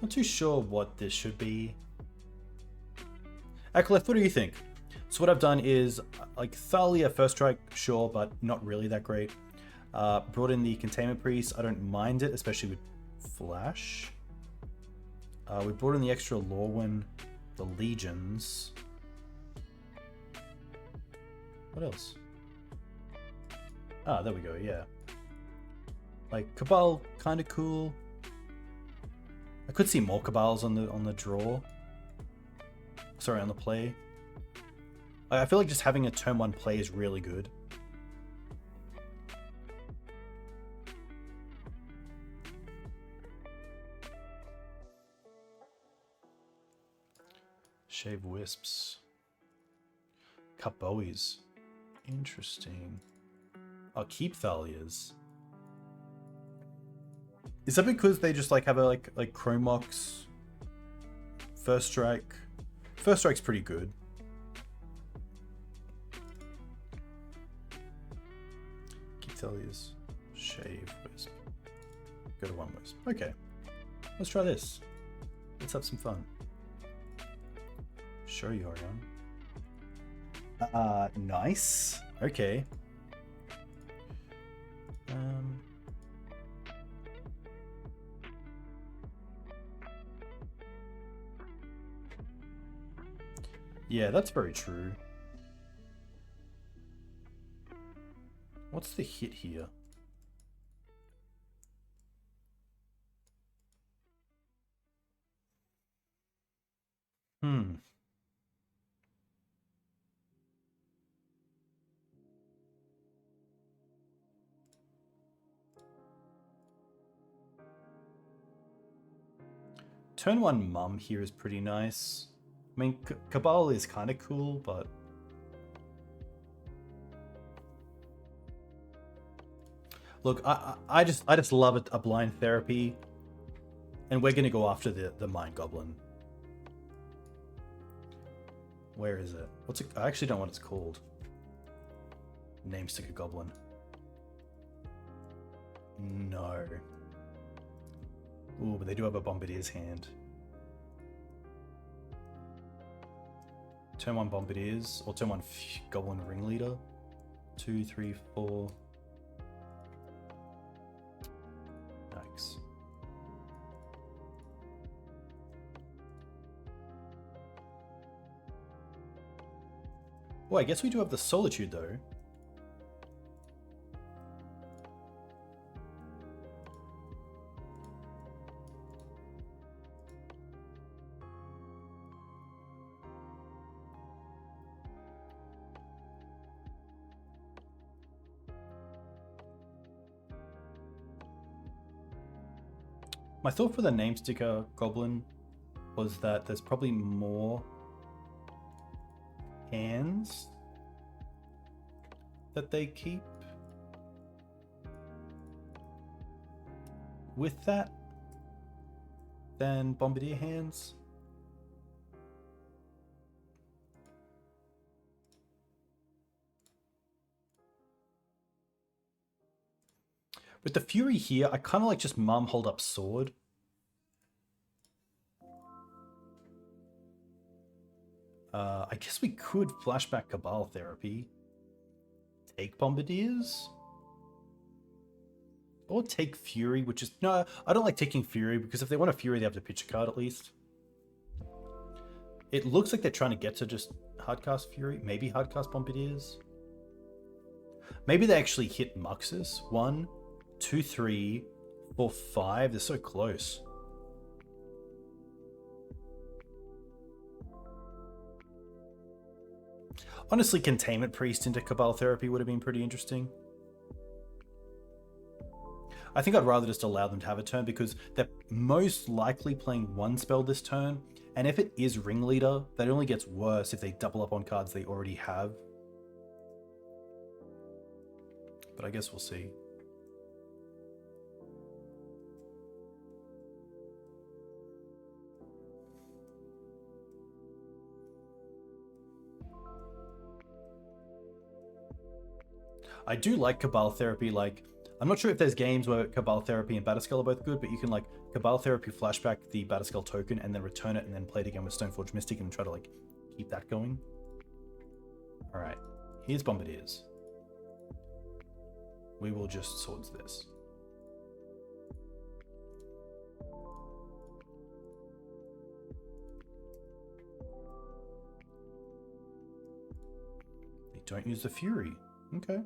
Speaker 1: Not too sure what this should be. Akaleth, what do you think? So what I've done is, like, Thalia first strike, sure, but not really that great. Brought in the Containment Priest. I don't mind it, especially with Flash. We brought in the extra Loran, the Legions. What else? Ah, there we go, yeah. Like, Cabal, kind of cool. I could see more Cabals on the draw. Sorry, on the play. I feel like just having a turn 1 play is really good. Shave Wisps. Cut Bowies. Interesting. I'll keep Thalias. Is that because they just like have a like Chrome Mox? First strike. First strike's pretty good. Keep Thalias. Shave Wisp. Go to 1 Wisp. Okay. Let's try this. Let's have some fun. Show you, Orion. Nice. Okay. Yeah, that's very true. What's the hit here? Turn 1 Mum here is pretty nice. I mean, Cabal is kind of cool, but... Look, I just love a blind therapy. And we're going to go after the Mind Goblin. Where is it? What's it? I actually don't know what it's called. Namesticker Goblin. No. Ooh, but they do have a Bombardier's hand. Turn 1 Bombardiers, or turn 1 Goblin Ringleader. 2, 3, 4. Nice. Oh, I guess we do have the Solitude though. My thought for the Namesticker Goblin was that there's probably more hands that they keep with that than Bombardier hands. With the Fury here, I kind of like just Mum hold up sword. I guess we could flashback Cabal Therapy. Take Bombardiers? Or take Fury, which is... No, I don't like taking Fury, because if they want a Fury, they have to pitch a card at least. It looks like they're trying to get to just hardcast Fury. Maybe hardcast Bombardiers. Maybe they actually hit Muxus. 1, 2, 3, 4, 5. They're so close. Honestly, Containment Priest into Cabal Therapy would have been pretty interesting. I think I'd rather just allow them to have a turn because they're most likely playing one spell this turn. And if it is Ringleader, that only gets worse if they double up on cards they already have. But I guess we'll see. I do like Cabal Therapy. Like, I'm not sure if there's games where Cabal Therapy and Batterskull are both good, but you can like Cabal Therapy flashback the Batterskull token and then return it and then play it again with Stoneforge Mystic and try to like keep that going. All right, here's Bombardiers. We will just swords this. They don't use the Fury. Okay.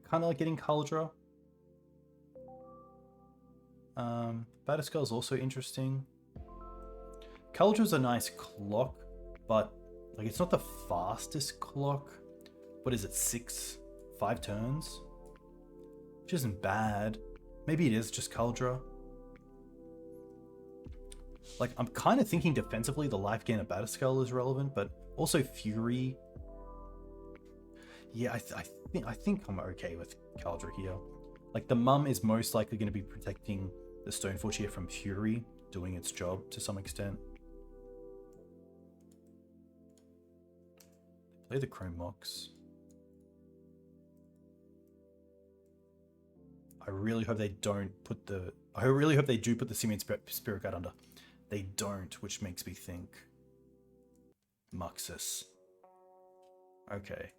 Speaker 1: Kind of like getting Kaldra. Batterskull is also interesting. Kaldra's a nice clock, but like it's not the fastest clock. What is it, 5 turns? Which isn't bad. Maybe it is just Kaldra. Like, I'm kind of thinking defensively the life gain of Batterskull is relevant, but also Fury. Yeah, I think I'm okay with Kaldra here. Like, the Mum is most likely going to be protecting the Stoneforge here from Fury, doing its job to some extent. Play the Chrome Mox. I really hope they don't put the... I really hope they do put the Simian Spirit Guide under. They don't, which makes me think. Muxus. Okay.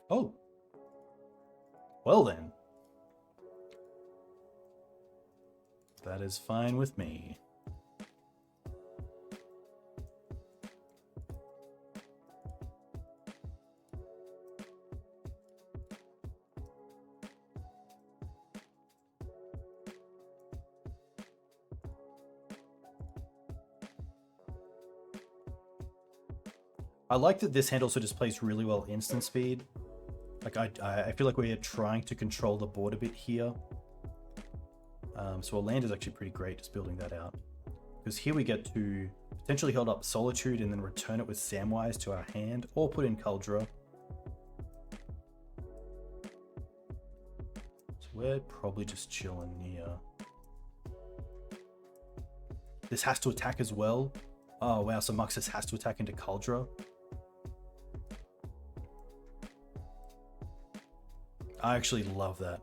Speaker 1: Oh. Well then. That is fine with me. I like that this hand also just plays really well instant speed. Like I feel like we're trying to control the board a bit here. So a land is actually pretty great just building that out. Because here we get to potentially hold up Solitude and then return it with Samwise to our hand, or put in Kaldra. So we're probably just chilling here. This has to attack as well. Oh wow, so Muxus has to attack into Kaldra. I actually love that.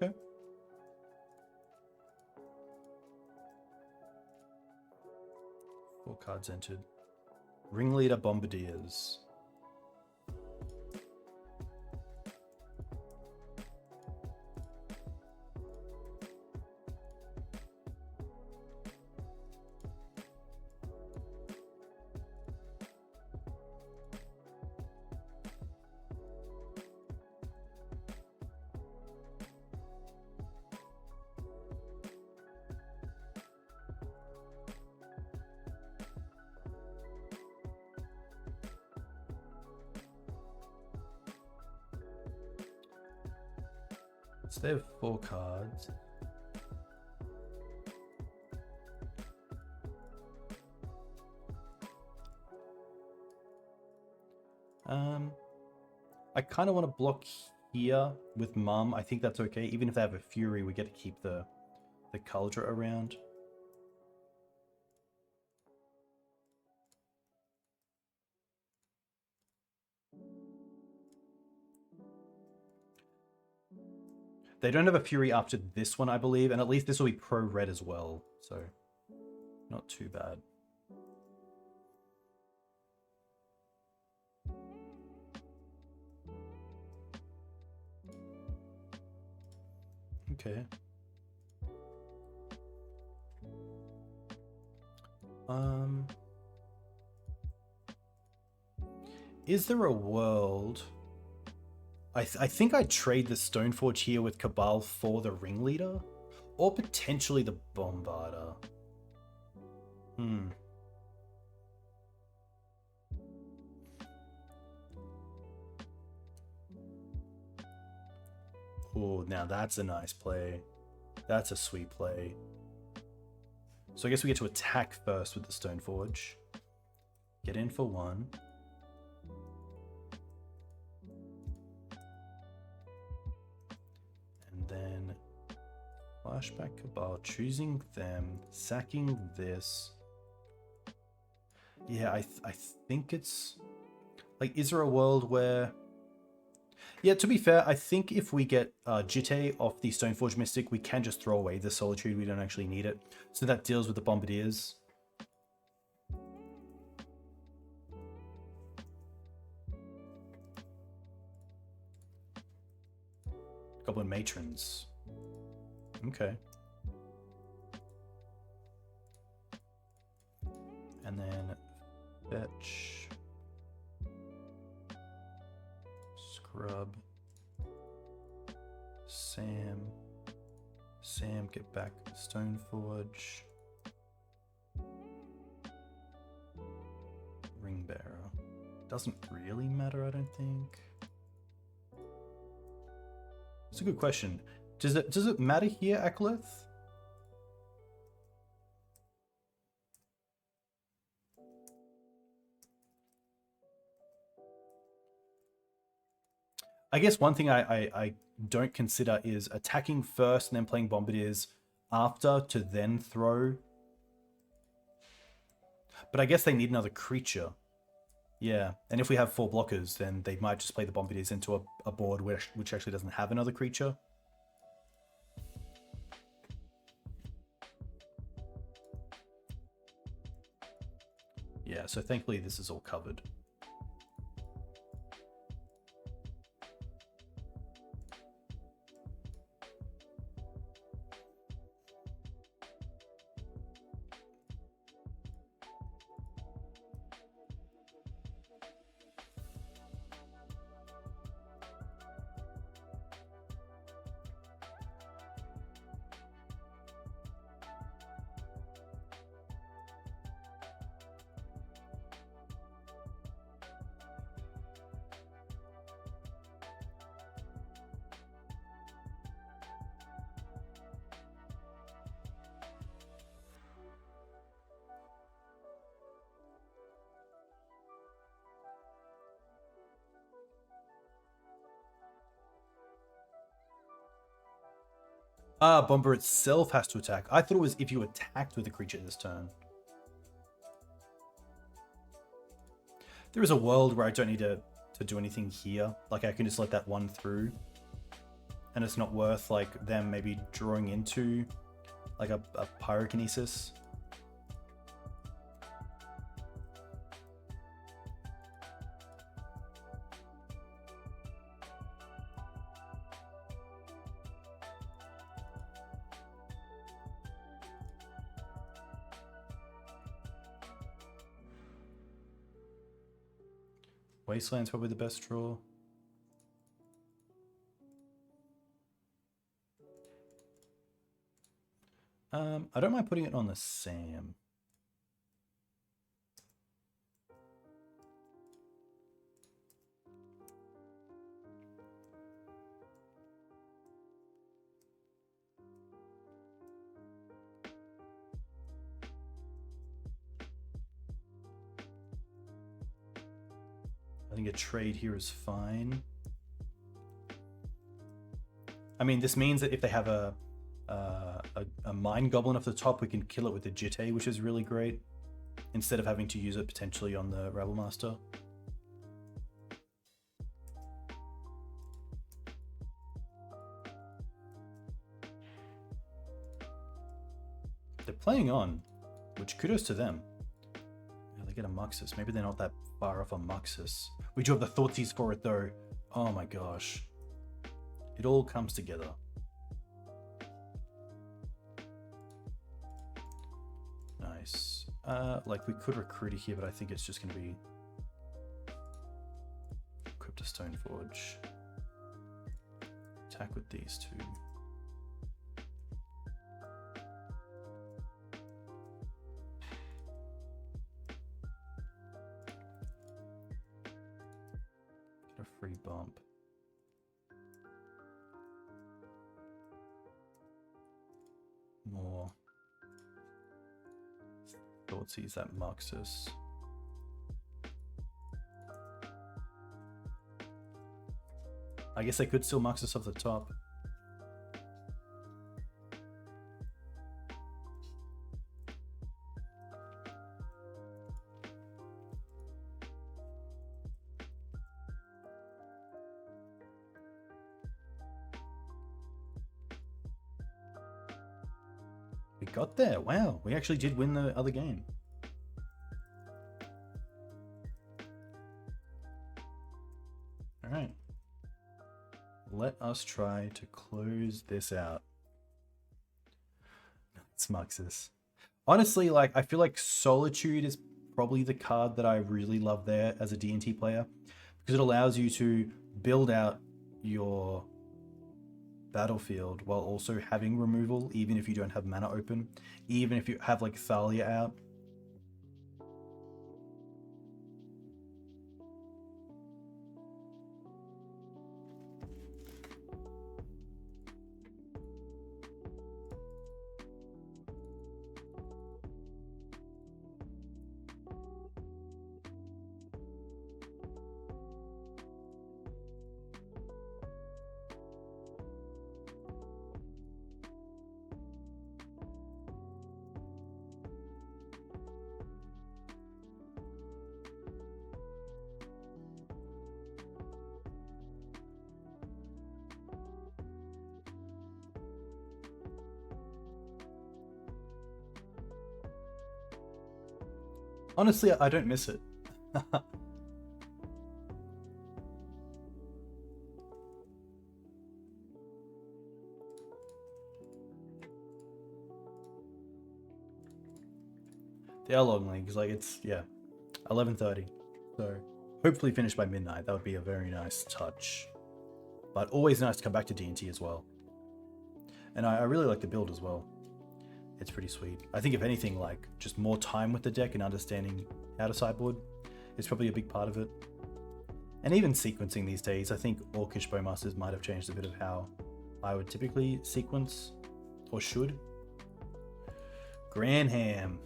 Speaker 1: Okay. Four cards entered. Ringleader Bombardiers. So they have 4 cards. I kind of want to block here with Mum. I think that's okay. Even if they have a Fury, we get to keep the Kaldra around. They don't have a Fury after this one, I believe, and at least this will be pro-red as well, so not too bad. Okay. Is there a world... I think I'd trade the Stoneforge here with Cabal for the Ringleader, or potentially the Bombarder. Oh, now that's a nice play. That's a sweet play. So I guess we get to attack first with the Stoneforge. Get in for one. And then flashback Cabal, choosing them, sacking this. Yeah, I think it's... Like, is there a world where... Yeah, to be fair, I think if we get Jitte off the Stoneforge Mystic, we can just throw away the Solitude. We don't actually need it. So that deals with the Bombardiers. Goblin Matrons. Okay. And then fetch. Scrub. Sam, get back Stoneforge. Ringbearer. Doesn't really matter, I don't think. It's a good question. Does it matter here, Akaleth? I guess one thing I don't consider is attacking first and then playing Bombardiers after to then throw. But I guess they need another creature. Yeah, and if we have 4 blockers, then they might just play the Bombardiers into a board which actually doesn't have another creature. Yeah, so thankfully this is all covered. Ah, Bomber itself has to attack. I thought it was if you attacked with a creature this turn. There is a world where I don't need to do anything here. Like, I can just let that one through. And it's not worth, like, them maybe drawing into, like, a Pyrokinesis. Wasteland's probably the best draw. I don't mind putting it on the Sam. I think a trade here is fine. I mean, this means that if they have a Mind Goblin off the top, we can kill it with the Jitte, which is really great, instead of having to use it potentially on the Rabblemaster. They're playing on, which kudos to them. Yeah, they get a Muxus. Maybe they're not that far off on Muxus. We do have the Thoughtseize for it though. Oh my gosh. It all comes together. Nice. Like we could recruit it here, but I think it's just going to be equip to Stoneforge. Attack with these two. Get a free bump. More. Thoughtseize that Muxus. I guess I could still Muxus off the top. We got there. Wow, we actually did win the other game. All right. Let us try to close this out. It's Muxus. Honestly, like I feel like Solitude is probably the card that I really love there as a D&T player, because it allows you to build out your battlefield while also having removal, even if you don't have mana open, even if you have like Thalia out. Honestly, I don't miss it. They are long leagues, like it's, yeah, 11:30. So hopefully finish by midnight. That would be a very nice touch. But always nice to come back to D&T as well. And I really like the build as well. It's pretty sweet. I think if anything, like just more time with the deck and understanding how to sideboard is probably a big part of it. And even sequencing these days, I think Orcish Bowmasters might have changed a bit of how I would typically sequence, or should. Granham.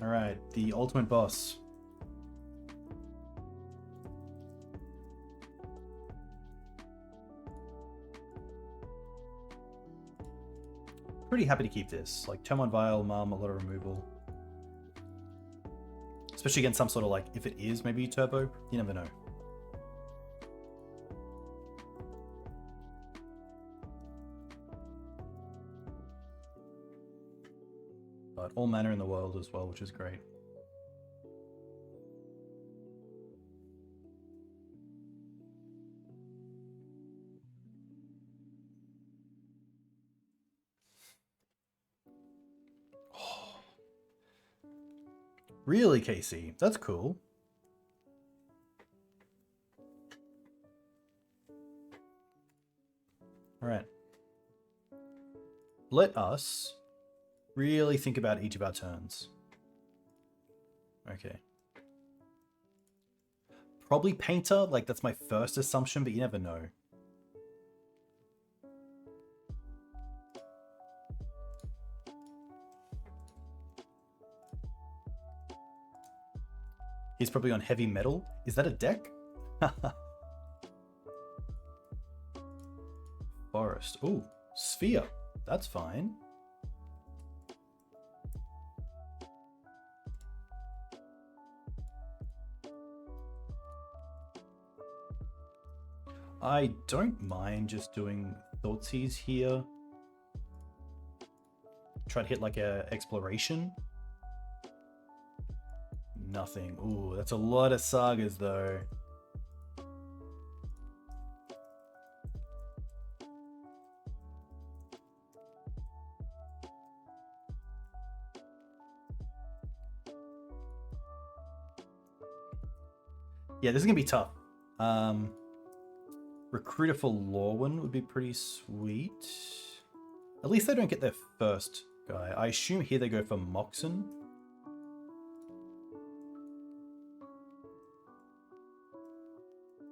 Speaker 1: All right, the ultimate boss. Pretty happy to keep this. Like Aether Vial, Mum, a lot of removal. Especially against some sort of like, if it is maybe turbo, you never know. But all mana in the world as well, which is great. Really, Casey? That's cool. All right. Let us really think about each of our turns. Okay. Probably Painter, like that's my first assumption, but you never know. He's probably on heavy metal. Is that a deck? Forest. Ooh, sphere. That's fine. I don't mind just doing Thoughtseize here. Try to hit like a exploration. Nothing. Ooh, that's a lot of sagas though. Yeah, this is gonna be tough. Recruiter for Loran would be pretty sweet. At least they don't get their first guy. I assume here they go for Muxus.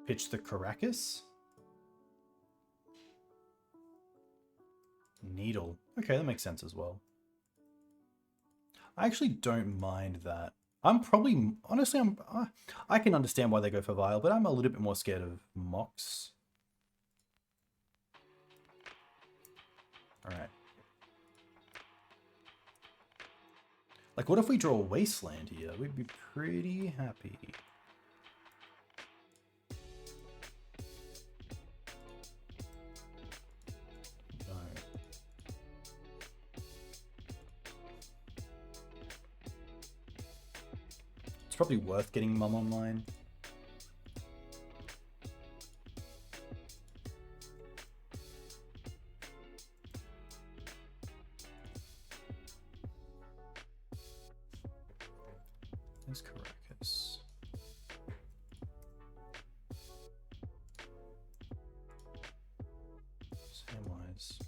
Speaker 1: Pitch the Karakas. Needle. Okay, that makes sense as well. I actually don't mind that. I'm probably, honestly, I can understand why they go for Vial, but I'm a little bit more scared of Mox. All right. Like, what if we draw a Wasteland here? We'd be pretty happy. No. It's probably worth getting Mum online. There's Karakas. Samwise.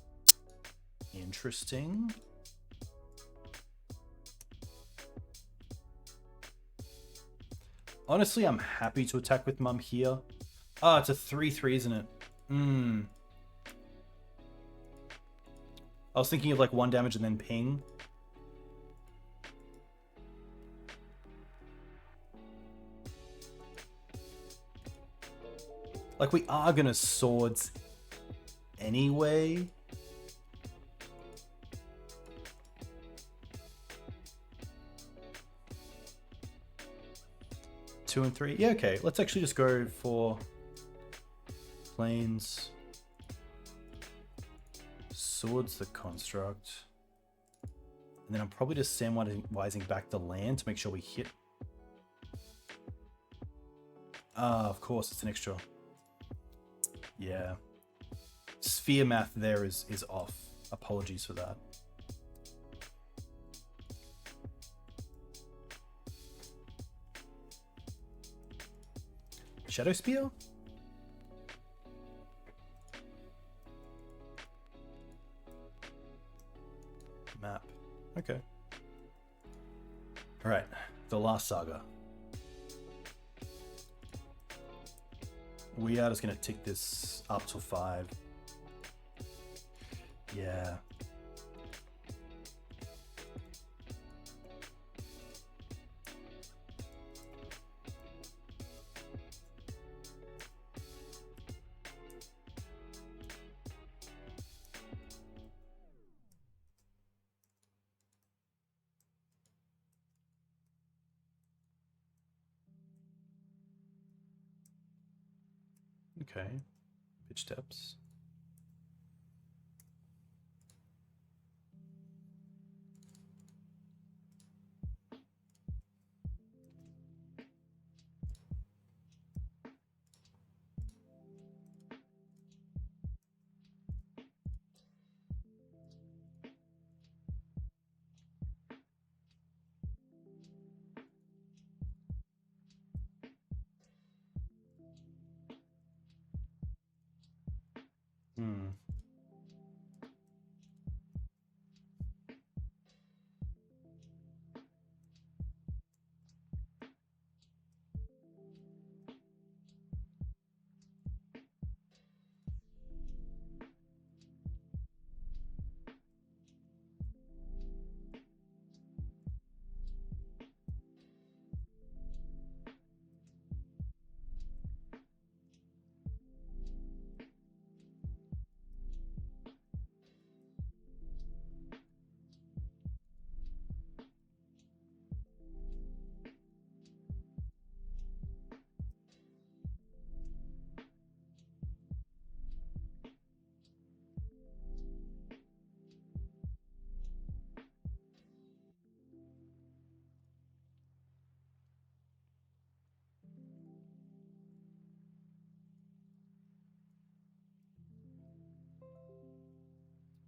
Speaker 1: Interesting. Honestly, I'm happy to attack with Mum here. Ah, it's a 3/3, isn't it? I was thinking of like 1 damage and then ping. Like, we are gonna swords anyway. Two and three. Yeah, okay. Let's actually just go for planes. Swords the construct. And then I'm probably just Samwising back the land to make sure we hit. Ah, of course, it's an extra. Yeah. Sphere math there is off. Apologies for that. Shadow Spear? Map. Okay. Alright, the last saga. We are just going to tick this up to 5. Yeah. Okay, pitch steps.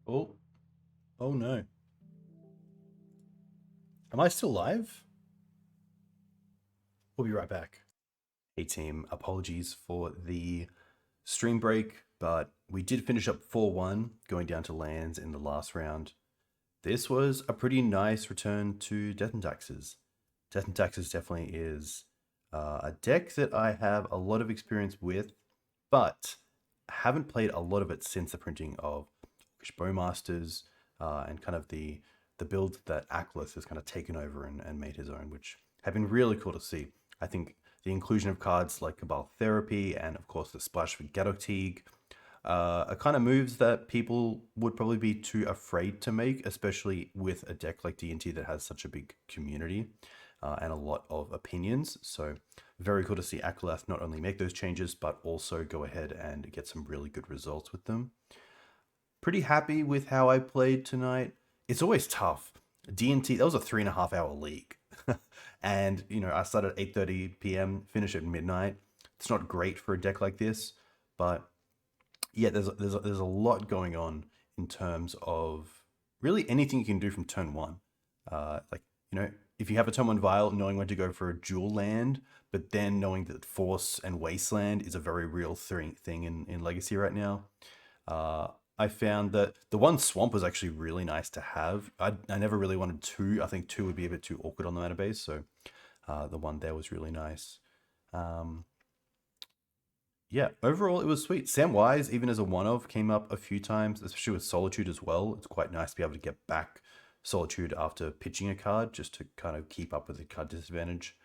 Speaker 1: Oh, oh no. Am I still live? We'll be right back. Hey team, apologies for the stream break, but we did finish up 4-1, going down to lands in the last round. This was a pretty nice return to Death and Taxes. Death and Taxes definitely is a deck that I have a lot of experience with, but haven't played a lot of it since the printing of Orcish Bowmasters and kind of the build that Akaleth has kind of taken over and made his own, which have been really cool to see. I think the inclusion of cards like Cabal Therapy and of course the Splash for Gatoteg are kind of moves that people would probably be too afraid to make, especially with a deck like D&T that has such a big community and a lot of opinions. So very cool to see Akaleth not only make those changes, but also go ahead and get some really good results with them. Pretty happy with how I played tonight. It's always tough. D&T, that was a 3.5 hour league. And, you know, I started at 8:30 p.m., finish at midnight. It's not great for a deck like this, but yeah, there's a lot going on in terms of really anything you can do from turn one. Like, you know, if you have a turn one Vial, knowing when to go for a dual land, but then knowing that Force and Wasteland is a very real thing in Legacy right now. I found that the one Swamp was actually really nice to have. I never really wanted two. I think two would be a bit too awkward on the mana base, so the one there was really nice. Yeah, overall it was sweet. Samwise, even as a one-of, came up a few times, especially with Solitude as well. It's quite nice to be able to get back Solitude after pitching a card, just to kind of keep up with the card disadvantage.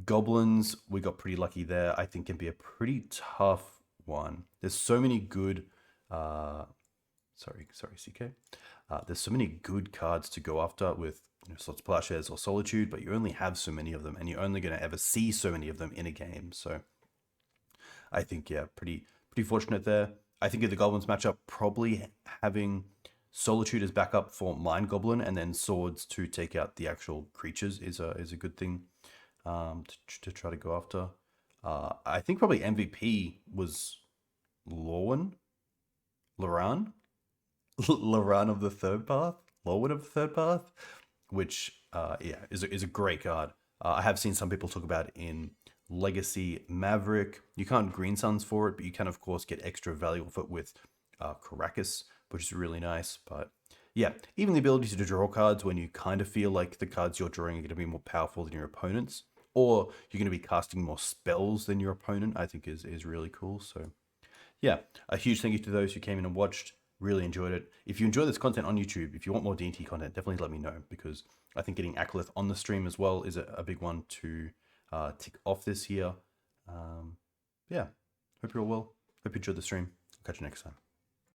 Speaker 1: Goblins, we got pretty lucky there. I think can be a pretty tough one. There's so many good... sorry, CK. There's so many good cards to go after with slots Plowshares or Solitude, but you only have so many of them, and you're only going to ever see so many of them in a game. So I think, yeah, pretty fortunate there. I think in the Goblins matchup, probably having Solitude as backup for Mind Goblin and then Swords to take out the actual creatures is a good thing to try to go after. I think probably MVP was Loran of the Third Path, Loran of the Third Path, which yeah is a great card. I have seen some people talk about it in Legacy Maverick. You can't Green Suns for it, but you can of course get extra value off it with Karakas, which is really nice. But yeah, even the ability to draw cards when you kind of feel like the cards you're drawing are going to be more powerful than your opponent's, or you're going to be casting more spells than your opponent, I think is really cool. So yeah, a huge thank you to those who came in and watched. Really enjoyed it. If you enjoy this content on YouTube, if you want more D&T content, definitely let me know, because I think getting Akaleth on the stream as well is a big one to tick off this year. Yeah, hope you're all well. Hope you enjoyed the stream. Catch you next time.